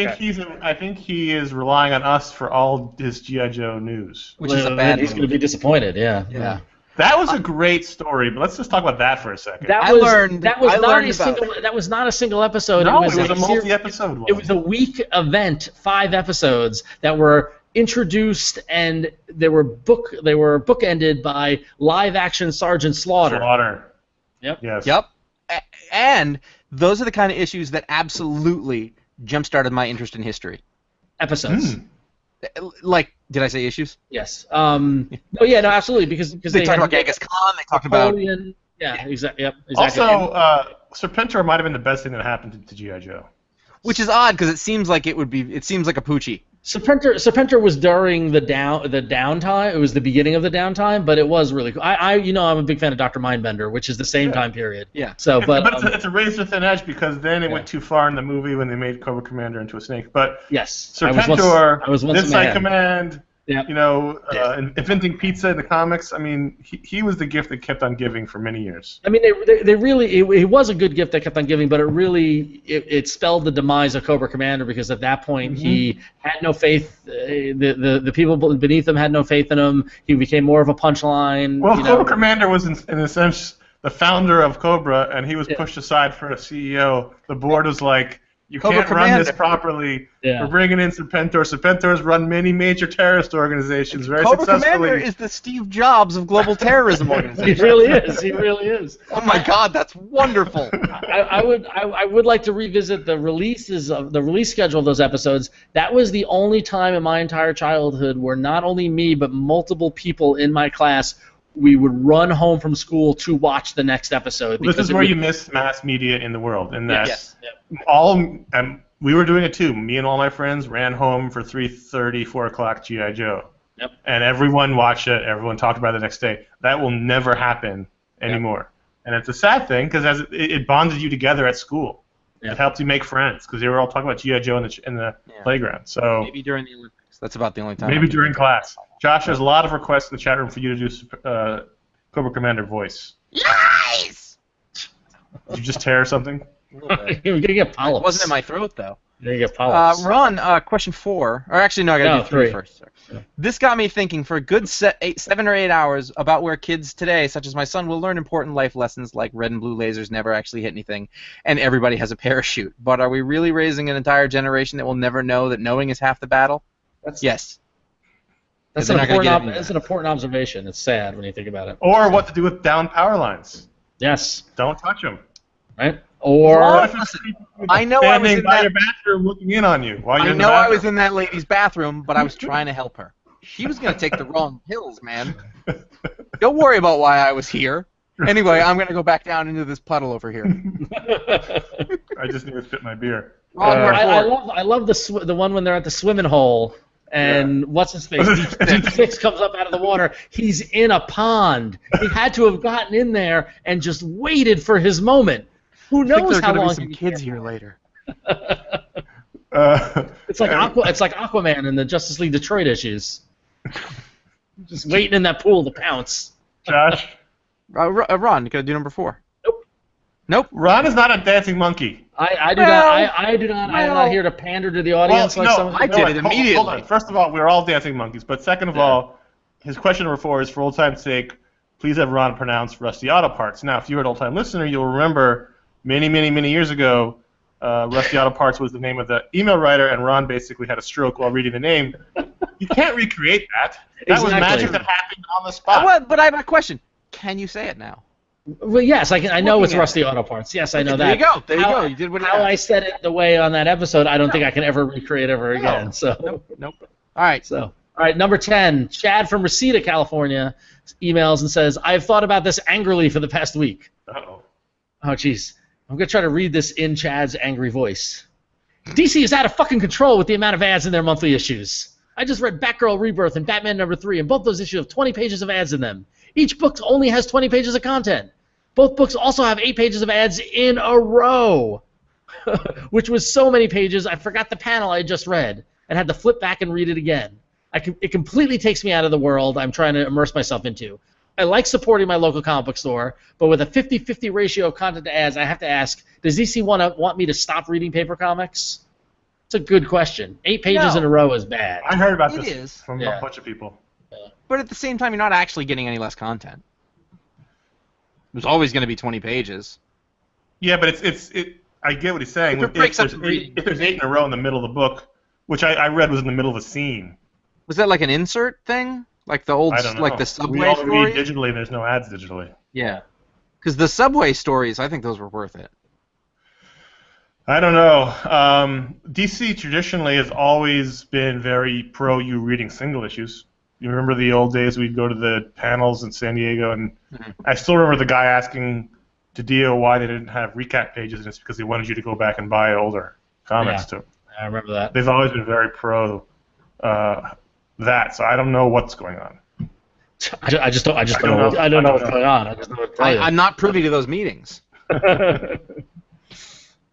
[SPEAKER 3] think he is relying on us for all his G.I. Joe news,
[SPEAKER 1] which is a bad.
[SPEAKER 2] He's going to be disappointed. Yeah.
[SPEAKER 3] That was a great story, but let's just talk about that for a second.
[SPEAKER 2] That was not a single episode.
[SPEAKER 3] No, it was a multi-episode one.
[SPEAKER 2] It was a week event, 5 episodes that were introduced, and they were bookended by live-action Sergeant Slaughter.
[SPEAKER 3] Yep. Yes.
[SPEAKER 1] Yep. And those are the kind of issues that absolutely jump-started my interest in history.
[SPEAKER 2] Episodes.
[SPEAKER 1] Like, did I say issues?
[SPEAKER 2] Yes. Oh yeah, no, absolutely, because
[SPEAKER 1] They talked about Genghis Khan. They talked about
[SPEAKER 2] Napoleon. Yeah, exactly. Yep, exactly.
[SPEAKER 3] Also, Serpentor might have been the best thing that happened to G.I. Joe.
[SPEAKER 1] which is odd because it seems like it would be. It seems like a Poochie.
[SPEAKER 2] Serpentor was during the downtime. It was the beginning of the downtime, but it was really cool. I'm a big fan of Dr. Mindbender, which is the same time period.
[SPEAKER 1] Yeah.
[SPEAKER 2] So, but
[SPEAKER 3] it's a razor thin edge because then it went too far in the movie when they made Cobra Commander into a snake. But
[SPEAKER 2] yes,
[SPEAKER 3] Serpentor,
[SPEAKER 2] I was once
[SPEAKER 3] Inside Command,
[SPEAKER 2] Yep.
[SPEAKER 3] inventing pizza in the comics. I mean, he was the gift that kept on giving for many years.
[SPEAKER 2] I mean, they really it was a good gift that kept on giving, but it spelled the demise of Cobra Commander because at that point he had no faith. The people beneath him had no faith in him. He became more of a punchline.
[SPEAKER 3] Well, Cobra Commander was in a sense the founder of Cobra, and he was pushed aside for a CEO. The board was like, you
[SPEAKER 1] Cobra
[SPEAKER 3] can't run this properly.
[SPEAKER 2] Yeah.
[SPEAKER 3] We're bringing in Serpentor. Serpentor's run many major terrorist organizations very
[SPEAKER 1] Cobra
[SPEAKER 3] successfully.
[SPEAKER 1] Commander is the Steve Jobs of global terrorism organization.
[SPEAKER 2] He really is. He really is.
[SPEAKER 1] Oh my God, that's wonderful.
[SPEAKER 2] I would like to revisit the release schedule of those episodes. That was the only time in my entire childhood where not only me but multiple people in my class we would run home from school to watch the next episode.
[SPEAKER 3] This is where you miss mass media in the world, and that
[SPEAKER 1] Yes.
[SPEAKER 3] we were doing it too. Me and all my friends ran home for 3:30, 4 o'clock G.I. Joe.
[SPEAKER 2] Yep.
[SPEAKER 3] And everyone watched it. Everyone talked about it the next day. That will never happen anymore. And it's a sad thing because it bonded you together at school.
[SPEAKER 2] Yep.
[SPEAKER 3] It helped you make friends because they were all talking about G.I. Joe in the playground. So
[SPEAKER 1] maybe during the Olympics. That's about the only time.
[SPEAKER 3] maybe during class. Josh, there's a lot of requests in the chat room for you to do Cobra Commander voice.
[SPEAKER 1] Yes!
[SPEAKER 3] Did you just tear something?
[SPEAKER 2] You're gonna get polyps.
[SPEAKER 1] It wasn't in my throat though.
[SPEAKER 2] You're gonna get polyps.
[SPEAKER 1] Ron, question 4. Or actually, no, I gotta do 3 first. Sorry.
[SPEAKER 2] Yeah.
[SPEAKER 1] This got me thinking for a good 7 or 8 hours about where kids today, such as my son, will learn important life lessons like red and blue lasers never actually hit anything, and everybody has a parachute. But are we really raising an entire generation that will never know that knowing is half the battle? Yes.
[SPEAKER 2] That's
[SPEAKER 1] They're not gonna get it
[SPEAKER 2] an important observation. It's sad when you think about it.
[SPEAKER 3] Or what to do with down power lines.
[SPEAKER 2] Yes.
[SPEAKER 3] Don't touch them.
[SPEAKER 2] Right? Or
[SPEAKER 1] I know I was
[SPEAKER 3] standing
[SPEAKER 1] in
[SPEAKER 3] by
[SPEAKER 1] that.
[SPEAKER 3] your bathroom looking in on you while you're
[SPEAKER 1] I
[SPEAKER 3] in the
[SPEAKER 1] know I
[SPEAKER 3] bathroom.
[SPEAKER 1] was in that lady's bathroom, but I was trying to help her. She was gonna take the wrong pills, man. Don't worry about why I was here. Anyway, I'm gonna go back down into this puddle over here.
[SPEAKER 3] I just need to spit my beer.
[SPEAKER 2] I love the one when they're at the swimming hole and what's his face? Deep Six comes up out of the water. He's in a pond. He had to have gotten in there and just waited for his moment. Who knows how long?
[SPEAKER 1] Be some kids here later.
[SPEAKER 2] It's like Aquaman in the Justice League Detroit issues. Just waiting in that pool to pounce.
[SPEAKER 3] Josh?
[SPEAKER 1] Ron, you gotta do number 4. Nope.
[SPEAKER 3] Ron is not a dancing monkey.
[SPEAKER 2] I do not. I'm not here to pander to the audience
[SPEAKER 3] Well,
[SPEAKER 2] like
[SPEAKER 3] no,
[SPEAKER 2] some.
[SPEAKER 1] I did it immediately.
[SPEAKER 3] Hold on. First of all, we're all dancing monkeys. But second of all, his question number 4 is, for old time's sake, please have Ron pronounce Rusty Auto Parts. Now, if you're an old time listener, you'll remember many, many, many years ago, Rusty Auto Parts was the name of the email writer, and Ron basically had a stroke while reading the name. You can't recreate that. That was magic that happened on the spot.
[SPEAKER 1] But I have a question. Can you say it now?
[SPEAKER 2] Well, yes, I can. I know it's
[SPEAKER 1] Looking at
[SPEAKER 2] Rusty Auto Parts. Yes, I know
[SPEAKER 1] There
[SPEAKER 2] that.
[SPEAKER 1] you go. There you go. You did what
[SPEAKER 2] How I said it the way on that episode, I don't think I can ever recreate ever again. So.
[SPEAKER 1] Nope. All right.
[SPEAKER 2] All right, number 10. Chad from Reseda, California, emails and says, "I've thought about this angrily for the past week."
[SPEAKER 3] Uh-oh.
[SPEAKER 2] Oh, jeez. I'm gonna try to read this in Chad's angry voice. DC is out of fucking control with the amount of ads in their monthly issues. I just read Batgirl Rebirth and Batman #3, and both those issues have 20 pages of ads in them. Each book only has 20 pages of content. Both books also have 8 pages of ads in a row, which was so many pages I forgot the panel I just read and had to flip back and read it again. It completely takes me out of the world I'm trying to immerse myself into. I like supporting my local comic book store, but with a 50-50 ratio of content to ads, I have to ask, does DC want me to stop reading paper comics? It's a good question. 8 pages in a row is bad.
[SPEAKER 3] I heard about
[SPEAKER 1] It
[SPEAKER 3] this
[SPEAKER 1] is.
[SPEAKER 3] from a bunch of people.
[SPEAKER 1] But at the same time, you're not actually getting any less content. There's always going to be 20 pages.
[SPEAKER 3] Yeah, but it's I get what he's saying.
[SPEAKER 1] If it breaks up
[SPEAKER 3] If there's 8 in a row in the middle of the book, which I read was in the middle of a scene.
[SPEAKER 1] Was that like an insert thing? Like the old,
[SPEAKER 3] I don't know.
[SPEAKER 1] like the Subway
[SPEAKER 3] we all
[SPEAKER 1] stories?
[SPEAKER 3] read digitally, and there's no ads digitally.
[SPEAKER 1] Yeah. Because the Subway stories, I think those were worth it.
[SPEAKER 3] I don't know. DC traditionally has always been very pro you reading single issues. You remember the old days we'd go to the panels in San Diego, and I still remember the guy asking DiDio why they didn't have recap pages, and it's because they wanted you to go back and buy older comics too.
[SPEAKER 2] I remember that.
[SPEAKER 3] They've always been very pro that, so I don't know what's going on.
[SPEAKER 2] I just don't know. I don't know what's going on. I just know what to tell you.
[SPEAKER 1] I'm not privy to those meetings.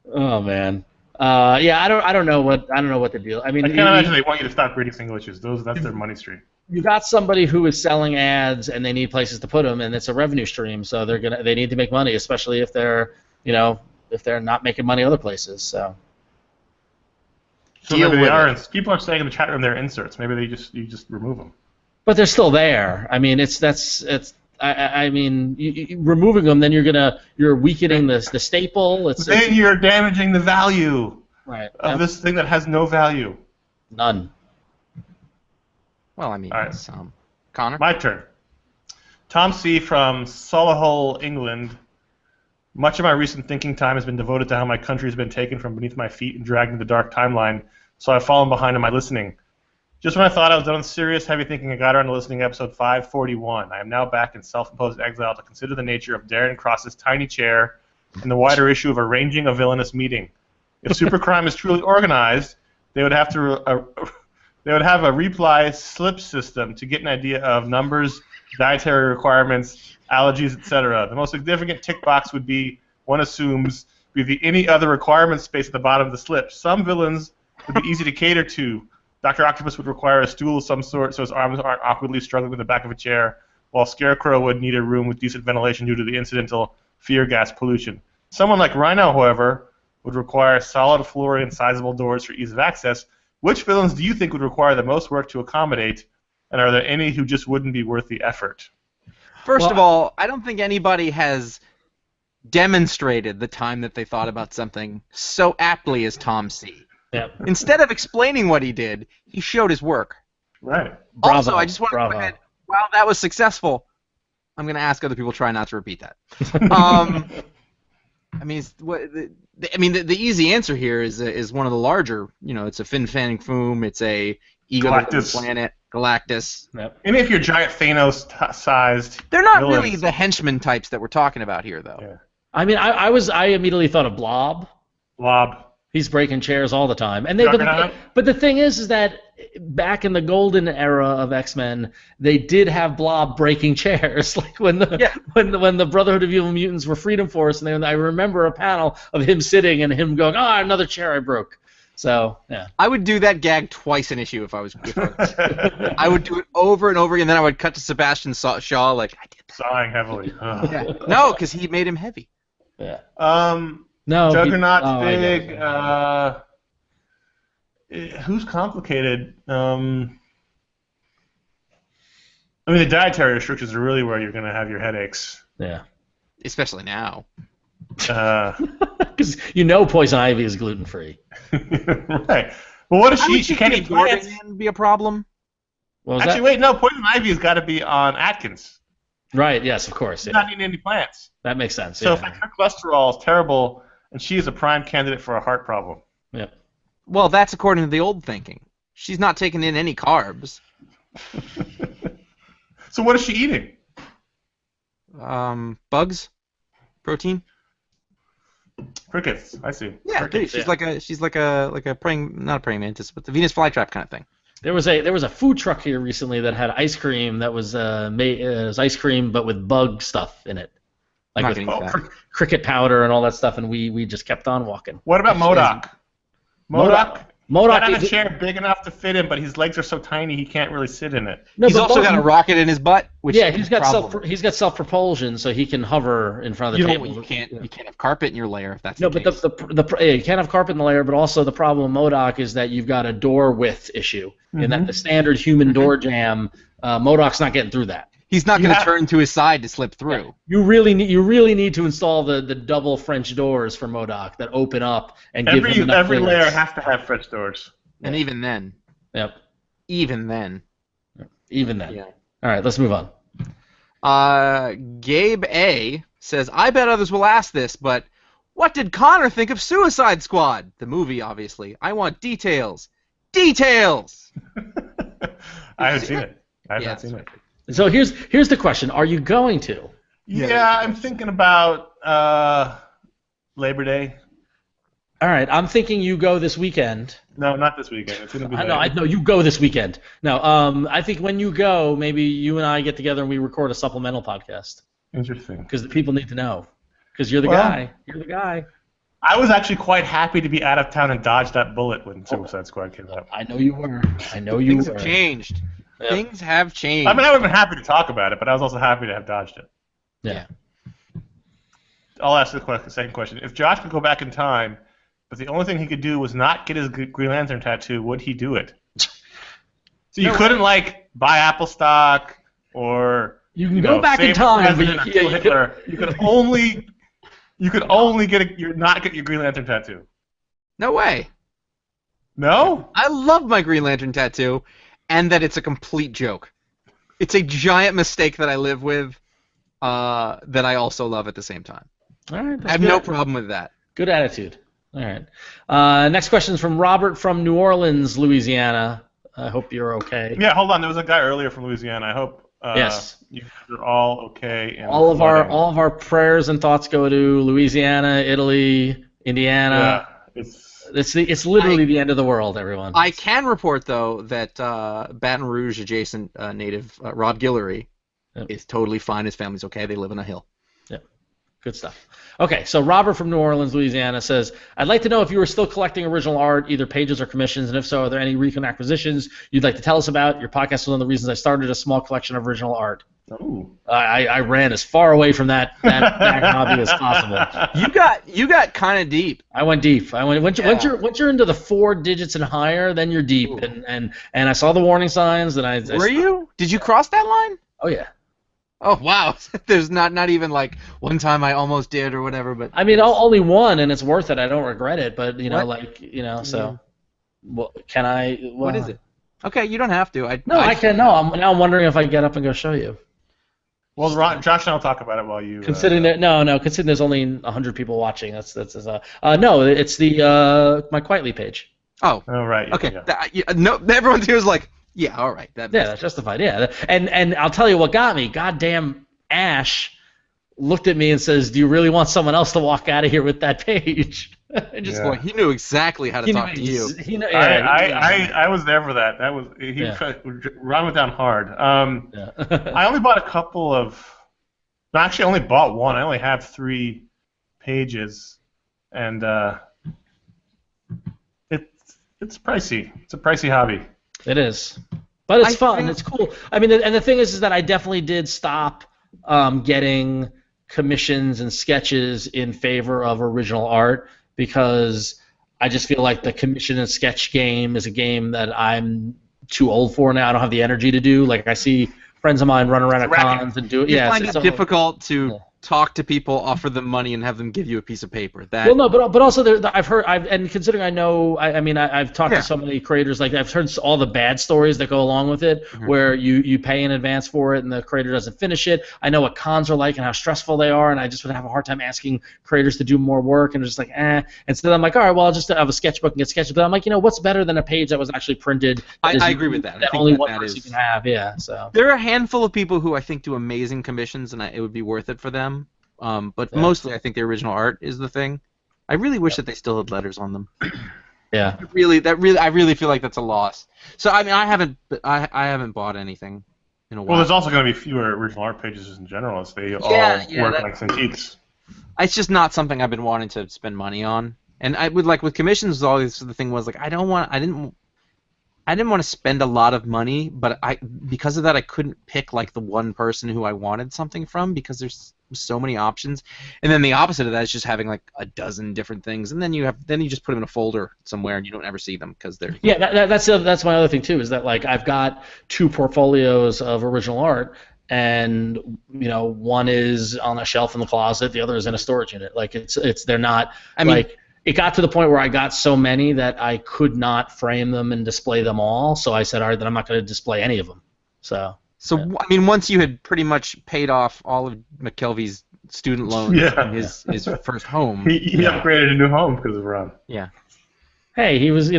[SPEAKER 2] Oh man. Yeah, I don't know what the deal. I mean,
[SPEAKER 3] I can't imagine they want you to stop reading single issues. That's their money stream.
[SPEAKER 2] You got somebody who is selling ads, and they need places to put them, and it's a revenue stream. So they need to make money, especially if they're not making money other places. So
[SPEAKER 3] maybe they are. People are saying in the chat room they're inserts. Maybe you just remove them.
[SPEAKER 2] But they're still there. I mean, removing them, then you're weakening the staple.
[SPEAKER 3] Then you're damaging the value of
[SPEAKER 2] this
[SPEAKER 3] this thing that has no value.
[SPEAKER 2] None.
[SPEAKER 1] Well, I mean,
[SPEAKER 3] right.
[SPEAKER 1] Connor?
[SPEAKER 3] My turn. Tom C. from Solihull, England. Much of my recent thinking time has been devoted to how my country has been taken from beneath my feet and dragged into the dark timeline, so I've fallen behind in my listening. Just when I thought I was done with serious, heavy thinking, I got around to listening to episode 541. I am now back in self-imposed exile to consider the nature of Darren Cross's tiny chair and the wider issue of arranging a villainous meeting. If supercrime is truly organized, they would have a reply slip system to get an idea of numbers, dietary requirements, allergies, etc. The most significant tick box would be, one assumes, be the any other requirement space at the bottom of the slip. Some villains would be easy to cater to. Dr. Octopus would require a stool of some sort so his arms aren't awkwardly struggling with the back of a chair, while Scarecrow would need a room with decent ventilation due to the incidental fear gas pollution. Someone like Rhino, however, would require solid flooring and sizable doors for ease of access. Which villains do you think would require the most work to accommodate, and are there any who just wouldn't be worth the effort?
[SPEAKER 1] First of all, I don't think anybody has demonstrated the time that they thought about something so aptly as Tom C.
[SPEAKER 2] Yep.
[SPEAKER 1] Instead of explaining what he did, he showed his work.
[SPEAKER 3] Right.
[SPEAKER 2] Bravo.
[SPEAKER 1] Also, I just want to add, while that was successful, I'm going to ask other people to try not to repeat that. I mean, the easy answer here is one of the larger. It's a Fin Fang Foom. It's a Ego
[SPEAKER 3] Galactus.
[SPEAKER 1] Planet, Galactus.
[SPEAKER 2] Yep.
[SPEAKER 3] And if you're giant Thanos-sized,
[SPEAKER 1] They're not
[SPEAKER 3] villains.
[SPEAKER 1] really the henchmen types that we're talking about here, though.
[SPEAKER 3] Yeah.
[SPEAKER 2] I mean, I immediately thought of Blob.
[SPEAKER 3] Blob.
[SPEAKER 2] He's breaking chairs all the time. And but the thing is that back in the golden era of X-Men, they did have Blob breaking chairs, like when the Brotherhood of Evil Mutants were Freedom Force, and I remember a panel of him sitting and him going, another chair I broke. So yeah.
[SPEAKER 1] I would do that gag twice an issue if I was. I would do it over and over again, and then I would cut to Sebastian Shaw like I did that.
[SPEAKER 3] Sawing heavily.
[SPEAKER 1] Yeah. No, because he made him heavy.
[SPEAKER 2] Yeah.
[SPEAKER 3] No. Juggernaut's big. Who's complicated? I mean, the dietary restrictions are really where you're going to have your headaches.
[SPEAKER 2] Yeah.
[SPEAKER 1] Especially now.
[SPEAKER 2] Because Poison Ivy is gluten free.
[SPEAKER 3] Right. Well, what if she can't eat plants?
[SPEAKER 1] Be a problem?
[SPEAKER 3] Actually, wait, no. Poison Ivy has got to be on Atkins.
[SPEAKER 2] Right. Yes, of course.
[SPEAKER 3] She's not eating any plants.
[SPEAKER 2] That makes sense.
[SPEAKER 3] So if her cholesterol is terrible, and she is a prime candidate for a heart problem.
[SPEAKER 2] Yep.
[SPEAKER 1] Well, that's according to the old thinking. She's not taking in any carbs.
[SPEAKER 3] So what is she eating?
[SPEAKER 1] Bugs, protein.
[SPEAKER 3] Crickets. I see.
[SPEAKER 1] Yeah,
[SPEAKER 3] Crickets,
[SPEAKER 1] she's like a praying, not a praying mantis, but the Venus flytrap kind of thing.
[SPEAKER 2] There was a food truck here recently that had ice cream that was made as ice cream but with bug stuff in it, like with cricket powder and all that stuff, and we just kept on walking.
[SPEAKER 3] What about MODOK? MODOK has a chair big enough to fit him, but his legs are so tiny he can't really sit in it.
[SPEAKER 1] No, he's also got a rocket in his butt. Which
[SPEAKER 2] he's got self-propulsion, so he can hover in front of the table.
[SPEAKER 1] You can't have carpet in your lair if that's
[SPEAKER 2] no.
[SPEAKER 1] The
[SPEAKER 2] but
[SPEAKER 1] case.
[SPEAKER 2] you can't have carpet in the lair. But also the problem with MODOK is that you've got a door width issue, in that the standard human door jam, MODOK's not getting through that.
[SPEAKER 1] He's not going to turn to his side to slip through.
[SPEAKER 2] Yeah. You really need to install the double French doors for MODOK that open up and give him enough
[SPEAKER 3] every
[SPEAKER 2] clearance.
[SPEAKER 3] layer has to have French doors.
[SPEAKER 1] And even then.
[SPEAKER 2] Yep.
[SPEAKER 1] Even then.
[SPEAKER 2] Yeah. All right, let's move on.
[SPEAKER 1] Gabe A says, I bet others will ask this, but What did Connor think of Suicide Squad? The movie, obviously. I want details. Details!
[SPEAKER 3] I haven't seen it. I have
[SPEAKER 1] Yeah,
[SPEAKER 3] not seen it.
[SPEAKER 2] So here's the question: are you going to?
[SPEAKER 3] Yeah, I'm thinking about Labor Day.
[SPEAKER 2] All right, I'm thinking you go this weekend.
[SPEAKER 3] No, not this weekend. It's gonna be.
[SPEAKER 2] I know you go this weekend. No, I think when you go, maybe you and I get together and we record a supplemental podcast
[SPEAKER 3] Interesting.
[SPEAKER 2] because the people need to know. Because you're the guy. You're the guy.
[SPEAKER 3] I was actually quite happy to be out of town and dodge that bullet when Suicide Squad came out.
[SPEAKER 2] I know you were.
[SPEAKER 1] Things have changed. Yep. Things have changed.
[SPEAKER 3] I mean, I would have been happy to talk about it, but I was also happy to have dodged it.
[SPEAKER 2] Yeah.
[SPEAKER 3] I'll ask the second question. If Josh could go back in time, but the only thing he could do was not get his Green Lantern tattoo, would he do it? So you couldn't, like, buy Apple stock or...
[SPEAKER 2] You can go back in time, but
[SPEAKER 3] you could only not get your Green Lantern tattoo.
[SPEAKER 1] No way.
[SPEAKER 3] No?
[SPEAKER 1] I love my Green Lantern tattoo, and that it's a complete joke. It's a giant mistake that I live with, that I also love at the same time.
[SPEAKER 2] All right.
[SPEAKER 1] I have no problem with that.
[SPEAKER 2] Good attitude. All right. Next question is from Robert from New Orleans, Louisiana. I hope you're okay.
[SPEAKER 3] Yeah, hold on. There was a guy earlier from Louisiana. I hope
[SPEAKER 2] yes.
[SPEAKER 3] You're all okay.
[SPEAKER 2] All of our prayers and thoughts go to Louisiana, Italy, Indiana.
[SPEAKER 3] Yeah,
[SPEAKER 2] it's literally the end of the world, everyone.
[SPEAKER 1] I can report though that Baton Rouge adjacent native Rob Guillory is totally fine. His family's okay. They live in a hill.
[SPEAKER 2] Yep. Good stuff. Okay, so Robert from New Orleans, Louisiana says, I'd like to know if you are still collecting original art, either pages or commissions, and if so, are there any recent acquisitions you'd like to tell us about? Your podcast was one of the reasons I started a small collection of original art.
[SPEAKER 3] Oh.
[SPEAKER 2] I ran as far away from that hobby as possible.
[SPEAKER 1] You got kind of deep.
[SPEAKER 2] I went deep. Once you're into the 4 digits and higher, then you're deep. And I saw the warning signs. And
[SPEAKER 1] Were you? Did you cross that line?
[SPEAKER 2] Oh yeah.
[SPEAKER 1] Oh wow! There's not even like one time I almost did or whatever, but
[SPEAKER 2] I mean only one, and it's worth it. I don't regret it, but so. Well, can I? Well,
[SPEAKER 1] what is it? Okay, you don't have to.
[SPEAKER 2] I can. No, I'm wondering if I can get up and go show you.
[SPEAKER 3] Well, Josh and I'll talk about it while you.
[SPEAKER 2] Considering considering there's only 100 people watching, no, it's the my Quietly page.
[SPEAKER 1] Oh.
[SPEAKER 3] Oh right.
[SPEAKER 1] Okay. No, everyone here is like. Yeah, all right.
[SPEAKER 2] That's justified. Yeah, and I'll tell you what got me. Goddamn Ash looked at me and says, "Do you really want someone else to walk out of here with that page?"
[SPEAKER 1] Boy, he knew exactly how to talk to you.
[SPEAKER 3] I was there for that. That was Ron went down hard. I only bought a couple of. No, actually, I only bought one. I only have 3 pages, and it's pricey. It's a pricey hobby.
[SPEAKER 2] It is, but it's fun. It's cool. I mean, and the thing is that I definitely did stop getting commissions and sketches in favor of original art because I just feel like the commission and sketch game is a game that I'm too old for now. I don't have the energy to do. Like I see friends of mine run around at cons and do it.
[SPEAKER 1] You find it difficult to talk to people, offer them money, and have them give you a piece of paper. Well,
[SPEAKER 2] no, but also and considering I've talked to so many creators, like I've heard all the bad stories that go along with it, where you pay in advance for it and the creator doesn't finish it. I know what cons are like and how stressful they are, and I just would have a hard time asking creators to do more work, and just like Instead, I'm like, all right, well, I'll just have a sketchbook and get sketches. But I'm like, what's better than a page that was actually printed?
[SPEAKER 1] I agree with that.
[SPEAKER 2] That only one person can have. Yeah. So
[SPEAKER 1] there are a handful of people who I think do amazing commissions, and it would be worth it for them. But mostly, I think the original art is the thing. I really wish that they still had letters on them.
[SPEAKER 2] Yeah.
[SPEAKER 1] I really feel like that's a loss. So I mean, I haven't bought anything in a while.
[SPEAKER 3] Well, there's also going to be fewer original art pages in general, as they all work like antiques.
[SPEAKER 1] It's just not something I've been wanting to spend money on. And I would with commissions. Always the thing was like I didn't want to spend a lot of money, but because of that I couldn't pick like the one person who I wanted something from because there's so many options. And then the opposite of that is just having like a dozen different things, and then you just put them in a folder somewhere and you don't ever see them because they're
[SPEAKER 2] that's my other thing too, is that like I've got 2 portfolios of original art, and one is on a shelf in the closet, the other is in a storage unit. Like they're not. It got to the point where I got so many that I could not frame them and display them all. So I said, all right, then I'm not going to display any of them. So
[SPEAKER 1] I mean, once you had pretty much paid off all of McKelvey's student loans
[SPEAKER 3] Yeah.
[SPEAKER 1] from his first home.
[SPEAKER 3] He upgraded a new home because of Ron.
[SPEAKER 1] Yeah.
[SPEAKER 2] Hey, he was, it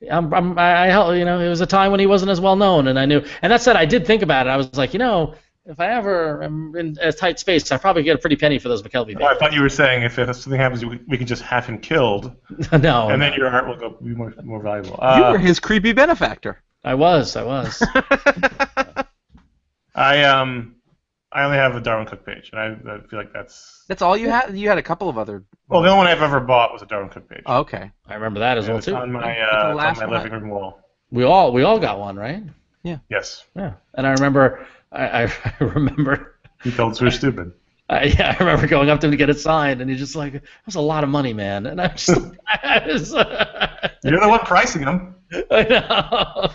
[SPEAKER 2] was a time when he wasn't as well known, and I knew. And that said, I did think about it. I was like, if I ever am in a tight space, I probably get a pretty penny for those McKelvey
[SPEAKER 3] Oh, I
[SPEAKER 2] papers.
[SPEAKER 3] thought you were saying if something happens, we can just have him killed,
[SPEAKER 2] No,
[SPEAKER 3] and then your art will be more valuable.
[SPEAKER 1] You were his creepy benefactor.
[SPEAKER 2] I was.
[SPEAKER 3] I only have a Darwin Cook page, and I feel like that's.
[SPEAKER 1] That's all you had? You had a couple of other.
[SPEAKER 3] Well, the only one I've ever bought was a Darwin Cook page.
[SPEAKER 1] Oh, okay.
[SPEAKER 2] I remember that as well
[SPEAKER 3] It's
[SPEAKER 2] too.
[SPEAKER 3] on my
[SPEAKER 1] last one.
[SPEAKER 3] living room wall.
[SPEAKER 2] We all got one, right?
[SPEAKER 3] Yes.
[SPEAKER 2] Yeah. And I remember, I remember.
[SPEAKER 3] You told us we were stupid.
[SPEAKER 2] I remember going up to him to get it signed, and he's just like, "That's a lot of money, man." And I'm just like,
[SPEAKER 3] You're the one pricing them.
[SPEAKER 2] I know.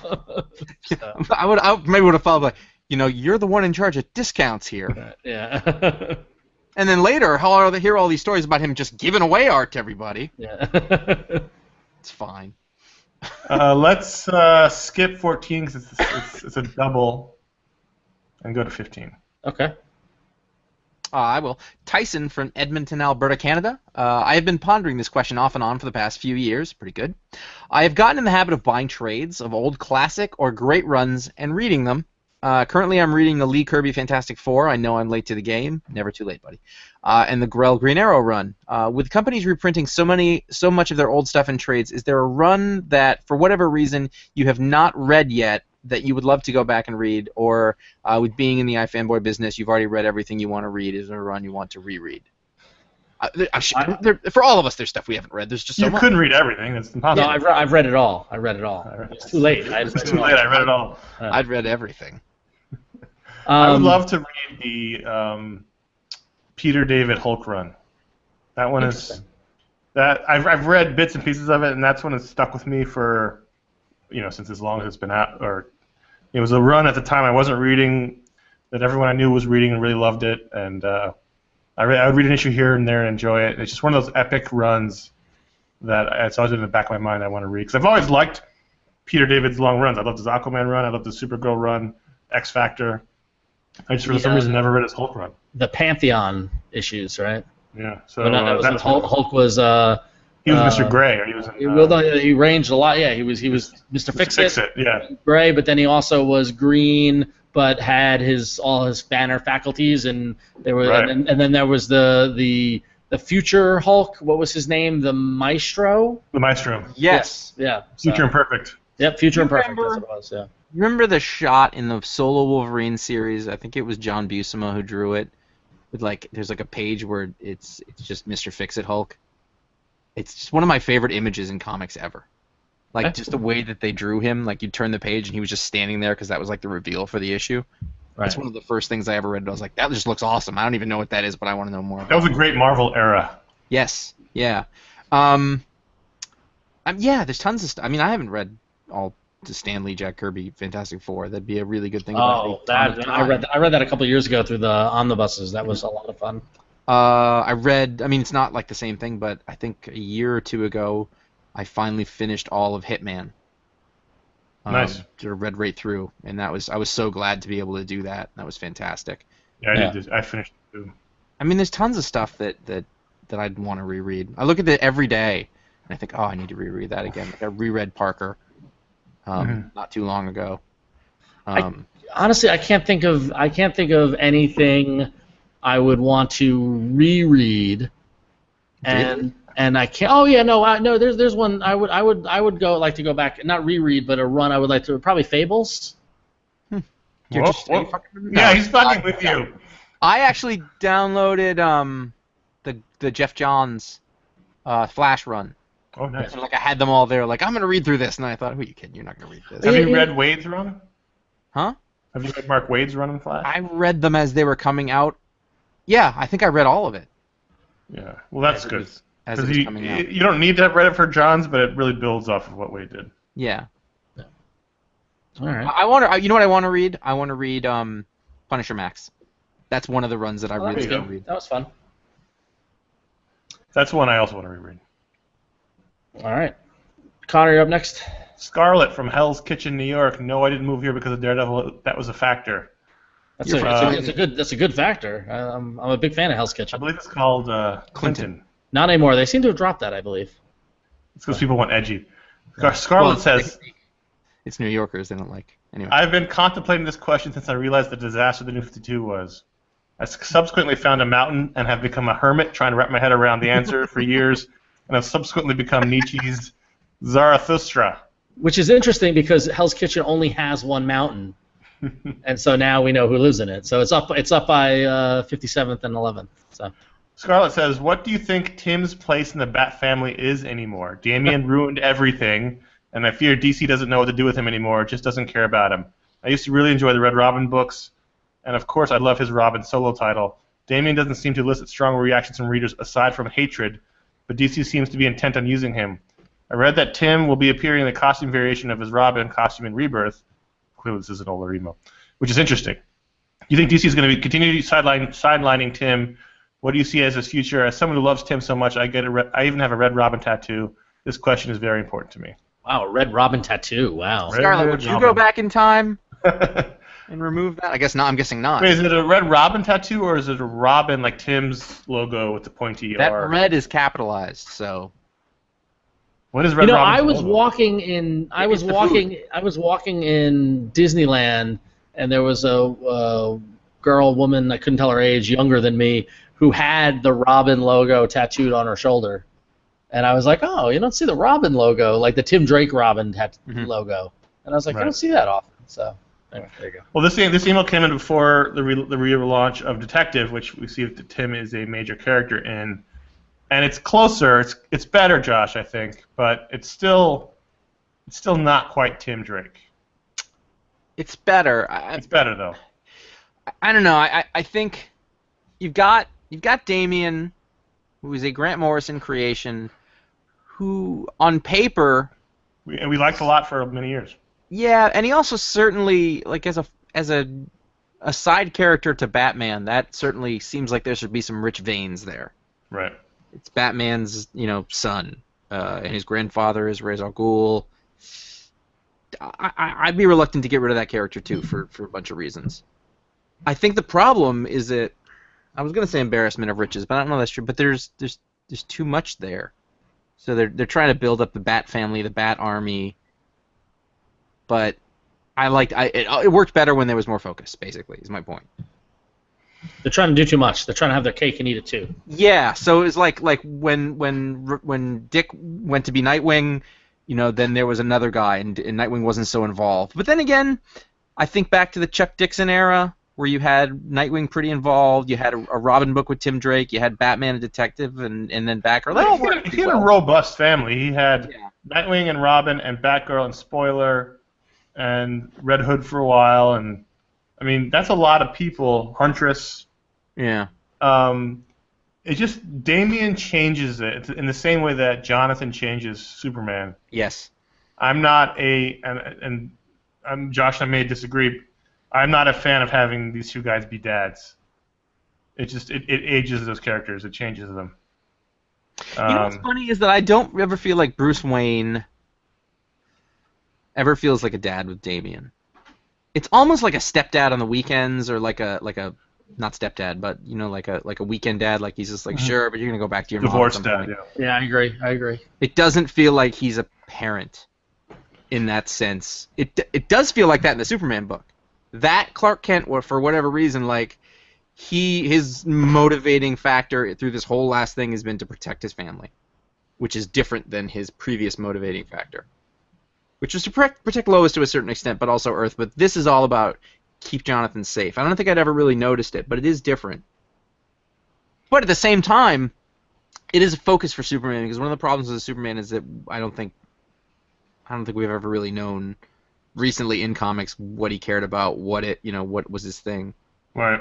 [SPEAKER 2] So,
[SPEAKER 1] I maybe would have followed like, you're the one in charge of discounts here.
[SPEAKER 2] yeah.
[SPEAKER 1] And then later, I'll hear all these stories about him just giving away art to everybody.
[SPEAKER 2] Yeah.
[SPEAKER 1] It's fine.
[SPEAKER 3] Let's skip 14 because it's a double, and go to 15.
[SPEAKER 2] Okay.
[SPEAKER 1] I will. Tyson from Edmonton, Alberta, Canada. I have been pondering this question off and on for the past few years. Pretty good. I have gotten in the habit of buying trades of old classic or great runs and reading them. Currently, I'm reading the Lee Kirby Fantastic Four. I know I'm late to the game. Never too late, buddy. And the Grell Green Arrow run. With companies reprinting so much of their old stuff in trades, is there a run that, for whatever reason, you have not read yet that you would love to go back and read, or with being in the iFanboy business, you've already read everything you want to read? Is there a run you want to reread? For all of us, there's stuff we haven't read. There's just so
[SPEAKER 3] You
[SPEAKER 1] much.
[SPEAKER 3] couldn't read everything. That's impossible.
[SPEAKER 2] No, I've read it all. It's too late.
[SPEAKER 3] It's too late. I read it all.
[SPEAKER 1] I'd read everything.
[SPEAKER 3] I would love to read the Peter David Hulk run. That one is I've read bits and pieces of it, and that's one that's stuck with me for since as long as it's been out. Or it was a run at the time I wasn't reading that everyone I knew was reading and really loved it, and I would read an issue here and there and enjoy it. It's just one of those epic runs that it's always in the back of my mind I want to read because I've always liked Peter David's long runs. I loved his Aquaman run. I loved his Supergirl run, X Factor. I just for some reason never read his Hulk run.
[SPEAKER 2] The Pantheon issues, right?
[SPEAKER 3] Yeah. So
[SPEAKER 2] Hulk was.
[SPEAKER 3] He was Mr. Gray, or he was.
[SPEAKER 2] He ranged a lot. Yeah, he was Mr. Fix-It.
[SPEAKER 3] Yeah.
[SPEAKER 2] Gray, but then he also was green, but had all his banner faculties, and there were,
[SPEAKER 3] Right.
[SPEAKER 2] and then there was the future Hulk. What was his name? The Maestro.
[SPEAKER 3] The Maestro.
[SPEAKER 1] Yes.
[SPEAKER 2] Yeah.
[SPEAKER 3] Future Imperfect.
[SPEAKER 2] Yep. Future Imperfect.
[SPEAKER 1] Remember-
[SPEAKER 2] That's what it was. Yeah.
[SPEAKER 1] You remember the shot in the Solo Wolverine series? I think it was John Buscema who drew it. With there's a page where it's just Mr. Fix-It Hulk. It's just one of my favorite images in comics ever. Just the way that they drew him. You'd turn the page and he was just standing there because that was the reveal for the issue.
[SPEAKER 2] Right.
[SPEAKER 1] That's one of the first things I ever read. I was like, that just looks awesome. I don't even know what that is, but I want to know more about
[SPEAKER 3] That was a great Marvel era.
[SPEAKER 1] Yes. Yeah. There's tons of stuff. I mean, I haven't read all the Stan Lee, Jack Kirby Fantastic Four. That'd be a really good thing.
[SPEAKER 2] Oh, I read that a couple years ago through the omnibuses. That was a lot of fun.
[SPEAKER 1] It's not the same thing, but I think a year or two ago, I finally finished all of Hitman.
[SPEAKER 3] Nice.
[SPEAKER 1] Read right through, and I was so glad to be able to do that. That was fantastic.
[SPEAKER 3] Yeah, I finished it too.
[SPEAKER 1] I mean, there's tons of stuff that I'd want to reread. I look at it every day, and I think, I need to reread that again. I reread Parker not too long ago.
[SPEAKER 2] Honestly, I can't think of anything I would want to reread, and I can't. Oh yeah, no. There's one I would like to go back, not reread, but a run I would like to probably Fables.
[SPEAKER 1] You're just
[SPEAKER 3] Whoa. Yeah, he's fucking with you.
[SPEAKER 1] I actually downloaded the Jeff Johns Flash run.
[SPEAKER 3] Oh, nice.
[SPEAKER 1] So, I had them all there. I'm gonna read through this, and I thought, who are you kidding? You're not gonna read this.
[SPEAKER 3] Have you read Wade's run?
[SPEAKER 1] Huh?
[SPEAKER 3] Have you read Mark Wade's run in Flash?
[SPEAKER 1] I read them as they were coming out. Yeah, I think I read all of it.
[SPEAKER 3] Yeah, well, that's good.
[SPEAKER 1] As it was coming out.
[SPEAKER 3] You don't need to have read it for Johns, but it really builds off of what Wade did.
[SPEAKER 1] Yeah.
[SPEAKER 2] All right.
[SPEAKER 1] I want to. You know what I want to read? I want to read Punisher Max. That's one of the runs that I really want to read.
[SPEAKER 2] That was fun.
[SPEAKER 3] That's one I also want to reread.
[SPEAKER 2] All right. Connor, you're up next.
[SPEAKER 3] Scarlet from Hell's Kitchen, New York. No, I didn't move here because of Daredevil. That was a factor.
[SPEAKER 2] That's
[SPEAKER 1] You're
[SPEAKER 2] that's a good factor. I'm a big fan of Hell's
[SPEAKER 3] I
[SPEAKER 2] Kitchen.
[SPEAKER 3] believe it's called Clinton.
[SPEAKER 2] Not anymore. They seem to have dropped that, I believe.
[SPEAKER 3] It's because people want edgy.
[SPEAKER 2] Yeah.
[SPEAKER 3] Scarlett
[SPEAKER 1] Well,
[SPEAKER 3] says,
[SPEAKER 1] it's New Yorkers they don't like. Anyway.
[SPEAKER 3] I've been contemplating this question since I realized the disaster the New 52 was. I subsequently found a mountain and have become a hermit trying to wrap my head around the answer for years, and have subsequently become Nietzsche's Zarathustra.
[SPEAKER 2] Which is interesting because Hell's Kitchen only has one mountain, and so now we know who lives in it. So it's up by 57th and 11th. So.
[SPEAKER 3] Scarlett says, what do you think Tim's place in the Bat family is anymore? Damian ruined everything, and I fear DC doesn't know what to do with him anymore, just doesn't care about him. I used to really enjoy the Red Robin books, and of course I love his Robin solo title. Damian doesn't seem to elicit strong reactions from readers aside from hatred, but DC seems to be intent on using him. I read that Tim will be appearing in the costume variation of his Robin costume in Rebirth. Clearly this is an older emo, which is interesting. Do you think DC is going to continue sidelining Tim? What do you see as his future? As someone who loves Tim so much, I even have a Red Robin tattoo. This question is very important to me.
[SPEAKER 2] Wow, a Red Robin tattoo. Wow.
[SPEAKER 1] Scarlett, would you go back in time and remove that? I guess not. I'm guessing not.
[SPEAKER 3] Wait, is it a Red Robin tattoo, or is it a Robin like Tim's logo with the pointy
[SPEAKER 1] that
[SPEAKER 3] R?
[SPEAKER 1] red is capitalized, so.
[SPEAKER 3] What is Red Robin's
[SPEAKER 2] I was
[SPEAKER 3] logo?
[SPEAKER 2] walking in Disneyland, and there was a woman, I couldn't tell her age, younger than me, who had the Robin logo tattooed on her shoulder. And I was like, oh, you don't see the Robin logo, like the Tim Drake Robin logo. And I was like, I don't see that often. So, anyway, there you go.
[SPEAKER 3] Well, this email came in before the relaunch of Detective, which we see that Tim is a major character in. And it's closer. It's better, Josh, I think. But it's still not quite Tim Drake.
[SPEAKER 1] It's better.
[SPEAKER 3] It's better, though.
[SPEAKER 1] I don't know. I think you've got Damian, who is a Grant Morrison creation, who on paper
[SPEAKER 3] we liked a lot for many years.
[SPEAKER 1] Yeah, and he also certainly, like, as a side character to Batman, that certainly seems like there should be some rich veins there.
[SPEAKER 3] Right.
[SPEAKER 1] It's Batman's, son, and his grandfather is Ra's al Ghul. I'd be reluctant to get rid of that character too for a bunch of reasons. I think the problem is that I was going to say embarrassment of riches, but I don't know if that's true. But there's too much there, so they're trying to build up the Bat family, the Bat army. But it worked better when there was more focus. Basically, is my point.
[SPEAKER 2] They're trying to do too much. They're trying to have their cake and eat it too.
[SPEAKER 1] Yeah, so it was like when Dick went to be Nightwing, then there was another guy, and Nightwing wasn't so involved. But then again, I think back to the Chuck Dixon era, where you had Nightwing pretty involved, you had a Robin book with Tim Drake, you had Batman and Detective, and then Batgirl.
[SPEAKER 3] He had a robust family. He had Nightwing and Robin and Batgirl and Spoiler and Red Hood for a while, and I mean that's a lot of people. Huntress.
[SPEAKER 1] Yeah.
[SPEAKER 3] It just Damian changes it in the same way that Jonathan changes Superman.
[SPEAKER 1] Yes.
[SPEAKER 3] I'm not and Josh and I may disagree. I'm not a fan of having these two guys be dads. It ages those characters. It changes them.
[SPEAKER 1] What's funny is that I don't ever feel like Bruce Wayne ever feels like a dad with Damian. It's almost like a stepdad on the weekends, or like a not stepdad, but like a weekend dad. Like he's just like, sure, but you're gonna go back to your
[SPEAKER 3] divorced
[SPEAKER 1] mom.
[SPEAKER 3] dad.
[SPEAKER 2] Yeah, I agree.
[SPEAKER 1] It doesn't feel like he's a parent in that sense. It does feel like that in the Superman book. That Clark Kent, for whatever reason, like his motivating factor through this whole last thing has been to protect his family, which is different than his previous motivating factor, which was to protect Lois to a certain extent, but also Earth. But this is all about keep Jonathan safe. I don't think I'd ever really noticed it, but it is different. But at the same time, it is a focus for Superman, because one of the problems with Superman is that I don't think we've ever really known recently in comics what he cared about, what was his thing.
[SPEAKER 3] Right.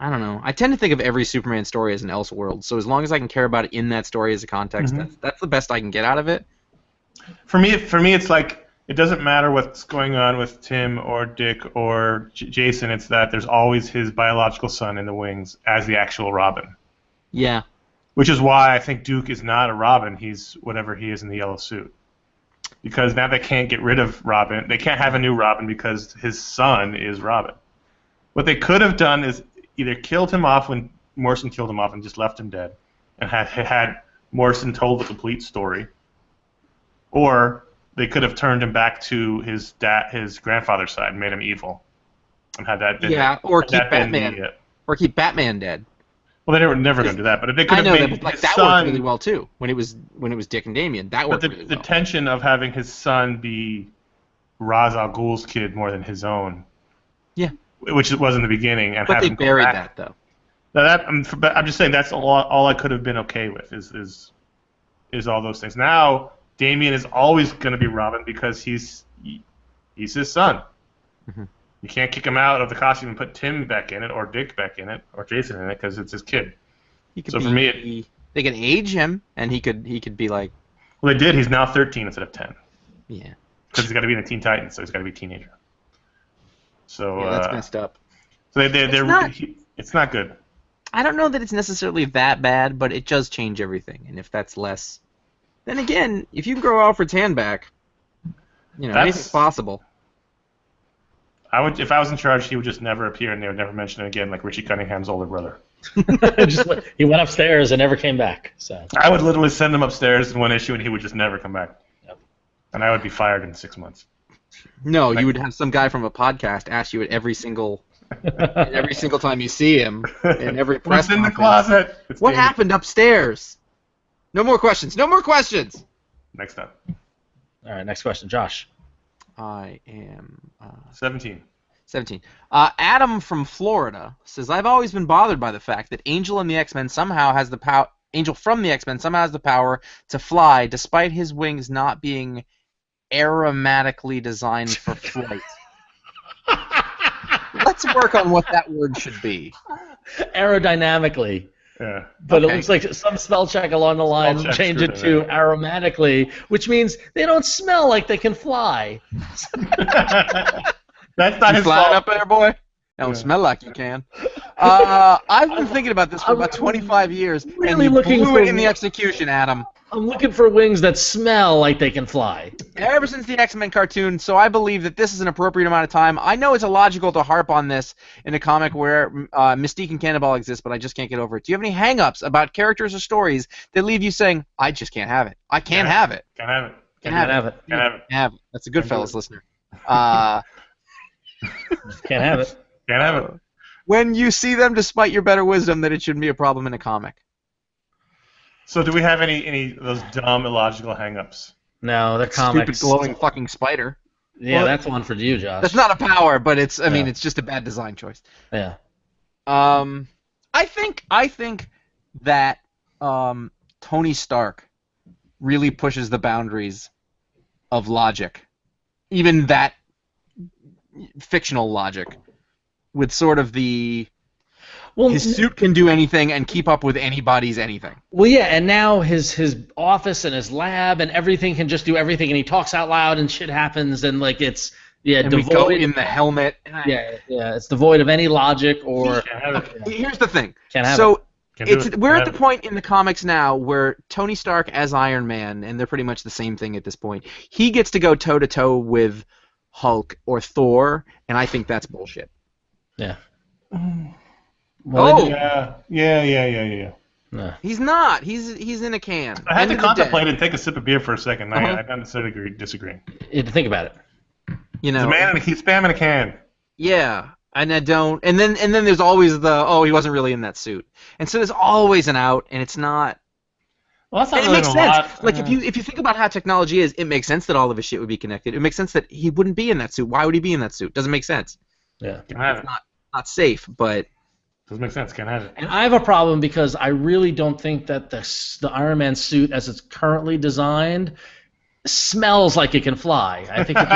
[SPEAKER 1] I don't know. I tend to think of every Superman story as an Elseworld, so as long as I can care about it in that story as a context, that's the best I can get out of it.
[SPEAKER 3] For me, it's like it doesn't matter what's going on with Tim or Dick or Jason. It's that there's always his biological son in the wings as the actual Robin.
[SPEAKER 1] Yeah.
[SPEAKER 3] Which is why I think Duke is not a Robin. He's whatever he is in the yellow suit. Because now they can't get rid of Robin. They can't have a new Robin because his son is Robin. What they could have done is either killed him off when Morrison killed him off and just left him dead, and had Morrison told the complete story, or they could have turned him back to his grandfather's side, and made him evil, and had that been
[SPEAKER 1] or keep Batman dead.
[SPEAKER 3] Well, they were never going to do that, but they could have made
[SPEAKER 1] that, but
[SPEAKER 3] his
[SPEAKER 1] that
[SPEAKER 3] son,
[SPEAKER 1] worked really well too. When it was Dick and Damian, that worked really well.
[SPEAKER 3] The tension of having his son be Ra's al Ghul's kid more than his own.
[SPEAKER 1] Yeah.
[SPEAKER 3] Which it was in the beginning, and
[SPEAKER 1] but they buried that though.
[SPEAKER 3] Now I'm just saying that's all I could have been okay with is all those things. Now Damian is always going to be Robin because he's his son. Mm-hmm. You can't kick him out of the costume and put Tim back in it, or Dick back in it, or Jason in it because it's his kid. For me,
[SPEAKER 1] they can age him, and he could be like.
[SPEAKER 3] Well, they did. He's now 13 instead of 10.
[SPEAKER 1] Yeah.
[SPEAKER 3] Because he's got to be in the Teen Titans, so he's got to be a teenager. So
[SPEAKER 1] yeah, that's messed up.
[SPEAKER 3] So it's not good.
[SPEAKER 1] I don't know that it's necessarily that bad, but it does change everything. And if that's less, then again, if you can grow Alfred's hand back, anything's possible.
[SPEAKER 3] If I was in charge, he would just never appear, and they would never mention it again, like Richie Cunningham's older brother.
[SPEAKER 2] He went upstairs and never came back. So
[SPEAKER 3] I would literally send him upstairs in one issue, and he would just never come back. Yep. And I would be fired in 6 months.
[SPEAKER 1] No, you would have some guy from a podcast ask you at every single time you see him in every press
[SPEAKER 3] conference. In the closet.
[SPEAKER 1] What happened upstairs? No more questions. No more questions.
[SPEAKER 3] Next up.
[SPEAKER 2] All right, next question, Josh.
[SPEAKER 1] I am
[SPEAKER 3] 17.
[SPEAKER 1] 17. Adam from Florida says, I've always been bothered by the fact that Angel from the X-Men somehow has the power to fly, despite his wings not being aeromatically designed for flight. Let's work on what that word should be.
[SPEAKER 2] Aerodynamically.
[SPEAKER 3] Yeah.
[SPEAKER 2] But it looks like some spell check along the line change it to aromatically, which means they don't smell like they can fly.
[SPEAKER 3] That's not his
[SPEAKER 1] fault.
[SPEAKER 3] Up
[SPEAKER 1] there, boy? Don't smell like you can. I've been thinking about this for about 25 years,
[SPEAKER 2] really
[SPEAKER 1] and you
[SPEAKER 2] looking
[SPEAKER 1] blew
[SPEAKER 2] for
[SPEAKER 1] it in the execution, Adam.
[SPEAKER 2] I'm looking for wings that smell like they can fly.
[SPEAKER 1] Ever since the X-Men cartoon, so I believe that this is an appropriate amount of time. I know it's illogical to harp on this in a comic where Mystique and Cannonball exist, but I just can't get over it. Do you have any hang-ups about characters or stories that leave you saying, I just can't have it? I can't have it.
[SPEAKER 3] Can't have it.
[SPEAKER 2] Can't have it.
[SPEAKER 3] Can't have it.
[SPEAKER 1] Have it. That's a Goodfellas listener.
[SPEAKER 2] Can't have it.
[SPEAKER 3] Can't have it.
[SPEAKER 1] When you see them, despite your better wisdom, that it shouldn't be a problem in a comic.
[SPEAKER 3] So do we have any of those dumb, illogical hang-ups?
[SPEAKER 2] No, they're comics.
[SPEAKER 1] Stupid glowing fucking spider.
[SPEAKER 2] Yeah, that's one for you, Josh.
[SPEAKER 1] That's not a power, but it's it's just a bad design choice.
[SPEAKER 2] Yeah.
[SPEAKER 1] I think that Tony Stark really pushes the boundaries of logic. Even that fictional logic. With sort of his suit can do anything and keep up with anybody's anything.
[SPEAKER 2] Well, yeah, and now his office and his lab and everything can just do everything, and he talks out loud and shit happens, and like it's
[SPEAKER 1] and
[SPEAKER 2] devoid.
[SPEAKER 1] We go in the helmet.
[SPEAKER 2] Yeah, it's devoid of any logic or.
[SPEAKER 1] Here's the thing.
[SPEAKER 2] Can't have it.
[SPEAKER 1] We're at the point in the comics now where Tony Stark as Iron Man, and they're pretty much the same thing at this point. He gets to go toe to toe with Hulk or Thor, and I think that's bullshit.
[SPEAKER 2] Yeah.
[SPEAKER 3] Well, yeah.
[SPEAKER 2] No.
[SPEAKER 1] He's not. He's in a can.
[SPEAKER 3] I had to contemplate and take a sip of beer for a second. I don't necessarily disagree.
[SPEAKER 2] You had to think about it.
[SPEAKER 1] You know,
[SPEAKER 3] he's spamming a can.
[SPEAKER 1] Yeah, and I don't. And then there's always he wasn't really in that suit. And so there's always an out, and it's not.
[SPEAKER 3] Well, that's not
[SPEAKER 1] and
[SPEAKER 3] really
[SPEAKER 1] it makes sense. Like if you think about how technology is, it makes sense that all of his shit would be connected. It makes sense that he wouldn't be in that suit. Why would he be in that suit? Doesn't make sense.
[SPEAKER 2] Yeah.
[SPEAKER 1] It's not safe, but
[SPEAKER 3] doesn't make sense. Can't have it.
[SPEAKER 2] And I have a problem because I really don't think that the Iron Man suit, as it's currently designed, smells like it can fly. I think it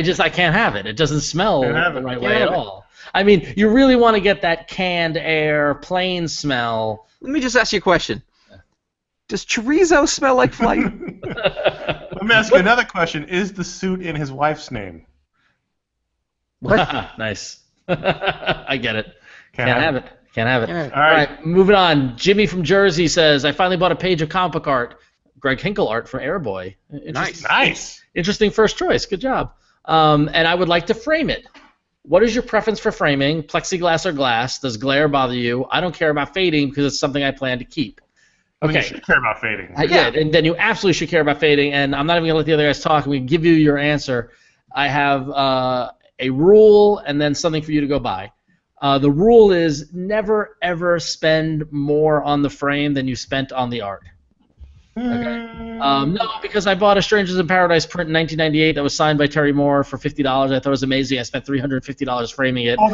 [SPEAKER 2] just I can't have it. It doesn't smell the right way at all. I mean, you really want to get that canned air, plane smell.
[SPEAKER 1] Let me just ask you a question. Does chorizo smell like flight?
[SPEAKER 3] Let me ask you another question. Is the suit in his wife's name?
[SPEAKER 2] Nice. I get it. Can't have it. Can't have it.
[SPEAKER 3] All right,
[SPEAKER 2] moving on. Jimmy from Jersey says, I finally bought a page of comic book art. Greg Hinkle art from Airboy.
[SPEAKER 3] Nice.
[SPEAKER 2] Interesting first choice. Good job. And I would like to frame it. what is your preference for framing, plexiglass or glass? Does glare bother you? I don't care about fading because it's something I plan to keep.
[SPEAKER 3] I mean, you
[SPEAKER 2] Okay.
[SPEAKER 3] should care about fading.
[SPEAKER 2] Yeah, and then you absolutely should care about fading, and I'm not even going to let the other guys talk. I'm going to give you your answer. I have a rule and then something for you to go by. The rule is never, ever spend more on the frame than you spent on the art. Okay. No, because I bought a Strangers in Paradise print in 1998 that was signed by Terry Moore for $50. I thought it was amazing. I spent $350 framing it.
[SPEAKER 3] Oh,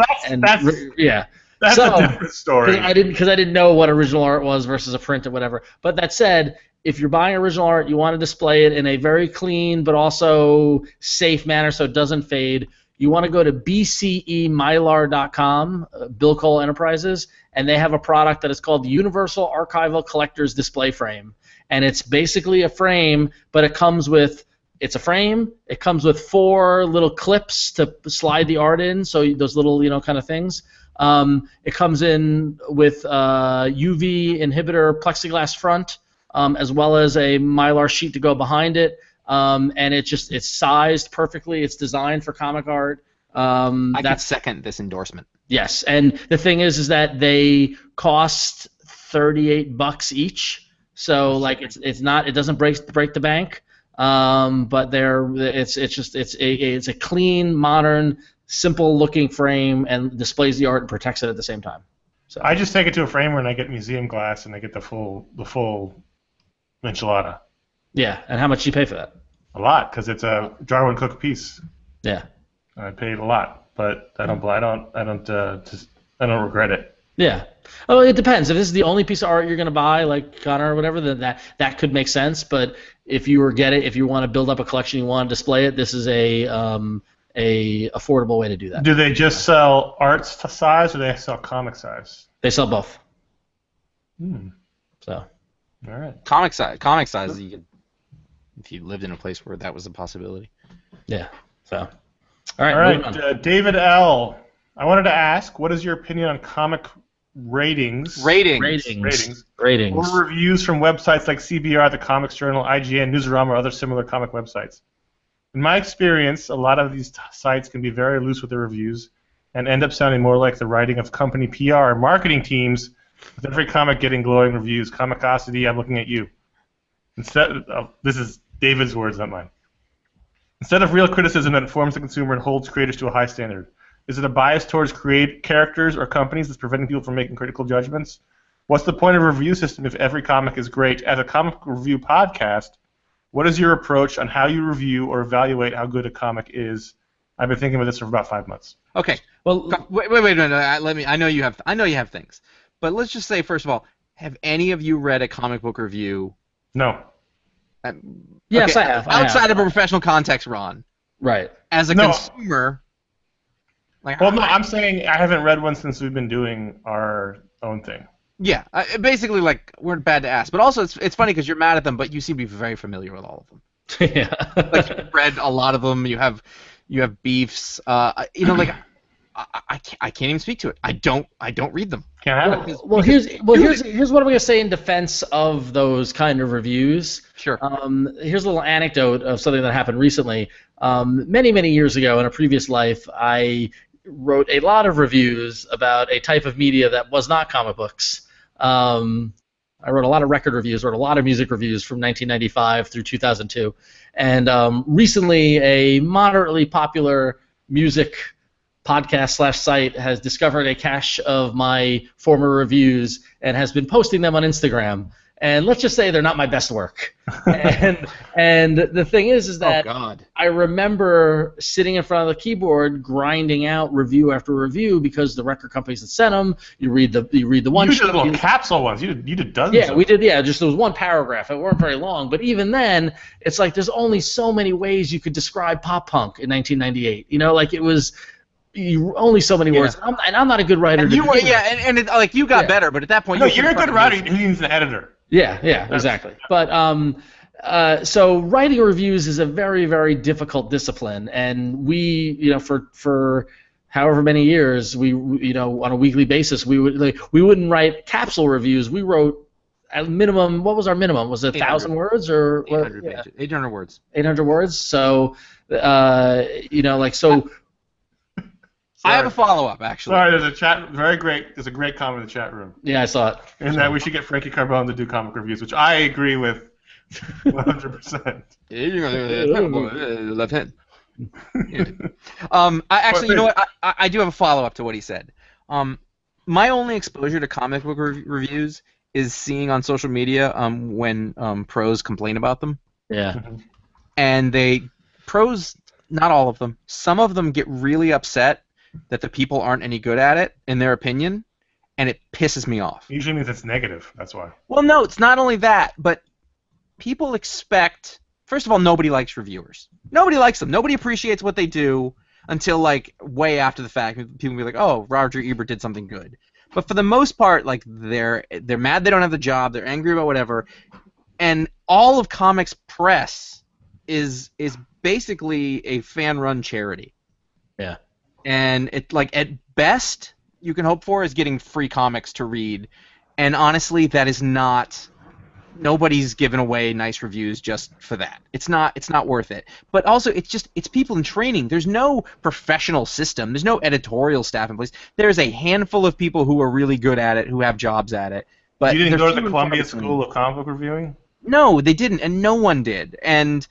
[SPEAKER 3] that's
[SPEAKER 2] So,
[SPEAKER 3] a different story.
[SPEAKER 2] Because I didn't know what original art was versus a print or whatever. But that said, if you're buying original art, you want to display it in a very clean but also safe manner so it doesn't fade. You want to go to bcemylar.com, Bill Cole Enterprises, and they have a product that is called the Universal Archival Collector's Display Frame. And it's basically a frame, but it comes with a frame. It comes with 4 little clips to slide the art in, so those little kind of things. It comes in with UV inhibitor plexiglass front, as well as a Mylar sheet to go behind it. And it's sized perfectly. It's designed for comic art.
[SPEAKER 1] I can second this endorsement.
[SPEAKER 2] Yes, and the thing is that they cost $38 each. So like it's not, it doesn't break the bank. But it's a clean, modern, simple looking frame and displays the art and protects it at the same time. So
[SPEAKER 3] I just take it to a framer and I get museum glass and I get the full enchilada.
[SPEAKER 2] Yeah, and how much do you pay for that?
[SPEAKER 3] A lot, because it's a Jarwin Cook piece.
[SPEAKER 2] Yeah.
[SPEAKER 3] I paid a lot, but I don't regret it.
[SPEAKER 2] Yeah. Oh, it depends. If this is the only piece of art you're going to buy, like Connor or whatever, then that could make sense. But if you want to build up a collection, you want to display it, this is a affordable way to do that.
[SPEAKER 3] Do they just sell art size or do they sell comic size?
[SPEAKER 2] They sell both. So.
[SPEAKER 3] All right.
[SPEAKER 1] Comic size. You could, if you lived in a place where that was a possibility.
[SPEAKER 2] Yeah. So. All
[SPEAKER 3] right. David L. I wanted to ask, what is your opinion on comic ratings?
[SPEAKER 2] Ratings.
[SPEAKER 3] Or reviews from websites like CBR, the Comics Journal, IGN, Newsarama, or other similar comic websites. In my experience, a lot of these sites can be very loose with their reviews and end up sounding more like the writing of company PR or marketing teams, with every comic getting glowing reviews. Comicosity, I'm looking at you. This is David's words, not mine. Instead of real criticism that informs the consumer and holds creators to a high standard. Is it a bias towards characters or companies that's preventing people from making critical judgments? What's the point of a review system if every comic is great? As a comic review podcast, what is your approach on how you review or evaluate how good a comic is? I've been thinking about this for about 5 months.
[SPEAKER 1] Okay. Well, wait a minute. I know you have things, but let's just say first of all, have any of you read a comic book review?
[SPEAKER 3] No.
[SPEAKER 2] Yes, I have.
[SPEAKER 1] Outside of a professional context, Ron.
[SPEAKER 2] Right.
[SPEAKER 1] As a consumer.
[SPEAKER 3] I'm saying I haven't read one since we've been doing our own thing.
[SPEAKER 1] Yeah, basically, we're bad to ask. But also, it's funny because you're mad at them, but you seem to be very familiar with all of them.
[SPEAKER 2] Yeah.
[SPEAKER 1] You've read a lot of them. You have beefs. I can't even speak to it. I don't read them.
[SPEAKER 3] Can't have it.
[SPEAKER 2] Well, here's what I'm going to say in defense of those kind of reviews.
[SPEAKER 1] Sure.
[SPEAKER 2] Here's a little anecdote of something that happened recently. Many years ago in a previous life, I wrote a lot of reviews about a type of media that was not comic books. I wrote a lot of record reviews, wrote a lot of music reviews from 1995 through 2002. And recently, a moderately popular music podcast / site has discovered a cache of my former reviews and has been posting them on Instagram. And let's just say they're not my best work. and the thing is that I remember sitting in front of the keyboard grinding out review after review because the record companies had sent them. You read the one.
[SPEAKER 3] You did little capsule ones. You did dozens.
[SPEAKER 2] Yeah, we did. Yeah, just there was one paragraph. It weren't very long, but even then, it's like there's only so many ways you could describe pop punk in 1998. It was. Only so many words, and I'm not a good writer.
[SPEAKER 1] And you got better, but at that point,
[SPEAKER 3] you're a good writer. Who needs an editor?
[SPEAKER 2] Yeah, exactly. But so writing reviews is a very, very difficult discipline, and we, for however many years, we on a weekly basis, we wouldn't write capsule reviews. We wrote at minimum. What was our minimum? Was it 1,000 words or
[SPEAKER 1] 800 words?
[SPEAKER 2] 800 words. So so.
[SPEAKER 1] I have a follow-up, actually.
[SPEAKER 3] Sorry, there's a great comment in the chat room.
[SPEAKER 2] Yeah, I saw it.
[SPEAKER 3] And that we should get Frankie Carbone to do comic reviews, which I agree with 100%.
[SPEAKER 1] Left hand. You know what? I do have a follow-up to what he said. My only exposure to comic book reviews is seeing on social media when pros complain about them.
[SPEAKER 2] Yeah.
[SPEAKER 1] And pros, not all of them, some of them get really upset that the people aren't any good at it, in their opinion, and it pisses me off.
[SPEAKER 3] Usually means it's negative, that's why.
[SPEAKER 1] Well, no, it's not only that, but people expect... First of all, nobody likes reviewers. Nobody likes them. Nobody appreciates what they do until, like, way after the fact. People will be like, oh, Roger Ebert did something good. But for the most part, like, they're mad they don't have the job, they're angry about whatever, and all of comics press is basically a fan-run charity.
[SPEAKER 2] Yeah.
[SPEAKER 1] And it, like, at best, you can hope for is getting free comics to read. And honestly, that is not... Nobody's giving away nice reviews just for that. It's not worth it. But also, it's people in training. There's no professional system. There's no editorial staff in place. There's a handful of people who are really good at it, who have jobs at it. But
[SPEAKER 3] you didn't go to the Columbia School of Comic Book Reviewing?
[SPEAKER 1] No, they didn't, and no one did. And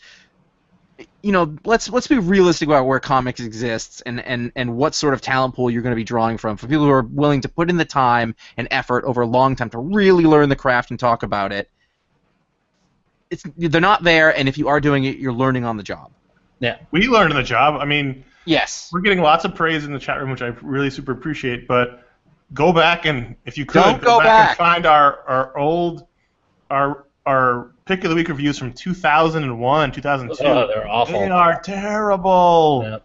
[SPEAKER 1] you know, let's be realistic about where comics exists and what sort of talent pool you're going to be drawing from for people who are willing to put in the time and effort over a long time to really learn the craft and talk about it. They're not there, and if you are doing it, you're learning on the job.
[SPEAKER 2] Yeah.
[SPEAKER 3] We learned on the job. I mean,
[SPEAKER 1] yes,
[SPEAKER 3] we're getting lots of praise in the chat room, which I really super appreciate. But go back and, if you could, go back and find our old pick of the week reviews from 2001, 2002.
[SPEAKER 2] Oh, they're awful.
[SPEAKER 3] They are terrible.
[SPEAKER 2] Yep.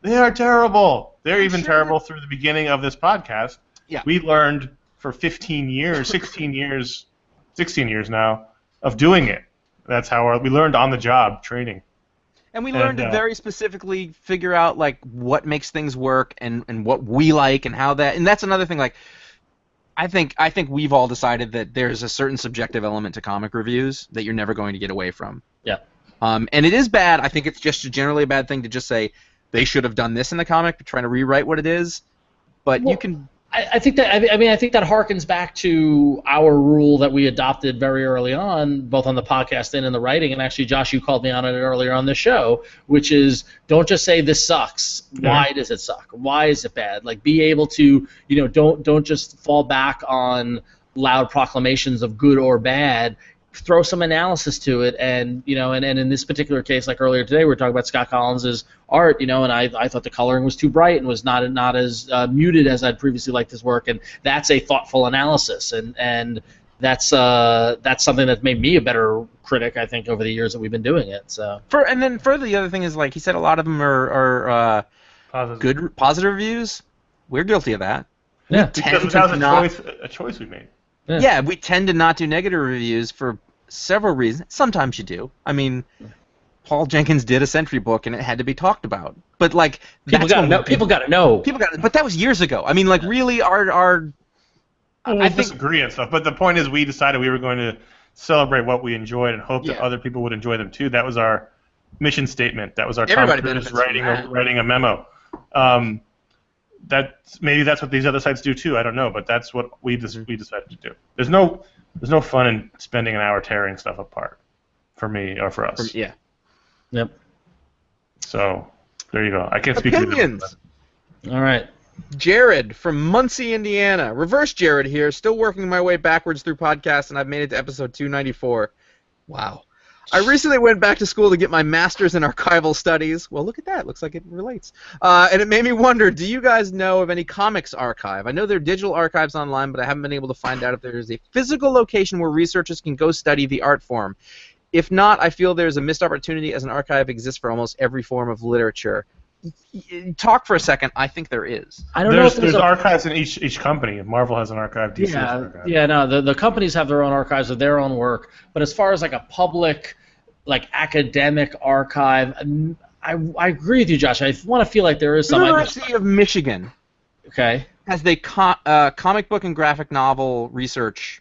[SPEAKER 3] They are terrible. They're even terrible through the beginning of this podcast.
[SPEAKER 1] Yeah.
[SPEAKER 3] We learned for 15 years, 16 years now of doing it. That's how we learned on the job training.
[SPEAKER 1] And we learned to very specifically figure out like what makes things work and what we like and how that. And that's another thing. Like, I think we've all decided that there's a certain subjective element to comic reviews that you're never going to get away from.
[SPEAKER 2] Yeah.
[SPEAKER 1] And it is bad. I think it's just generally a bad thing to just say they should have done this in the comic, but trying to rewrite what it is. But you can.
[SPEAKER 2] I think that I think that harkens back to our rule that we adopted very early on, both on the podcast and in the writing. And actually, Josh, you called me on it earlier on the show, which is don't just say this sucks. Why does it suck? Why is it bad? Like, be able to, don't just fall back on loud proclamations of good or bad. Throw some analysis to it, and and in this particular case, like earlier today, we were talking about Scott Collins's art, and I thought the coloring was too bright and was not as muted as I'd previously liked his work, and that's a thoughtful analysis, and that's something that's made me a better critic, I think, over the years that we've been doing it. So.
[SPEAKER 1] And then further, the other thing is, like he said, a lot of them are good positive reviews. We're guilty of that.
[SPEAKER 2] Yeah,
[SPEAKER 3] because that was a choice we made.
[SPEAKER 1] Yeah, we tend to not do negative reviews for several reasons. Sometimes you do. I mean, Paul Jenkins did a Sentry book, and it had to be talked about. But like,
[SPEAKER 2] people got to know. People got to know.
[SPEAKER 1] But that was years ago. I mean, like, really, our.
[SPEAKER 3] I disagree and stuff. But the point is, we decided we were going to celebrate what we enjoyed and hope that other people would enjoy them too. That was our mission statement. That was our Tom Cruise writing a memo. Maybe that's what these other sites do too. I don't know, but that's what we decided to do. There's no fun in spending an hour tearing stuff apart, for me or for us.
[SPEAKER 1] Yeah.
[SPEAKER 2] Yep.
[SPEAKER 3] So there you go. I can't speak
[SPEAKER 1] Opinions.
[SPEAKER 3] to
[SPEAKER 2] All right.
[SPEAKER 1] Jared from Muncie, Indiana. Reverse Jared here. Still working my way backwards through podcasts, and I've made it to episode 294. Wow. I recently went back to school to get my master's in archival studies. Well, look at that. Looks like it relates. And it made me wonder, do you guys know of any comics archive? I know there are digital archives online, but I haven't been able to find out if there is a physical location where researchers can go study the art form. If not, I feel there's a missed opportunity as an archive exists for almost every form of literature. Talk for a second. I think there is.
[SPEAKER 2] I don't know if
[SPEAKER 3] there's archives in each company. Marvel has an archive. DC has an archive.
[SPEAKER 2] Yeah, no, the companies have their own archives of their own work. But as far as like a public, like academic archive, I agree with you, Josh. I want to feel like there is some.
[SPEAKER 1] University of Michigan.
[SPEAKER 2] Okay.
[SPEAKER 1] Has the comic book and graphic novel research,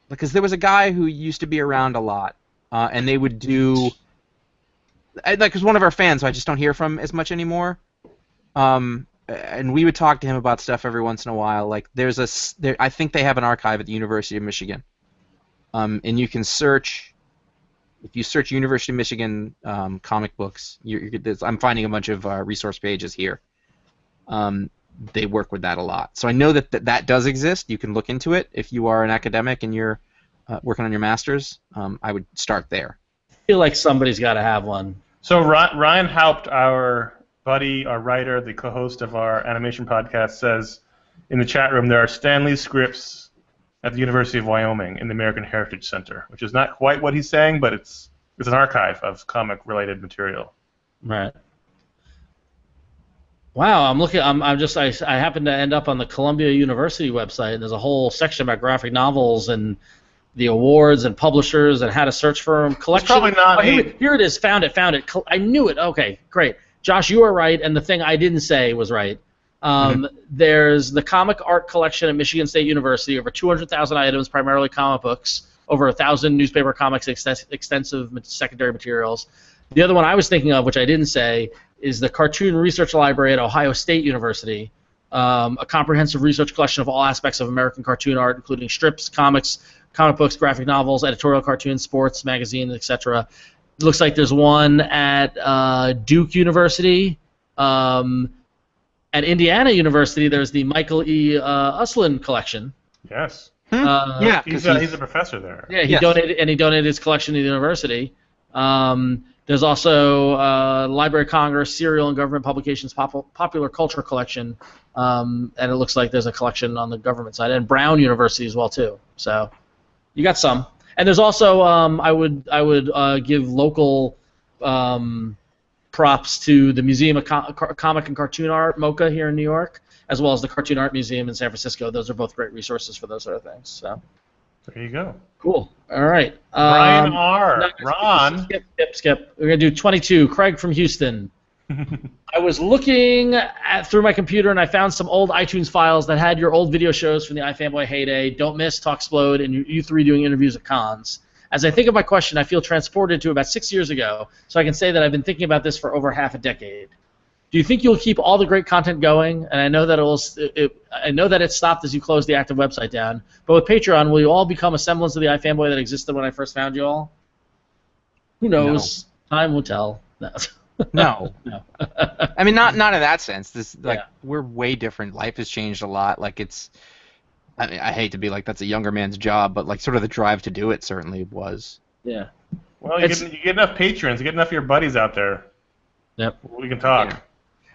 [SPEAKER 1] because there was a guy who used to be around a lot, and they would do. Like, was one of our fans, so I just don't hear from as much anymore. And and we would talk to him about stuff every once in a while. Like I think they have an archive at the University of Michigan, and you can search. If you search University of Michigan comic books, I'm finding a bunch of resource pages here. They work with that a lot, so I know that does exist. You can look into it if you are an academic and you're working on your master's. I would start there.
[SPEAKER 2] I feel like somebody's got to have one.
[SPEAKER 3] So Ryan Haupt, our buddy, our writer, the co-host of our animation podcast, says in the chat room there are Stanley scripts at the University of Wyoming in the American Heritage Center, which is not quite what he's saying, but it's an archive of comic-related material.
[SPEAKER 2] Right. Wow, I'm looking. I happened to end up on the Columbia University website, and there's a whole section about graphic novels and the awards and publishers and how to search for them. Collection.
[SPEAKER 3] It's probably not.
[SPEAKER 2] Here it is. Found it. I knew it. Okay, great. Josh, you were right, and the thing I didn't say was right. There's the comic art collection at Michigan State University, over 200,000 items, primarily comic books, over 1,000 newspaper comics, extensive secondary materials. The other one I was thinking of, which I didn't say, is the Cartoon Research Library at Ohio State University, a comprehensive research collection of all aspects of American cartoon art, including strips, comics, comic books, graphic novels, editorial cartoons, sports, magazines, etc. It looks like there's one at Duke University. At Indiana University, there's the Michael E. Uslan collection.
[SPEAKER 3] Yes.
[SPEAKER 1] Yeah,
[SPEAKER 3] he's a professor there.
[SPEAKER 2] Yeah, he donated his collection to the university. There's also Library of Congress, Serial and Government Publications Popular Culture Collection, and it looks like there's a collection on the government side, and Brown University as well too. So you got some, and there's also I would give local props to the Museum of Comic and Cartoon Art, MoCA, here in New York, as well as the Cartoon Art Museum in San Francisco. Those are both great resources for those sort of things. So.
[SPEAKER 3] There you go.
[SPEAKER 2] Cool. All right.
[SPEAKER 3] Brian R. Ron.
[SPEAKER 2] Skip. We're going to do 22. Craig from Houston. I was looking through my computer and I found some old iTunes files that had your old video shows from the iFanboy heyday, Don't Miss, Talk'Splode, and you three doing interviews at cons. As I think of my question, I feel transported to about 6 years ago, so I can say that I've been thinking about this for over half a decade. Do you think you'll keep all the great content going? And I know that it stopped as you closed the active website down. But with Patreon, will you all become a semblance of the iFanboy that existed when I first found you all? Who knows? No. Time will tell. No.
[SPEAKER 1] No. I mean, not in that sense. We're way different. Life has changed a lot. Like I mean, I hate to be like that's a younger man's job, but like sort of the drive to do it certainly was.
[SPEAKER 2] Yeah.
[SPEAKER 3] Well, you get enough patrons, you get enough of your buddies out there.
[SPEAKER 2] Yep.
[SPEAKER 3] We can talk.
[SPEAKER 2] Yeah.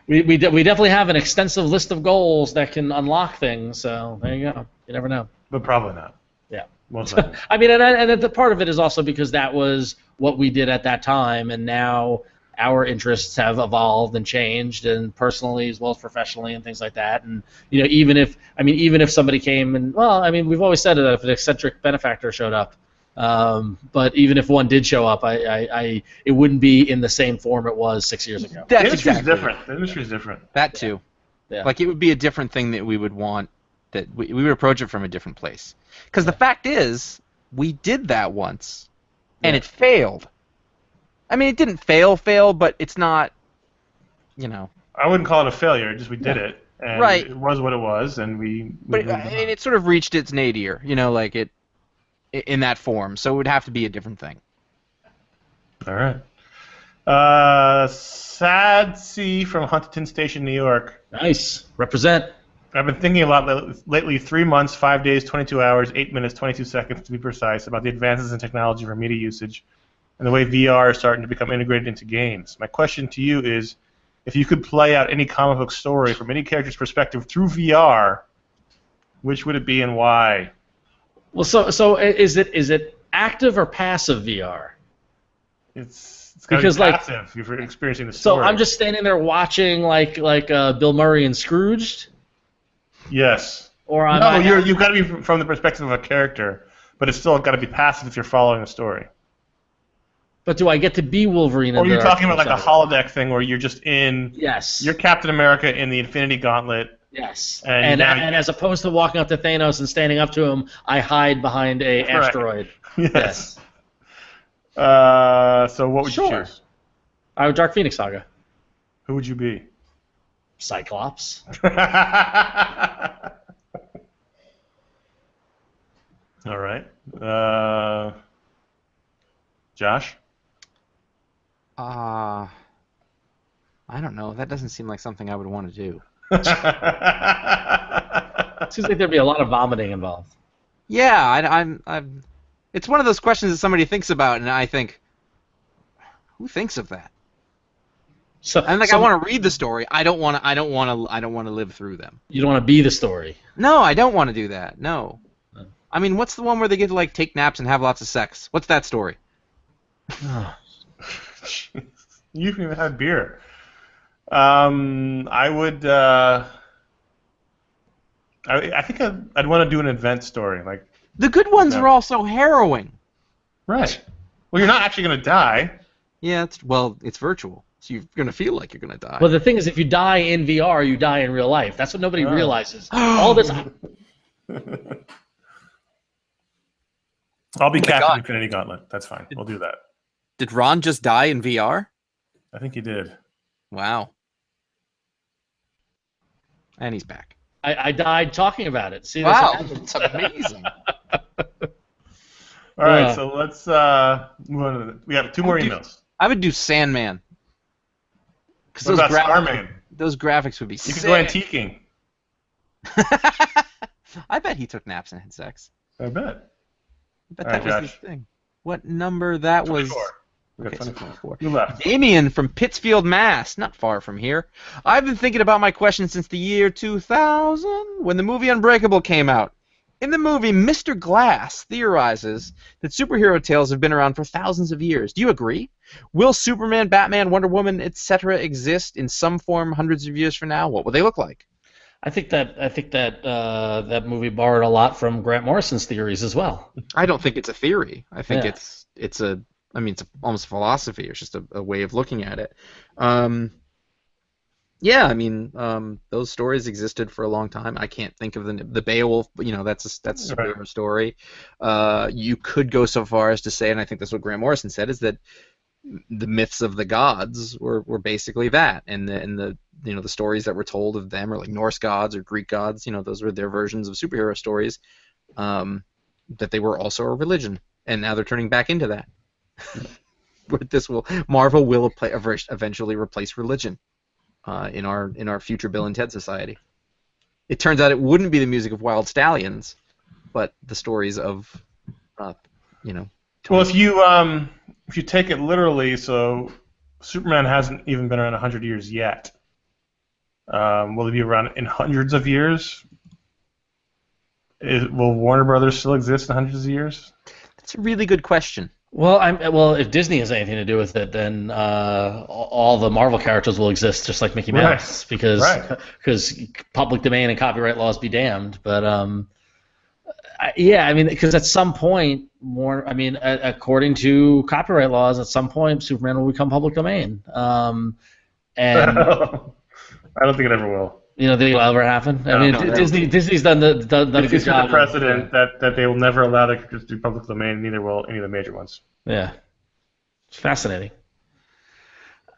[SPEAKER 2] We definitely have an extensive list of goals that can unlock things, so there you go. You never know.
[SPEAKER 3] But probably not.
[SPEAKER 2] Yeah.
[SPEAKER 3] Most likely.
[SPEAKER 2] I mean, and the part of it is also because that was what we did at that time, and now our interests have evolved and changed, and personally as well as professionally and things like that. And even if somebody came and we've always said that if an eccentric benefactor showed up. But even if one did show up, it wouldn't be in the same form it was 6 years ago.
[SPEAKER 3] The industry's different. The industry's different.
[SPEAKER 1] That too. Yeah. Like it would be a different thing that we would want. That we would approach it from a different place. Because the fact is, we did that once, and it failed. I mean, it didn't fail, but it's not.
[SPEAKER 3] I wouldn't call it a failure. Just we did it, and
[SPEAKER 1] right.
[SPEAKER 3] It was what it was, and we.
[SPEAKER 1] But it sort of reached its nadir. Like it. In that form, so it would have to be a different thing.
[SPEAKER 3] All right. Sad C from Huntington Station, New York.
[SPEAKER 2] Nice. Represent.
[SPEAKER 3] I've been thinking a lot lately, 3 months, 5 days, 22 hours, 8 minutes, 22 seconds to be precise, about the advances in technology for media usage and the way VR is starting to become integrated into games. My question to you is, if you could play out any comic book story from any character's perspective through VR, which would it be and why?
[SPEAKER 2] Well, so is it active or passive VR?
[SPEAKER 3] It's got to be passive if you're experiencing the story.
[SPEAKER 2] So I'm just standing there watching like Bill Murray and Scrooged?
[SPEAKER 3] Yes.
[SPEAKER 2] Or
[SPEAKER 3] you've got to be from the perspective of a character, but it's still got to be passive if you're following the story.
[SPEAKER 2] But do I get to be Wolverine?
[SPEAKER 3] Or you're talking about like a holodeck thing where you're just in...
[SPEAKER 2] Yes.
[SPEAKER 3] You're Captain America in the Infinity Gauntlet.
[SPEAKER 2] Yes. And as opposed to walking up to Thanos and standing up to him, I hide behind an asteroid.
[SPEAKER 3] Yes. So what would you choose?
[SPEAKER 2] I would Dark Phoenix Saga.
[SPEAKER 3] Who would you be?
[SPEAKER 2] Cyclops.
[SPEAKER 3] All right. Josh?
[SPEAKER 1] I don't know. That doesn't seem like something I would want to do.
[SPEAKER 2] Seems like there'd be a lot of vomiting involved.
[SPEAKER 1] Yeah, I'm. It's one of those questions that somebody thinks about, and I think, who thinks of that?
[SPEAKER 2] So,
[SPEAKER 1] I'm like, I want to read the story. I don't want to live through them.
[SPEAKER 2] You don't want to be the story.
[SPEAKER 1] No, I don't want to do that. No.
[SPEAKER 2] No.
[SPEAKER 1] I mean, what's the one where they get to like take naps and have lots of sex? What's that story?
[SPEAKER 3] You haven't even had beer. I would. I think I'd want to do an event story, like.
[SPEAKER 1] The good ones are also harrowing.
[SPEAKER 3] Right. Well, you're not actually going to die.
[SPEAKER 1] Yeah, it's virtual, so you're going to feel like you're going to die.
[SPEAKER 2] Well, the thing is, if you die in VR, you die in real life. That's what nobody realizes. All this.
[SPEAKER 3] I'll be Captain Infinity Gauntlet. That's fine. We'll do that.
[SPEAKER 1] Did Ron just die in VR?
[SPEAKER 3] I think he did.
[SPEAKER 1] Wow. And he's back.
[SPEAKER 2] I died talking about it. See,
[SPEAKER 1] wow, that's amazing.
[SPEAKER 3] All right, so let's move on to we have 2 more emails.
[SPEAKER 1] I would do Sandman.
[SPEAKER 3] What about Starman?
[SPEAKER 1] Those graphics would be sick.
[SPEAKER 3] You could go antiquing.
[SPEAKER 1] I bet he took naps and had sex.
[SPEAKER 3] I bet.
[SPEAKER 1] That was his thing. What number that
[SPEAKER 3] 24.
[SPEAKER 1] was?
[SPEAKER 3] We got
[SPEAKER 1] 24.
[SPEAKER 3] You left.
[SPEAKER 1] Damien from Pittsfield, Mass. Not far from here. I've been thinking about my question since the year 2000, when the movie Unbreakable came out. In the movie, Mr. Glass theorizes that superhero tales have been around for thousands of years. Do you agree? Will Superman, Batman, Wonder Woman, etc. exist in some form hundreds of years from now? What will they look like?
[SPEAKER 2] I think that movie borrowed a lot from Grant Morrison's theories as well.
[SPEAKER 1] I don't think it's a theory. I think it's almost a philosophy. It's just a way of looking at it. Those stories existed for a long time. I can't think of the Beowulf. That's a superhero story. You could go so far as to say, and I think that's what Grant Morrison said, is that the myths of the gods were basically that, and the stories that were told of them, or like Norse gods or Greek gods. Those were their versions of superhero stories. That they were also a religion, and now they're turning back into that. Marvel will eventually replace religion in our future Bill and Ted Society. It turns out it wouldn't be the music of Wild Stallions, but the stories of
[SPEAKER 3] Well, if you take it literally, so Superman hasn't even been around 100 years yet. Will he be around in hundreds of years? Will Warner Brothers still exist in hundreds of years?
[SPEAKER 1] That's a really good question.
[SPEAKER 2] Well, if Disney has anything to do with it, then all the Marvel characters will exist just like Mickey Mouse, because public domain and copyright laws be damned. But because at some point, according to copyright laws, at some point Superman will become public domain. And
[SPEAKER 3] I don't think it ever will.
[SPEAKER 2] You don't think it'll ever happen? Disney's done a good job.
[SPEAKER 3] It's a precedent that they will never allow their characters to be public domain, neither will any of the major ones.
[SPEAKER 2] Yeah. It's fascinating.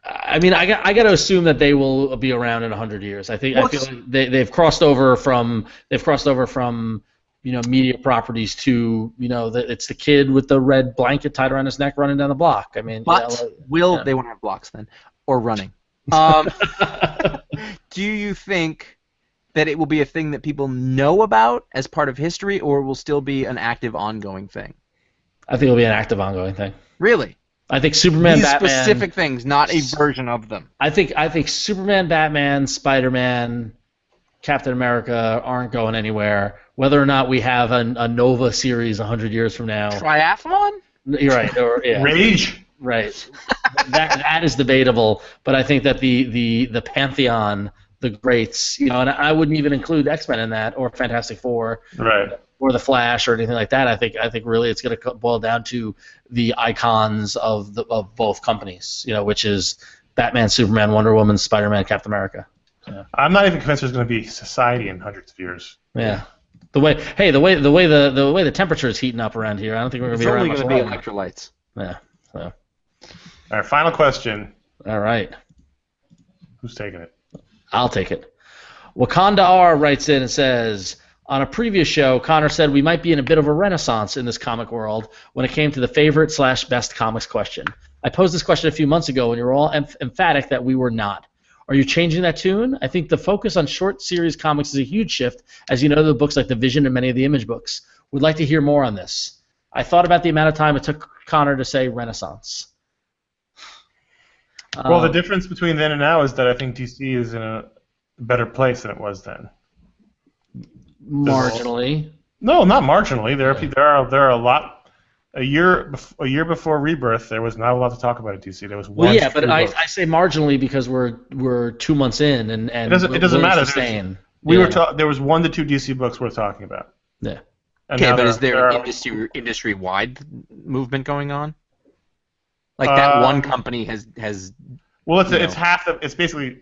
[SPEAKER 2] I got to assume that they will be around in 100 years. I feel like they've crossed over from media properties to it's the kid with the red blanket tied around his neck running down the block. They won't
[SPEAKER 1] have blocks then, or running? Do you think that it will be a thing that people know about as part of history, or will still be an active, ongoing thing?
[SPEAKER 2] I think it'll be an active, ongoing thing.
[SPEAKER 1] Really?
[SPEAKER 2] I think Superman, Batman...
[SPEAKER 1] specific things, not a version of them.
[SPEAKER 2] I think Superman, Batman, Spider-Man, Captain America aren't going anywhere. Whether or not we have a Nova series 100 years from now...
[SPEAKER 1] Triathlon?
[SPEAKER 2] You're right.
[SPEAKER 3] Rage?
[SPEAKER 2] Right. that is debatable, but I think that the pantheon, the greats, and I wouldn't even include X-Men in that, or Fantastic Four,
[SPEAKER 3] right,
[SPEAKER 2] or the Flash, or anything like that. I think really it's going to boil down to the icons of both companies, which is Batman, Superman, Wonder Woman, Spider-Man, Captain America. Yeah.
[SPEAKER 3] I'm not even convinced there's going to be society in hundreds of years.
[SPEAKER 2] Yeah. The way the temperature is heating up around here, I don't think we're going to be around.
[SPEAKER 1] It's only going to be electrolytes.
[SPEAKER 2] Yeah. So.
[SPEAKER 3] All right, final question.
[SPEAKER 2] All right.
[SPEAKER 3] Who's taking it?
[SPEAKER 2] I'll take it. Wakanda R writes in and says, on a previous show, Connor said we might be in a bit of a renaissance in this comic world when it came to the favorite/best comics question. I posed this question a few months ago and you were all emphatic that we were not. Are you changing that tune? I think the focus on short series comics is a huge shift, as you know, the books like The Vision and many of the Image books. Would like to hear more on this. I thought about the amount of time it took Connor to say renaissance.
[SPEAKER 3] Well, the difference between then and now is that I think DC is in a better place than it was then.
[SPEAKER 2] Marginally.
[SPEAKER 3] No, not marginally. There are a lot. A year before Rebirth, there was not a lot to talk about at DC. There was one.
[SPEAKER 2] Well, yeah, but I say marginally because we're 2 months in and
[SPEAKER 3] it doesn't matter. There was 1 to 2 DC books worth talking about.
[SPEAKER 2] Yeah.
[SPEAKER 3] And
[SPEAKER 1] okay, but is there an industry-wide movement going on? Like that one company has.
[SPEAKER 3] Well, it's half of. It's basically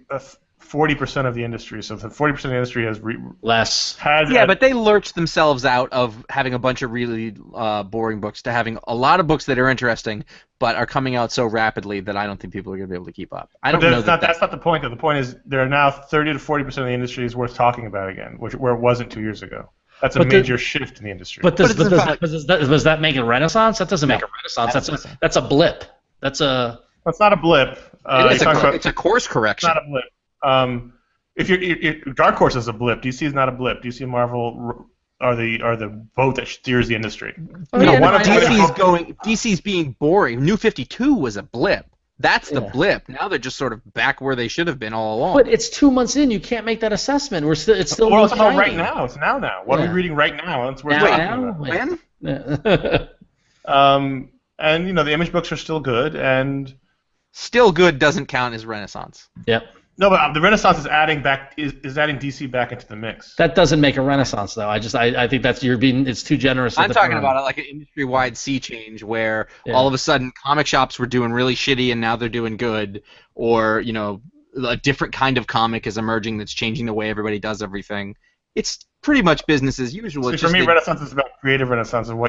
[SPEAKER 3] 40% of the industry. So 40% of the industry has
[SPEAKER 2] less.
[SPEAKER 1] But they lurched themselves out of having a bunch of really boring books to having a lot of books that are interesting, but are coming out so rapidly that I don't think people are going to be able to keep up.
[SPEAKER 3] That's not the point. Though. The point is there are now 30 to 40% of the industry is worth talking about again, where it wasn't 2 years ago. That's a major shift in the industry.
[SPEAKER 2] But does that make a renaissance? That doesn't make a renaissance. That's a blip. That's
[SPEAKER 3] not a blip.
[SPEAKER 1] It's a course correction.
[SPEAKER 3] It's not a blip. If Dark Horse is a blip, DC is not a blip. DC and Marvel are the boat that steers the industry.
[SPEAKER 1] DC's being boring. New 52 was a blip. That's the blip. Now they're just sort of back where they should have been all along.
[SPEAKER 2] But it's 2 months in. You can't make that assessment. It's still.
[SPEAKER 3] Well, it's about right now. It's now. What are we reading right now? That's what we're talking about.
[SPEAKER 1] When?
[SPEAKER 3] And the Image books are still good, and
[SPEAKER 1] still good doesn't count as Renaissance.
[SPEAKER 2] Yep.
[SPEAKER 3] No, but the Renaissance is adding DC back into the mix.
[SPEAKER 2] That doesn't make a Renaissance, though. I think that's it's too generous.
[SPEAKER 1] I'm talking about it like an industry-wide sea change where all of a sudden comic shops were doing really shitty and now they're doing good, or a different kind of comic is emerging that's changing the way everybody does everything. It's pretty much business as usual.
[SPEAKER 3] See, for me, Renaissance is about creative Renaissance, and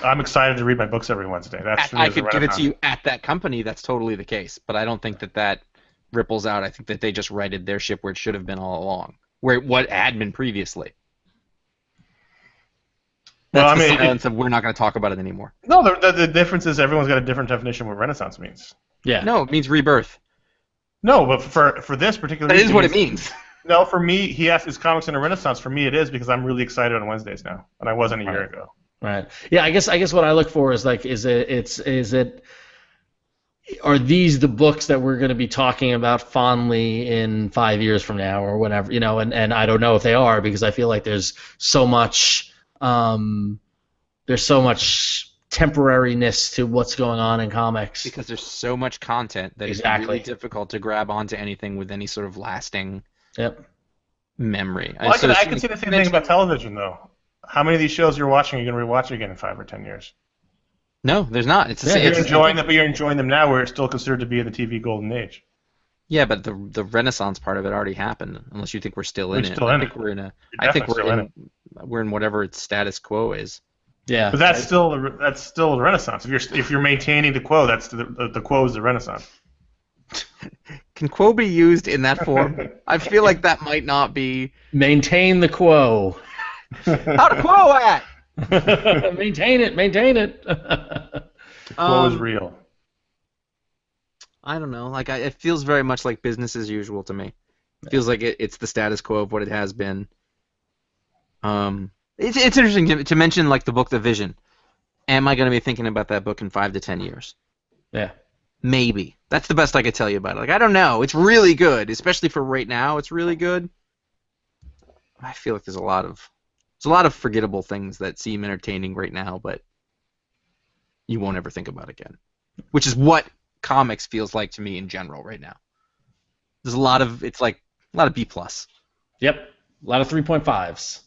[SPEAKER 3] I'm excited to read my books every Wednesday.
[SPEAKER 1] I could give it to you at that company. That's totally the case, but I don't think that ripples out. I think that they just righted their ship where it should have been all along, what had been previously. That's the silence of we're not going to talk about it anymore.
[SPEAKER 3] No, the difference is everyone's got a different definition of what Renaissance means.
[SPEAKER 2] Yeah.
[SPEAKER 1] No, it means rebirth.
[SPEAKER 3] No, but for this particular,
[SPEAKER 1] that is what it means.
[SPEAKER 3] No, for me, he asked his comics in a Renaissance. For me, it is because I'm really excited on Wednesdays now, and I wasn't a year ago.
[SPEAKER 2] Right. Yeah. I guess what I look for is are these the books that we're going to be talking about fondly in 5 years from now or whatever, and I don't know if they are because I feel like there's so much temporariness to what's going on in comics.
[SPEAKER 1] Because there's so much content that it's really difficult to grab onto anything with any sort of lasting memory.
[SPEAKER 3] Well, I can see the same thing about television, though. How many of these shows you're watching are you going to rewatch again in 5 or 10 years?
[SPEAKER 1] No, there's not.
[SPEAKER 3] You're enjoying them now, where it's still considered to be in the TV golden age.
[SPEAKER 1] Yeah, but the Renaissance part of it already happened. Unless you think we're still in it. I think we're in whatever its status quo is.
[SPEAKER 2] Yeah,
[SPEAKER 3] but that's still the Renaissance. If you're maintaining the quo, that's the quo is the Renaissance.
[SPEAKER 1] Can quo be used in that form? I feel like that might not be.
[SPEAKER 2] Maintain the quo.
[SPEAKER 1] How to quo at?
[SPEAKER 2] Maintain it.
[SPEAKER 3] Quo is real.
[SPEAKER 1] I don't know. It feels very much like business as usual to me. It feels like it's the status quo of what it has been. It's interesting to mention the book The Vision. Am I going to be thinking about that book in 5 to 10 years?
[SPEAKER 2] Yeah.
[SPEAKER 1] Maybe. That's the best I could tell you about it. I don't know. It's really good, especially for right now. It's really good. I feel like there's a lot of forgettable things that seem entertaining right now, but you won't ever think about again. Which is what comics feels like to me in general right now. There's a lot of B+.
[SPEAKER 2] Yep. A lot of 3.5s.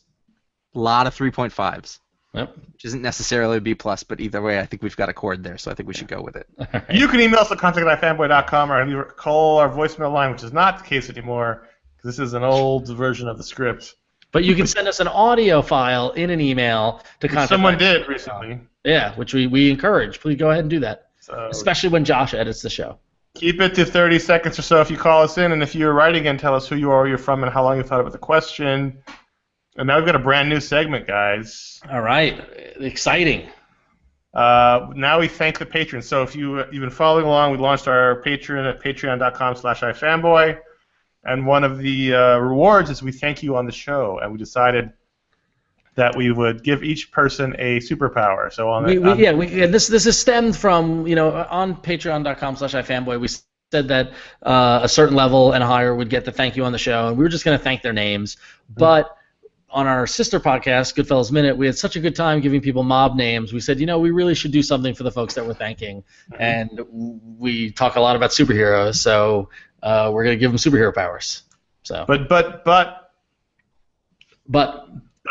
[SPEAKER 1] A lot of 3.5s.
[SPEAKER 2] Yep.
[SPEAKER 1] Which isn't necessarily a B+, but either way, I think we've got a chord there, so I think we should go with it.
[SPEAKER 2] Right.
[SPEAKER 3] You can email us at contact@ifanboy.com or call our voicemail line, which is not the case anymore, because this is an old version of the script.
[SPEAKER 2] But you can send us an audio file in an email to contact.
[SPEAKER 3] Someone did recently.
[SPEAKER 2] Yeah, which we encourage. Please go ahead and do that. Especially when Josh edits the show.
[SPEAKER 3] Keep it to 30 seconds or so if you call us in, and if you're writing in, tell us who you are, where you're from, and how long you thought about the question. And now we've got a brand new segment, guys.
[SPEAKER 2] All right, exciting.
[SPEAKER 3] Now we thank the patrons. So if you've been following along, we launched our Patreon at patreon.com/iFanboy, and one of the rewards is we thank you on the show, and we decided that we would give each person a superpower. So
[SPEAKER 2] this is stemmed from, on patreon.com/iFanboy, we said that a certain level and higher would get the thank you on the show, and we were just going to thank their names. But on our sister podcast, Goodfellas Minute, we had such a good time giving people mob names. We said, we really should do something for the folks that we're thanking. And we talk a lot about superheroes, so we're going to give them superhero powers. So.
[SPEAKER 3] But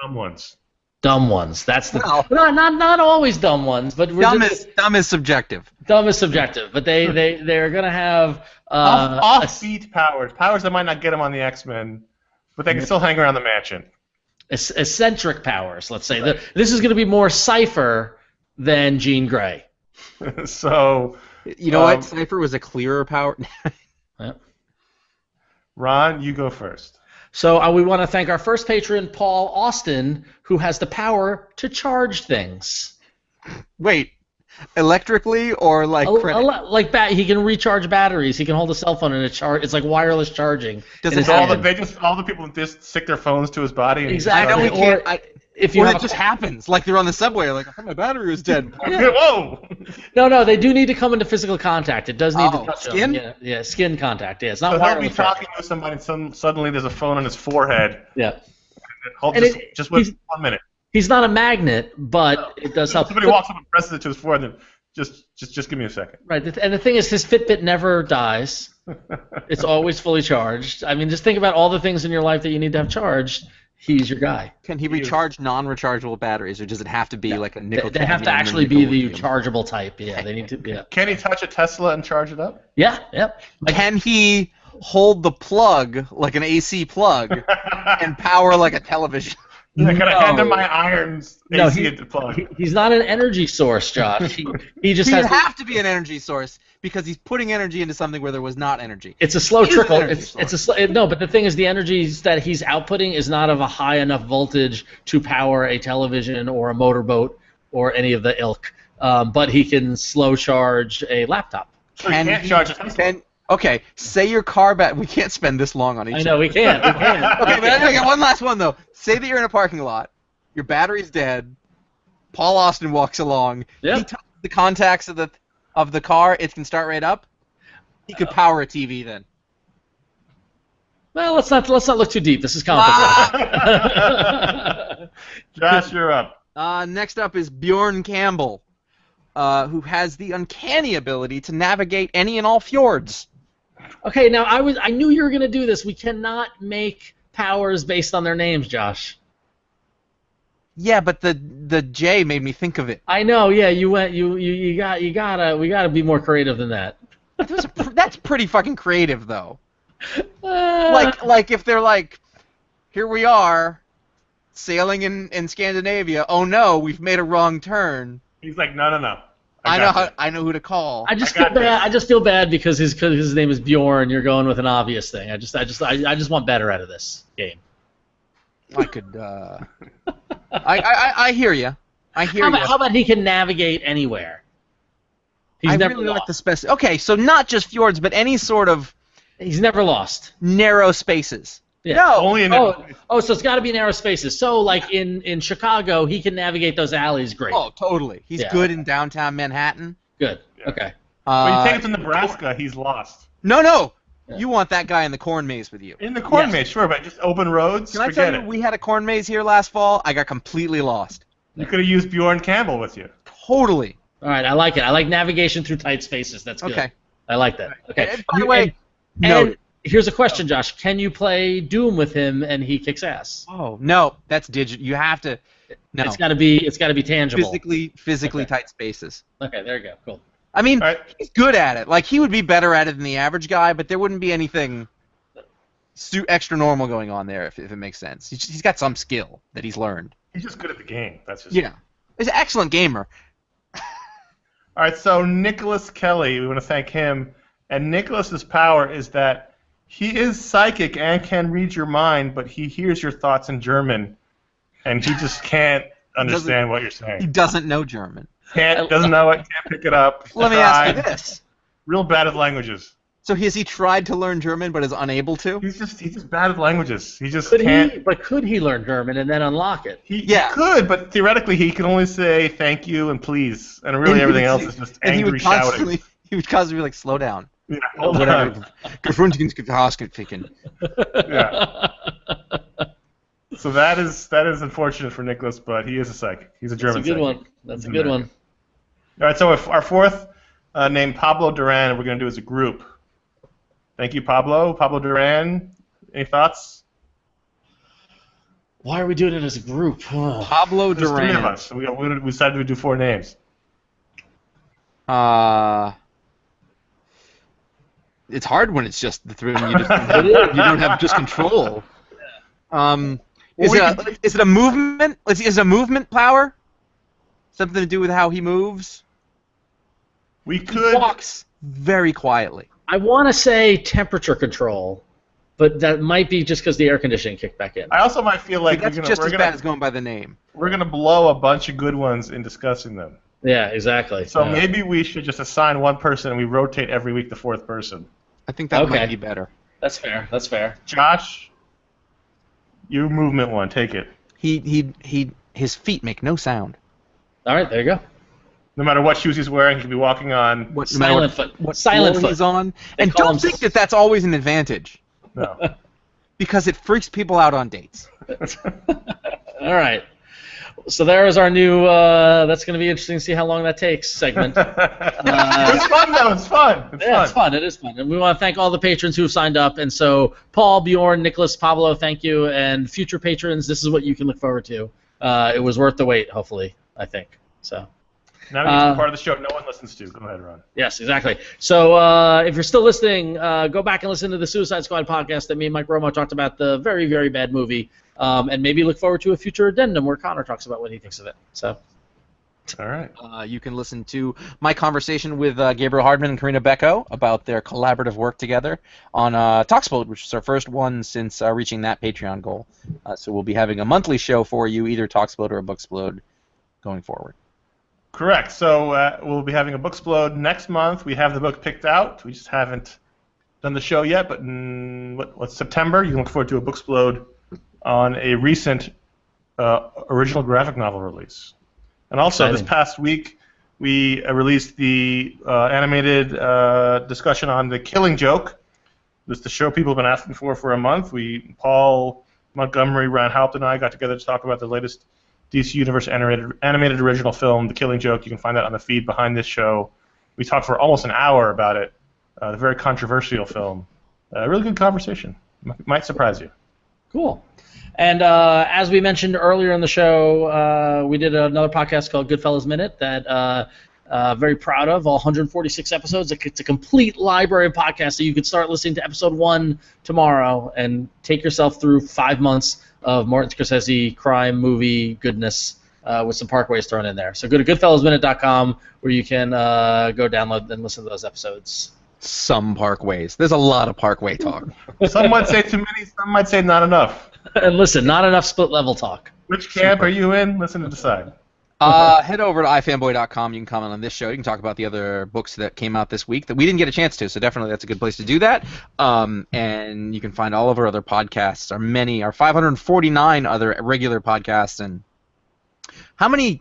[SPEAKER 3] dumb ones.
[SPEAKER 2] Dumb ones. That's the not always dumb ones, but
[SPEAKER 1] dumb is subjective.
[SPEAKER 2] Dumb is subjective, but they're gonna have
[SPEAKER 3] offbeat powers that might not get them on the X-Men, but they can still hang around the mansion.
[SPEAKER 2] Eccentric powers, let's say. Right. This is gonna be more Cypher than Jean Grey.
[SPEAKER 3] So
[SPEAKER 1] you know what? Cypher was a clearer power.
[SPEAKER 2] Yeah.
[SPEAKER 3] Ron, you go first.
[SPEAKER 2] So we want to thank our first patron, Paul Austin, who has the power to charge things.
[SPEAKER 1] Wait, electrically or like
[SPEAKER 2] he can recharge batteries. He can hold a cell phone and it's like wireless charging.
[SPEAKER 3] Does it all the people just stick their phones to his body?
[SPEAKER 2] Exactly.
[SPEAKER 1] I know we can't. It just happens. Like they're on the subway, like, I thought my battery was dead.
[SPEAKER 2] Yeah.
[SPEAKER 3] Whoa!
[SPEAKER 2] No, they do need to come into physical contact. It does need to touch
[SPEAKER 1] skin?
[SPEAKER 2] them. Yeah, skin contact. Yeah, it's not
[SPEAKER 3] so
[SPEAKER 2] wireless.
[SPEAKER 3] He'll be talking to somebody and suddenly there's a phone on his forehead.
[SPEAKER 2] Yeah.
[SPEAKER 3] Just wait 1 minute.
[SPEAKER 2] He's not a magnet, but it does help.
[SPEAKER 3] Somebody walks up and presses it to his forehead and just give me a second.
[SPEAKER 2] Right, and the thing is, his Fitbit never dies. It's always fully charged. I mean, just think about all the things in your life that you need to have charged. He's your guy.
[SPEAKER 1] Can he recharge non-rechargeable batteries, or does it have to be like a nickel?
[SPEAKER 2] They have to actually be the chargeable type. Yeah, they need to. Yeah.
[SPEAKER 3] Can he touch a Tesla and charge it up?
[SPEAKER 2] Yeah. Yep.
[SPEAKER 1] Can he hold the plug like an AC plug and power like a television?
[SPEAKER 3] Yeah, can I hand him my irons AC plug?
[SPEAKER 2] He's not an energy source, Josh. He just
[SPEAKER 1] has to be an energy source because he's putting energy into something where there was not energy.
[SPEAKER 2] It's a slow trickle. No, but the thing is, the energy that he's outputting is not of a high enough voltage to power a television or a motorboat or any of the ilk. But he can slow charge a laptop.
[SPEAKER 3] So he can't charge a Tesla.
[SPEAKER 1] Okay, say your car battery. We can't spend this long on each.
[SPEAKER 2] I know we can't.
[SPEAKER 1] Okay, but I got one last one though. Say that you're in a parking lot, your battery's dead. Paul Austin walks along.
[SPEAKER 2] Yep.
[SPEAKER 1] He touches the contacts of the car. It can start right up. He could power a TV then.
[SPEAKER 2] Well, let's not look too deep. This is complicated.
[SPEAKER 3] Josh, you're up.
[SPEAKER 1] Next up is Bjorn Campbell, who has the uncanny ability to navigate any and all fjords.
[SPEAKER 2] Okay, now I knew you were going to do this. We cannot make powers based on their names, Josh.
[SPEAKER 1] Yeah, but the J made me think of it.
[SPEAKER 2] I know. Yeah, we gotta be more creative than that.
[SPEAKER 1] That's pretty fucking creative though. Like if they're like, here we are, sailing in Scandinavia. Oh no, we've made a wrong turn.
[SPEAKER 3] He's like, no.
[SPEAKER 1] I know who to call.
[SPEAKER 2] I just feel bad because his name is Bjorn. You're going with an obvious thing. I just want better out of this game.
[SPEAKER 1] I could. I hear you.
[SPEAKER 2] How about he can navigate anywhere?
[SPEAKER 1] I really like the specific. Okay, so not just fjords, but any sort of.
[SPEAKER 2] He's never lost.
[SPEAKER 1] Narrow spaces.
[SPEAKER 2] Yeah.
[SPEAKER 3] No, only in.
[SPEAKER 2] So it's got to be narrow spaces. So like in Chicago, he can navigate those alleys great.
[SPEAKER 1] Oh, totally. He's good in downtown Manhattan.
[SPEAKER 2] Good. Yeah. Okay.
[SPEAKER 3] When you take it to Nebraska, he's lost.
[SPEAKER 1] No. Yeah. You want that guy in the corn maze with you.
[SPEAKER 3] In the corn maze, sure, but just open roads.
[SPEAKER 1] Can I tell you, we had a corn maze here last fall. I got completely lost.
[SPEAKER 3] You could have used Bjorn Campbell with you.
[SPEAKER 1] Totally.
[SPEAKER 2] All right, I like it. I like navigation through tight spaces. That's good. Okay. I like that. Okay.
[SPEAKER 1] And by the way,
[SPEAKER 2] and here's a question, Josh. Can you play Doom with him and he kicks ass?
[SPEAKER 1] Oh no, that's digital. You have to. No.
[SPEAKER 2] It's got to be tangible.
[SPEAKER 1] Physically tight spaces.
[SPEAKER 2] Okay, there you go. Cool.
[SPEAKER 1] I mean, he's good at it. Like, he would be better at it than the average guy, but there wouldn't be anything extra normal going on there, if it makes sense. He's got some skill that he's learned.
[SPEAKER 3] He's just good at the game. That's just.
[SPEAKER 1] Yeah. He's an excellent gamer.
[SPEAKER 3] All right, so Nicholas Kelly, we want to thank him. And Nicholas's power is that he is psychic and can read your mind, but he hears your thoughts in German, and he just can't understand what you're
[SPEAKER 1] He
[SPEAKER 3] saying.
[SPEAKER 1] doesn't know German.
[SPEAKER 3] Doesn't know it, can't pick it up.
[SPEAKER 1] Let me ask you this.
[SPEAKER 3] Real bad at languages.
[SPEAKER 1] So has he tried to learn German but is unable to?
[SPEAKER 3] He's just bad at languages. He just
[SPEAKER 2] Could
[SPEAKER 3] can't.
[SPEAKER 2] could he learn German and then unlock it?
[SPEAKER 3] He could, but theoretically he can only say thank you and please, and really everything else is just angry shouting.
[SPEAKER 1] He would constantly be like, slow down.
[SPEAKER 3] Yeah, hold
[SPEAKER 1] Whatever.
[SPEAKER 3] on. Yeah. So that is unfortunate for Nicholas, but he is a psychic. He's a German
[SPEAKER 2] That's a good
[SPEAKER 3] psychic.
[SPEAKER 2] one. That's a good one.
[SPEAKER 3] All right, so if our fourth named Pablo Duran, we're going to do as a group. Thank you, Pablo. Pablo Duran, any thoughts?
[SPEAKER 2] Why are we doing it as a group?
[SPEAKER 1] Pablo
[SPEAKER 3] There's
[SPEAKER 1] Duran.
[SPEAKER 3] three of us. So we decided to do 4 names.
[SPEAKER 1] It's hard when it's just the three of them. You don't have just control. Is it a movement? Is it a movement power? Something to do with how he moves?
[SPEAKER 3] We
[SPEAKER 1] He
[SPEAKER 3] could.
[SPEAKER 1] walks very quietly.
[SPEAKER 2] I want to say temperature control, but that might be just because the air conditioning kicked back in.
[SPEAKER 3] I also might feel like
[SPEAKER 1] That's just as bad as going by the name.
[SPEAKER 3] we're gonna blow a bunch of good ones in discussing them.
[SPEAKER 2] Yeah, exactly.
[SPEAKER 3] So
[SPEAKER 2] Yeah.
[SPEAKER 3] maybe we should just assign one person and we rotate every week the 4th person.
[SPEAKER 1] I think that
[SPEAKER 2] Okay.
[SPEAKER 1] might be better.
[SPEAKER 2] That's fair. That's fair.
[SPEAKER 3] Josh, you movement one. Take it.
[SPEAKER 1] His feet make no sound.
[SPEAKER 2] All right, there you go.
[SPEAKER 3] No matter what shoes he's wearing, he could be walking on.
[SPEAKER 1] No matter
[SPEAKER 2] Silent foot.
[SPEAKER 1] what
[SPEAKER 2] Silent
[SPEAKER 1] floor
[SPEAKER 2] foot.
[SPEAKER 1] he's on.
[SPEAKER 2] They
[SPEAKER 1] And
[SPEAKER 2] call
[SPEAKER 1] don't
[SPEAKER 2] him
[SPEAKER 1] think that that's always an advantage,
[SPEAKER 3] No.
[SPEAKER 1] because it freaks people out on dates.
[SPEAKER 2] All right. So there is our new. That's going to be interesting to see how long that takes segment.
[SPEAKER 3] It's fun though. It's fun.
[SPEAKER 2] It's fun. It is fun. And we want to thank all the patrons who have signed up. And so, Paul, Bjorn, Nicholas, Pablo, thank you. And future patrons, this is what you can look forward to. It was worth the wait, hopefully, I think. So.
[SPEAKER 3] Now we get to the part of the show no one listens to. Go ahead, Ron.
[SPEAKER 2] Yes, exactly. So if you're still listening, go back and listen to the Suicide Squad podcast that me and Mike Romo talked about, the very, very bad movie. And maybe look forward to a future addendum where Connor talks about what he thinks of it. So.
[SPEAKER 3] All right.
[SPEAKER 1] You can listen to my conversation with Gabriel Hardman and Karina Becco about their collaborative work together on Talksplode, which is our first one since reaching that Patreon goal. So we'll be having a monthly show for you, either Talksplode or a Booksplode, going forward.
[SPEAKER 3] Correct. So we'll be having a Booksplode next month. We have the book picked out. We just haven't done the show yet, but what's September? You can look forward to a Booksplode on a recent original graphic novel release. And also, this past week, we released the animated discussion on The Killing Joke. This is the show people have been asking for a month. Paul Montgomery, Ryan Haupt, and I got together to talk about the latest DC Universe animated original film, The Killing Joke. You can find that on the feed behind this show. We talked for almost an hour about it. A very controversial film. A really good conversation. Might surprise you.
[SPEAKER 2] Cool. And as we mentioned earlier in the show, we did another podcast called Goodfellas Minute that very proud of, all 146 episodes. It's a complete library of podcasts, so you could start listening to episode 1 tomorrow and take yourself through 5 months of Martin Scorsese crime movie goodness with some Parkways thrown in there. So go to goodfellasminute.com where you can go download and listen to those episodes.
[SPEAKER 1] Some Parkways. There's a lot of Parkway talk.
[SPEAKER 3] Some might say too many, some might say not enough.
[SPEAKER 2] And listen, not enough split level talk.
[SPEAKER 3] Which camp are you in? Listen to decide.
[SPEAKER 1] Head over to iFanboy.com. You can comment on this show. You can talk about the other books that came out this week that we didn't get a chance to, so definitely that's a good place to do that. And you can find all of our other podcasts, our 549 other regular podcasts, and how many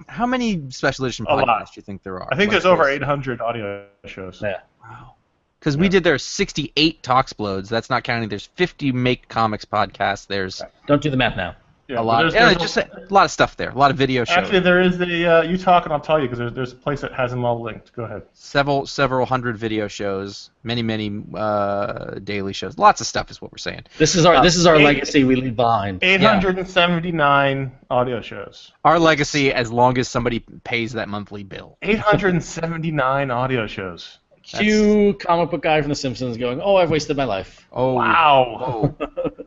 [SPEAKER 1] special edition podcasts do you think there are?
[SPEAKER 3] I think there's over 800 audio shows.
[SPEAKER 2] Yeah.
[SPEAKER 1] Wow. Because we did 68 Talksplodes. That's not counting. There's 50 Make Comics podcasts. There's
[SPEAKER 2] Don't do the math now.
[SPEAKER 3] Yeah,
[SPEAKER 1] a lot. Just a lot of stuff there. A lot of video shows.
[SPEAKER 3] Actually, there is a. You talk and I'll tell you because there's a place that has them all linked. Go ahead.
[SPEAKER 1] Several hundred video shows. Many daily shows. Lots of stuff is what we're saying.
[SPEAKER 2] This is our legacy we leave behind.
[SPEAKER 3] 879 audio shows.
[SPEAKER 1] Our legacy, as long as somebody pays that monthly bill.
[SPEAKER 3] 879 audio shows.
[SPEAKER 2] Cue comic book guy from The Simpsons going, "Oh, I've wasted my life."
[SPEAKER 1] Oh,
[SPEAKER 3] wow.
[SPEAKER 1] Oh,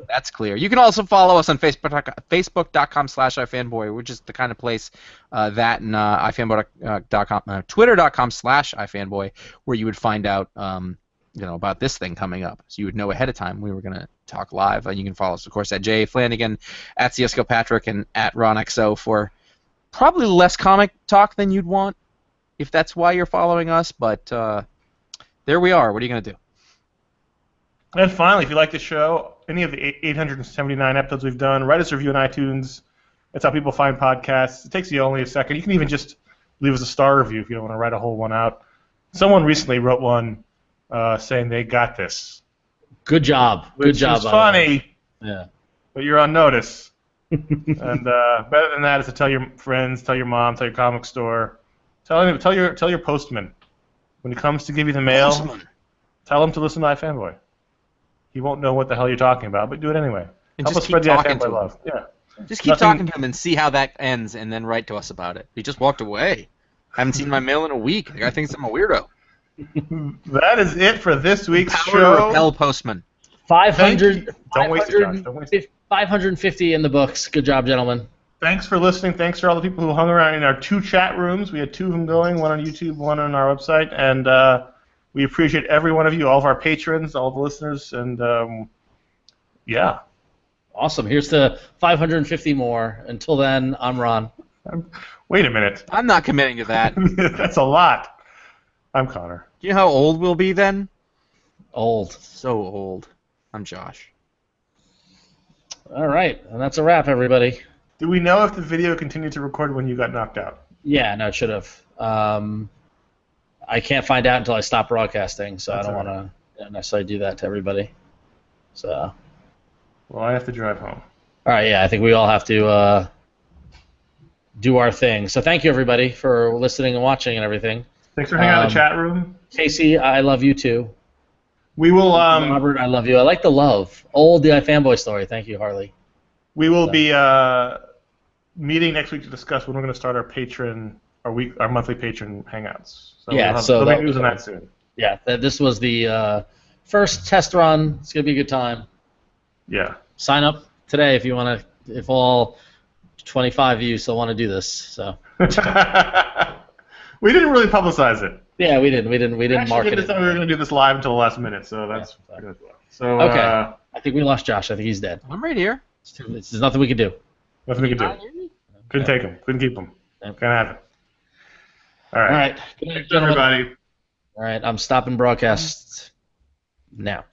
[SPEAKER 1] that's clear. You can also follow us on Facebook.com/iFanboy, which is the kind of place that and iFanboy.com, Twitter.com/iFanboy, where you would find out about this thing coming up, so you would know ahead of time we were going to talk live. You can follow us, of course, at J. Flanagan, at CSGO Patrick, and at RonXO for probably less comic talk than you'd want, if that's why you're following us. But there we are. What are you going to do?
[SPEAKER 3] And finally, if you like the show, any of the 879 episodes we've done, write us a review on iTunes. That's how people find podcasts. It takes you only a second. You can even just leave us a star review if you don't want to write a whole one out. Someone recently wrote one saying they got this.
[SPEAKER 2] Good job. Good job.
[SPEAKER 3] It's funny,
[SPEAKER 2] yeah.
[SPEAKER 3] but you're on notice. And better than that is to tell your friends, tell your mom, tell your comic store, tell your postman. When he comes to give you the mail, tell him to listen to iFanboy. He won't know what the hell you're talking about, but do it anyway.
[SPEAKER 1] And
[SPEAKER 3] Help
[SPEAKER 1] just
[SPEAKER 3] us
[SPEAKER 1] keep
[SPEAKER 3] spread the
[SPEAKER 1] talking
[SPEAKER 3] iFanboy
[SPEAKER 1] to
[SPEAKER 3] love.
[SPEAKER 1] him.
[SPEAKER 3] Yeah.
[SPEAKER 1] Just keep talking to him and see how that ends, and then write to us about it. He just walked away. I haven't seen my mail in a week. The guy thinks I'm a weirdo.
[SPEAKER 3] That is it for this week's
[SPEAKER 1] Power
[SPEAKER 3] show.
[SPEAKER 1] to repel postman.
[SPEAKER 2] 500.
[SPEAKER 3] Don't waste it, Josh. Don't waste it.
[SPEAKER 2] 550 in the books. Good job, gentlemen.
[SPEAKER 3] Thanks for listening. Thanks for all the people who hung around in our 2 chat rooms. We had 2 of them going, one on YouTube, one on our website, and we appreciate every one of you, all of our patrons, all the listeners, and yeah.
[SPEAKER 2] Awesome. Here's to 550 more. Until then, I'm Ron.
[SPEAKER 3] Wait a minute.
[SPEAKER 1] I'm not committing to that.
[SPEAKER 3] That's a lot. I'm Connor.
[SPEAKER 1] Do you know how old we'll be then?
[SPEAKER 2] Old.
[SPEAKER 1] So old. I'm Josh.
[SPEAKER 2] All right. And that's a wrap, everybody.
[SPEAKER 3] Do we know if the video continued to record when you got knocked out?
[SPEAKER 2] Yeah, no, it should have. I can't find out until I stop broadcasting, so
[SPEAKER 3] That's
[SPEAKER 2] I don't want to necessarily do that to everybody. So.
[SPEAKER 3] Well, I have to drive home.
[SPEAKER 2] All right, yeah, I think we all have to do our thing. So thank you, everybody, for listening and watching and everything.
[SPEAKER 3] Thanks for hanging out in the chat room.
[SPEAKER 2] Casey, I love you too.
[SPEAKER 3] We will.
[SPEAKER 2] Robert, I love you. I like the love. Old the iFanboy story. Thank you, Harley.
[SPEAKER 3] We will be meeting next week to discuss when we're going to start our monthly patron hangouts. So
[SPEAKER 2] Yeah,
[SPEAKER 3] we'll
[SPEAKER 2] so
[SPEAKER 3] have news on that soon.
[SPEAKER 2] Yeah, this was the first test run. It's gonna be a good time.
[SPEAKER 3] Yeah.
[SPEAKER 2] Sign up today if you want to. If all 25 of you still want to do this. So.
[SPEAKER 3] We didn't really publicize it.
[SPEAKER 2] Yeah, we didn't market it.
[SPEAKER 3] We were going to do this live until the last minute, so that's good as well. So
[SPEAKER 2] okay. I think we lost Josh. I think he's dead.
[SPEAKER 1] I'm right here.
[SPEAKER 2] There's nothing we can do.
[SPEAKER 3] Nothing we could do. Couldn't take him. Couldn't keep him. Can't have it. All right.
[SPEAKER 2] All right.
[SPEAKER 3] Thanks, everybody.
[SPEAKER 2] All right. I'm stopping broadcast now.